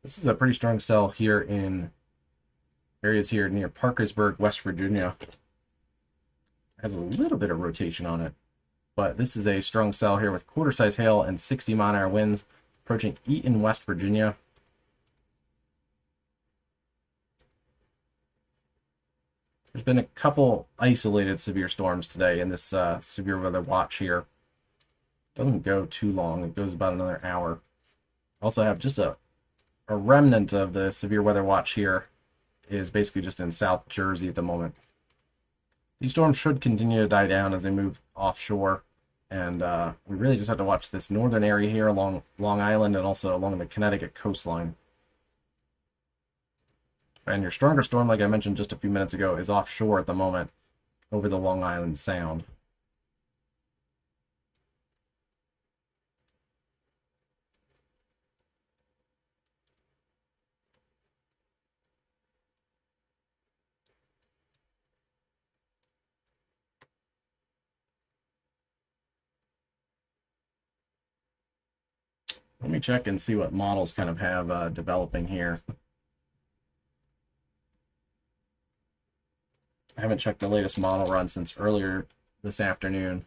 This is a pretty strong cell here in areas here near Parkersburg, West Virginia. It has a little bit of rotation on it, but this is a strong cell here with quarter-size hail and 60-mile-an-hour winds approaching Eaton, West Virginia. There's been a couple isolated severe storms today in this severe weather watch here. Doesn't go too long. It goes about another hour. Also have just a remnant of the severe weather watch here is basically just in South Jersey at the moment. These storms should continue to die down as they move offshore, and we really just have to watch this northern area here along Long Island and also along the Connecticut coastline. And your stronger storm, like I mentioned just a few minutes ago, is offshore at the moment over the Long Island Sound. Let me check and see what models kind of have developing here. I haven't checked the latest model run since earlier this afternoon.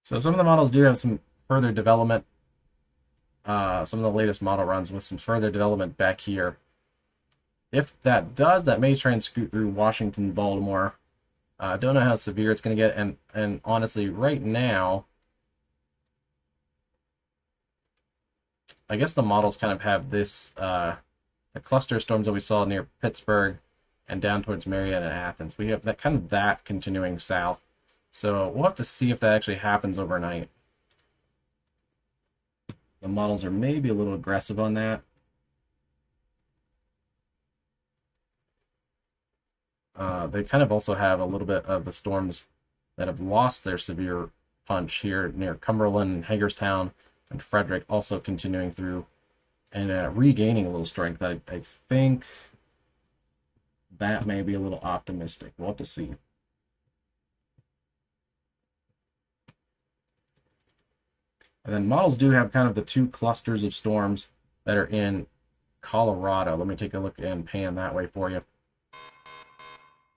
So some of the models do have some further development. Some of the latest model runs with some further development back here. If that does, that may try and scoot through Washington, Baltimore. I don't know how severe it's going to get, and honestly, right now, I guess the models kind of have this, the cluster of storms that we saw near Pittsburgh and down towards Marietta and Athens. We have that kind of that continuing south. So we'll have to see if that actually happens overnight. The models are maybe a little aggressive on that. they kind of also have a little bit of the storms that have lost their severe punch here near Cumberland, Hagerstown, and Frederick, also continuing through and regaining a little strength. I think that may be a little optimistic. We'll have to see. And then models do have kind of the two clusters of storms that are in Colorado. Let me take a look and pan that way for you.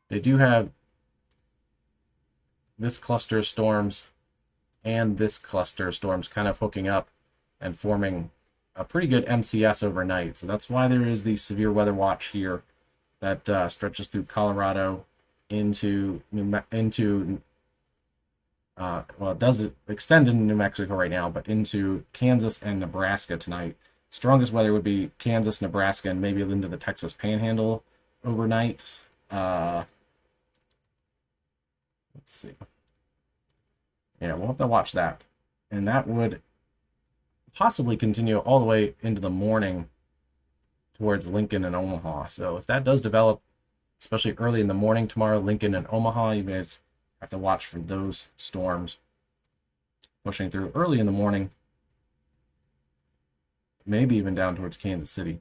They do have this cluster of storms and this cluster of storms kind of hooking up and forming a pretty good MCS overnight. So that's why there is the severe weather watch here that stretches through Colorado into well, it does extend into New Mexico right now, but into Kansas and Nebraska tonight. Strongest weather would be Kansas, Nebraska, and maybe into the Texas Panhandle overnight. Let's see. Yeah, we'll have to watch that. And that would possibly continue all the way into the morning towards Lincoln and Omaha. So if that does develop, especially early in the morning tomorrow, Lincoln and Omaha, you guys have to watch for those storms pushing through early in the morning, maybe even down towards Kansas City.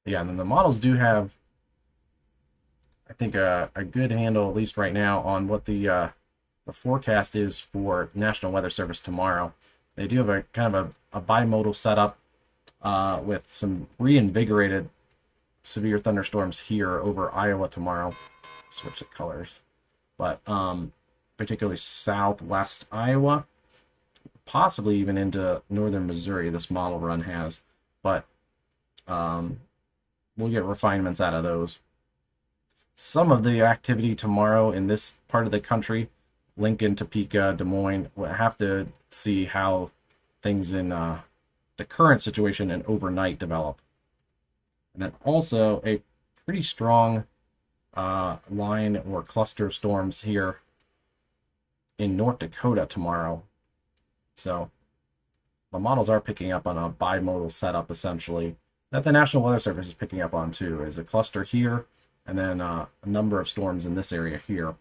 Yeah, and then the models do have, I think, a good handle, at least right now, on what the forecast is for National Weather Service tomorrow. They do have a kind of a bimodal setup with some reinvigorated severe thunderstorms here over Iowa tomorrow. Switch the colors. But particularly southwest Iowa, possibly even into northern Missouri, this model run has. But we'll get refinements out of those. Some of the activity tomorrow in this part of the country, Lincoln, Topeka, Des Moines, we'll have to see how things in the current situation and overnight develop. And then also a pretty strong line or cluster of storms here in North Dakota tomorrow. So the models are picking up on a bimodal setup, essentially, that the National Weather Service is picking up on too, is a cluster here and then a number of storms in this area here.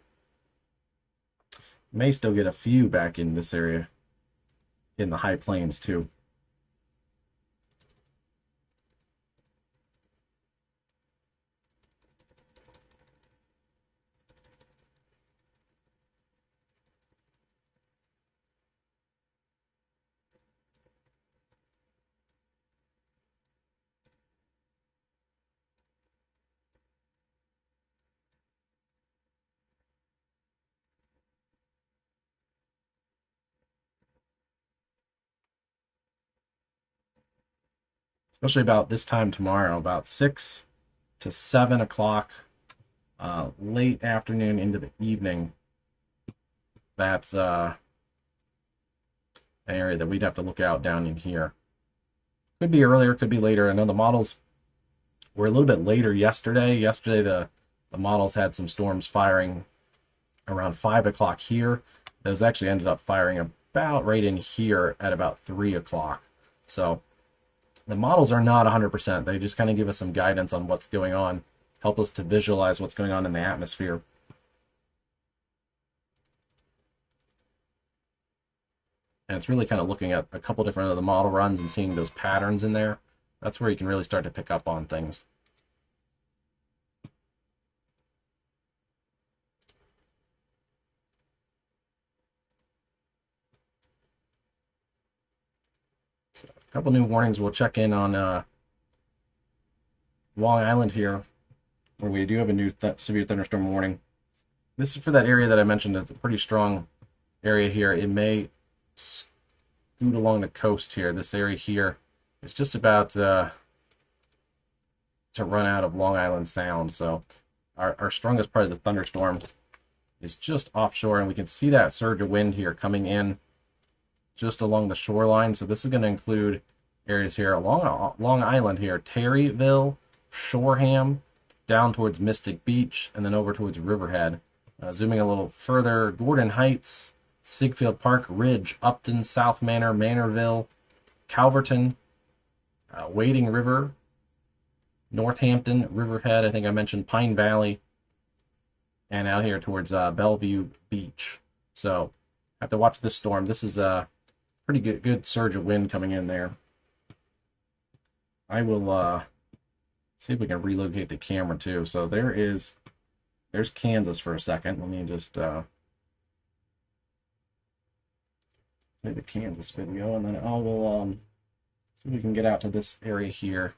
May still get a few back in this area in the high plains too. Especially about this time tomorrow, about 6 to 7 o'clock, late afternoon into the evening. That's an area that we'd have to look out down in here. Could be earlier, could be later. I know the models were a little bit later yesterday. Yesterday, the models had some storms firing around 5 o'clock here. Those actually ended up firing about right in here at about 3 o'clock. So the models are not 100%. They just kind of give us some guidance on what's going on, help us to visualize what's going on in the atmosphere. And it's really kind of looking at a couple different of the model runs and seeing those patterns in there. That's where you can really start to pick up on things. So a couple new warnings. We'll check in on Long Island here, where we do have a new severe thunderstorm warning. This is for that area that I mentioned. It's a pretty strong area here. It may scoot along the coast here. This area here is just about to run out of Long Island Sound. So our strongest part of the thunderstorm is just offshore, and we can see that surge of wind here coming in just along the shoreline. So this is going to include areas here along Long Island here, Terryville, Shoreham, down towards Mystic Beach, and then over towards Riverhead. Zooming a little further, Gordon Heights, Sigfield Park, Ridge, Upton, South Manor, Manorville, Calverton, Wading River, Northampton, Riverhead, I think I mentioned Pine Valley, and out here towards Bellevue Beach. So have to watch this storm. This is a pretty good surge of wind coming in there. I will see if we can relocate the camera too. So there's Kansas for a second. Let me just play the Kansas video, and then I will see if we can get out to this area here.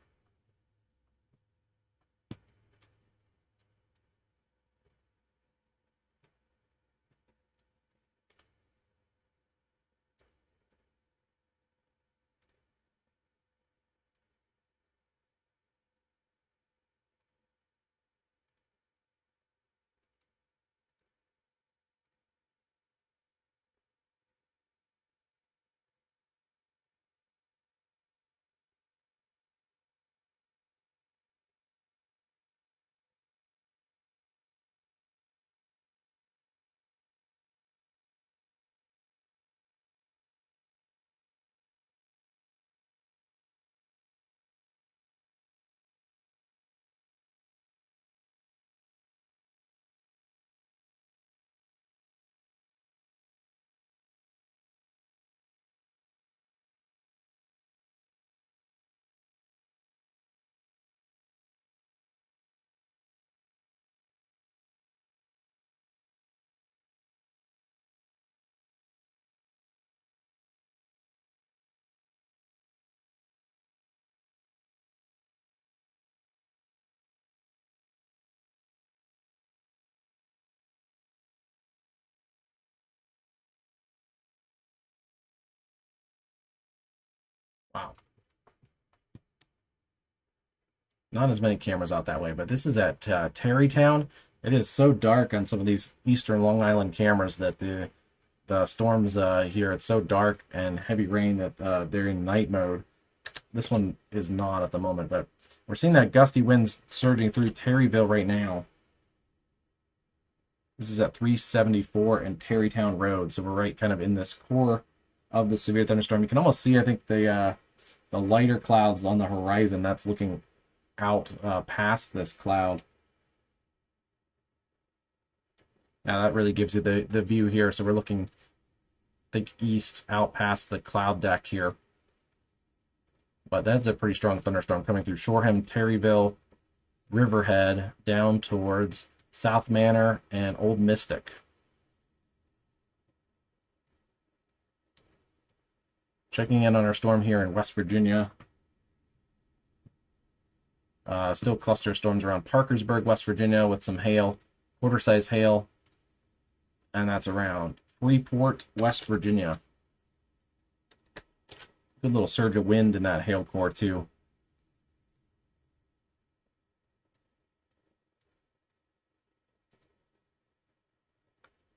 Wow. Not as many cameras out that way, but this is at Terrytown. It is so dark on some of these eastern Long Island cameras that the storms here, it's so dark and heavy rain that they're in night mode. This one is not at the moment, but we're seeing that gusty winds surging through Terryville right now. This is at 374 and Terrytown Road, so we're right kind of in this core of the severe thunderstorm. You can almost see, I think, the lighter clouds on the horizon. That's looking out past this cloud. Now that really gives you the view here. So we're looking, I think, east out past the cloud deck here. But that's a pretty strong thunderstorm coming through Shoreham, Terryville, Riverhead, down towards South Manor and Old Mystic. Checking in on our storm here in West Virginia. Still cluster storms around Parkersburg, West Virginia with some hail, quarter-size hail. And that's around Freeport, West Virginia. Good little surge of wind in that hail core too.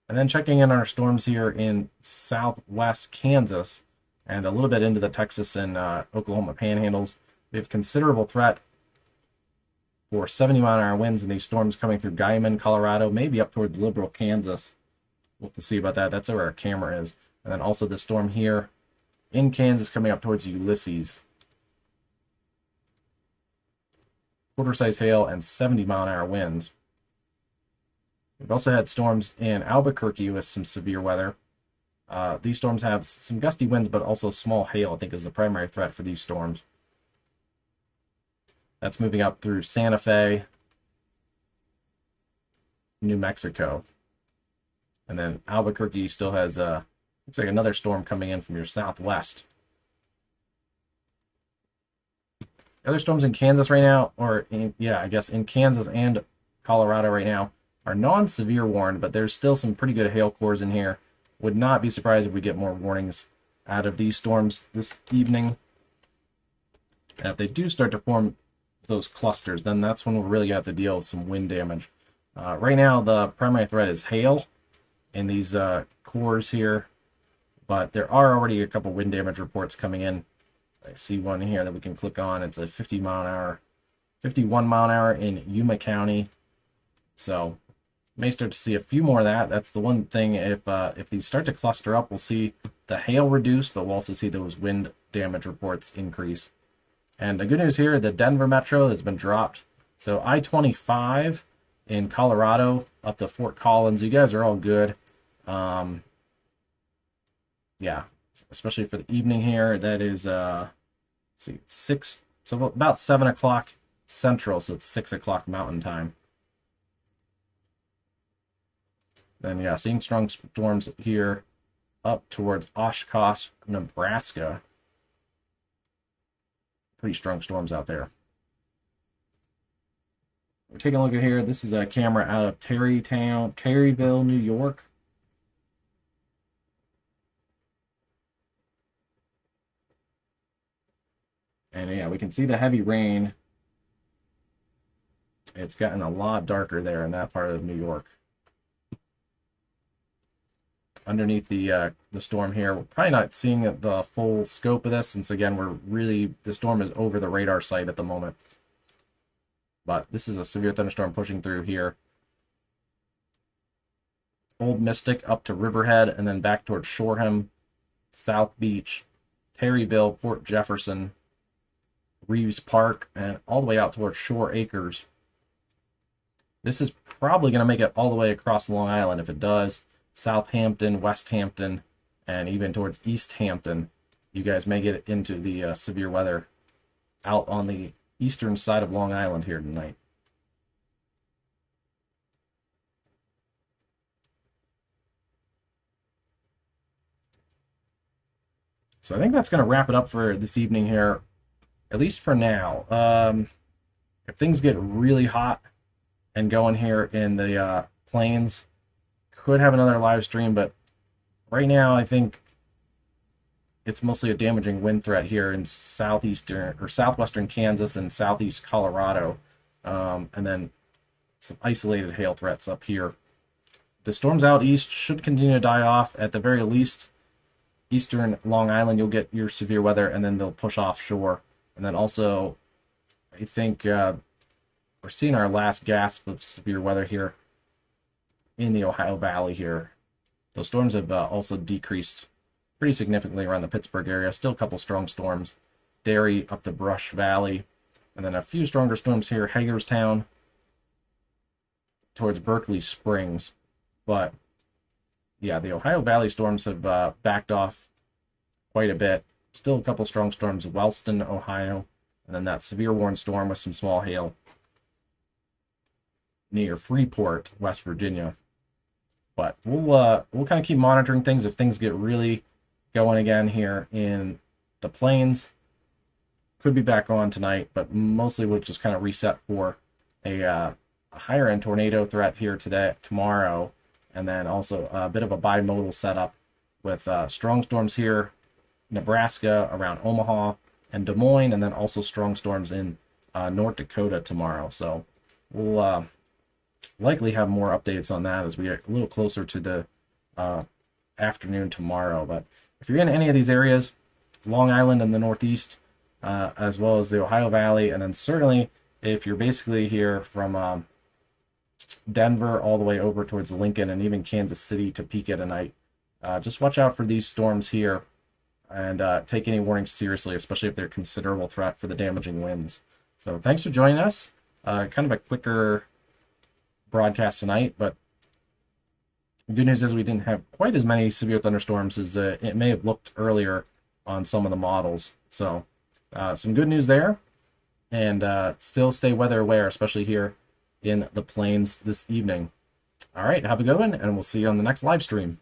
And then checking in on our storms here in southwest Kansas and a little bit into the Texas and Oklahoma panhandles. We have considerable threat for 70-mile-an-hour winds in these storms coming through Guyman, Colorado, maybe up toward Liberal, Kansas. We'll have to see about that. That's where our camera is. And then also the storm here in Kansas coming up towards Ulysses. Quarter-size hail and 70-mile-an-hour winds. We've also had storms in Albuquerque with some severe weather. These storms have some gusty winds, but also small hail, I think, is the primary threat for these storms. That's moving up through Santa Fe, New Mexico. And then Albuquerque still has, looks like another storm coming in from your southwest. Other storms in Kansas right now, or I guess in Kansas and Colorado right now, are non-severe warned, but there's still some pretty good hail cores in here. Would not be surprised if we get more warnings out of these storms this evening. And if they do start to form those clusters, then that's when we'll really have to deal with some wind damage. Right now, the primary threat is hail in these cores here. but there are already a couple wind damage reports coming in. I see one here that we can click on. It's a 50 mile an hour, 51 mile an hour in Yuma County. So may start to see a few more of that. That's the one thing. If these start to cluster up, we'll see the hail reduce, but we'll also see those wind damage reports increase. And the good news here, the Denver Metro has been dropped. So I-25 in Colorado up to Fort Collins. You guys are all good. Yeah, especially for the evening here. That is, let's see, it's 6, so about 7 o'clock Central, so it's 6 o'clock Mountain Time. Then, yeah, seeing strong storms here up towards Oshkosh, Nebraska. Pretty strong storms out there. We're taking a look at here. This is a camera out of Terryville, New York. And yeah, we can see the heavy rain. It's gotten a lot darker there in that part of New York. Underneath the storm here, we're probably not seeing the full scope of this, since again the storm is over the radar site at the moment. But this is a severe thunderstorm pushing through here. Old Mystic up to Riverhead, and then back towards Shoreham, South Beach, Terryville, Port Jefferson, Reeves Park, and all the way out towards Shore Acres. This is probably going to make it all the way across Long Island. If it does, Southampton, West Hampton, and even towards East Hampton, you guys may get into the severe weather out on the eastern side of Long Island here tonight. So I think that's going to wrap it up for this evening here, at least for now. If things get really hot and going here in the plains, could have another live stream, but right now I think it's mostly a damaging wind threat here in southeastern or southwestern Kansas and southeast Colorado, and then some isolated hail threats up here. The storms out east should continue to die off. At the very least, eastern Long Island, you'll get your severe weather, and then they'll push offshore. And then also, I think we're seeing our last gasp of severe weather here in the Ohio Valley here. Those storms have also decreased pretty significantly around the Pittsburgh area. Still a couple strong storms. Derry up to Brush Valley. And then a few stronger storms here. Hagerstown towards Berkeley Springs. But yeah, the Ohio Valley storms have backed off quite a bit. Still a couple strong storms. Wellston, Ohio. And then that severe warning storm with some small hail near Freeport, West Virginia. But we'll kind of keep monitoring things. If things get really going again here in the plains, could be back on tonight, but mostly we'll just kind of reset for a higher end tornado threat here tomorrow, and then also a bit of a bimodal setup with strong storms here, Nebraska around Omaha and Des Moines, and then also strong storms in North Dakota tomorrow. So we'll likely have more updates on that as we get a little closer to the afternoon tomorrow. But if you're in any of these areas, Long Island and the Northeast, as well as the Ohio Valley, and then certainly if you're basically here from Denver all the way over towards Lincoln and even Kansas City, Topeka tonight, just watch out for these storms here and take any warnings seriously, especially if they're a considerable threat for the damaging winds. So thanks for joining us. Kind of a quicker broadcast tonight, but the good news is we didn't have quite as many severe thunderstorms as it may have looked earlier on some of the models. So some good news there, and still stay weather aware, especially here in the plains this evening. All right, have a good one, and we'll see you on the next live stream.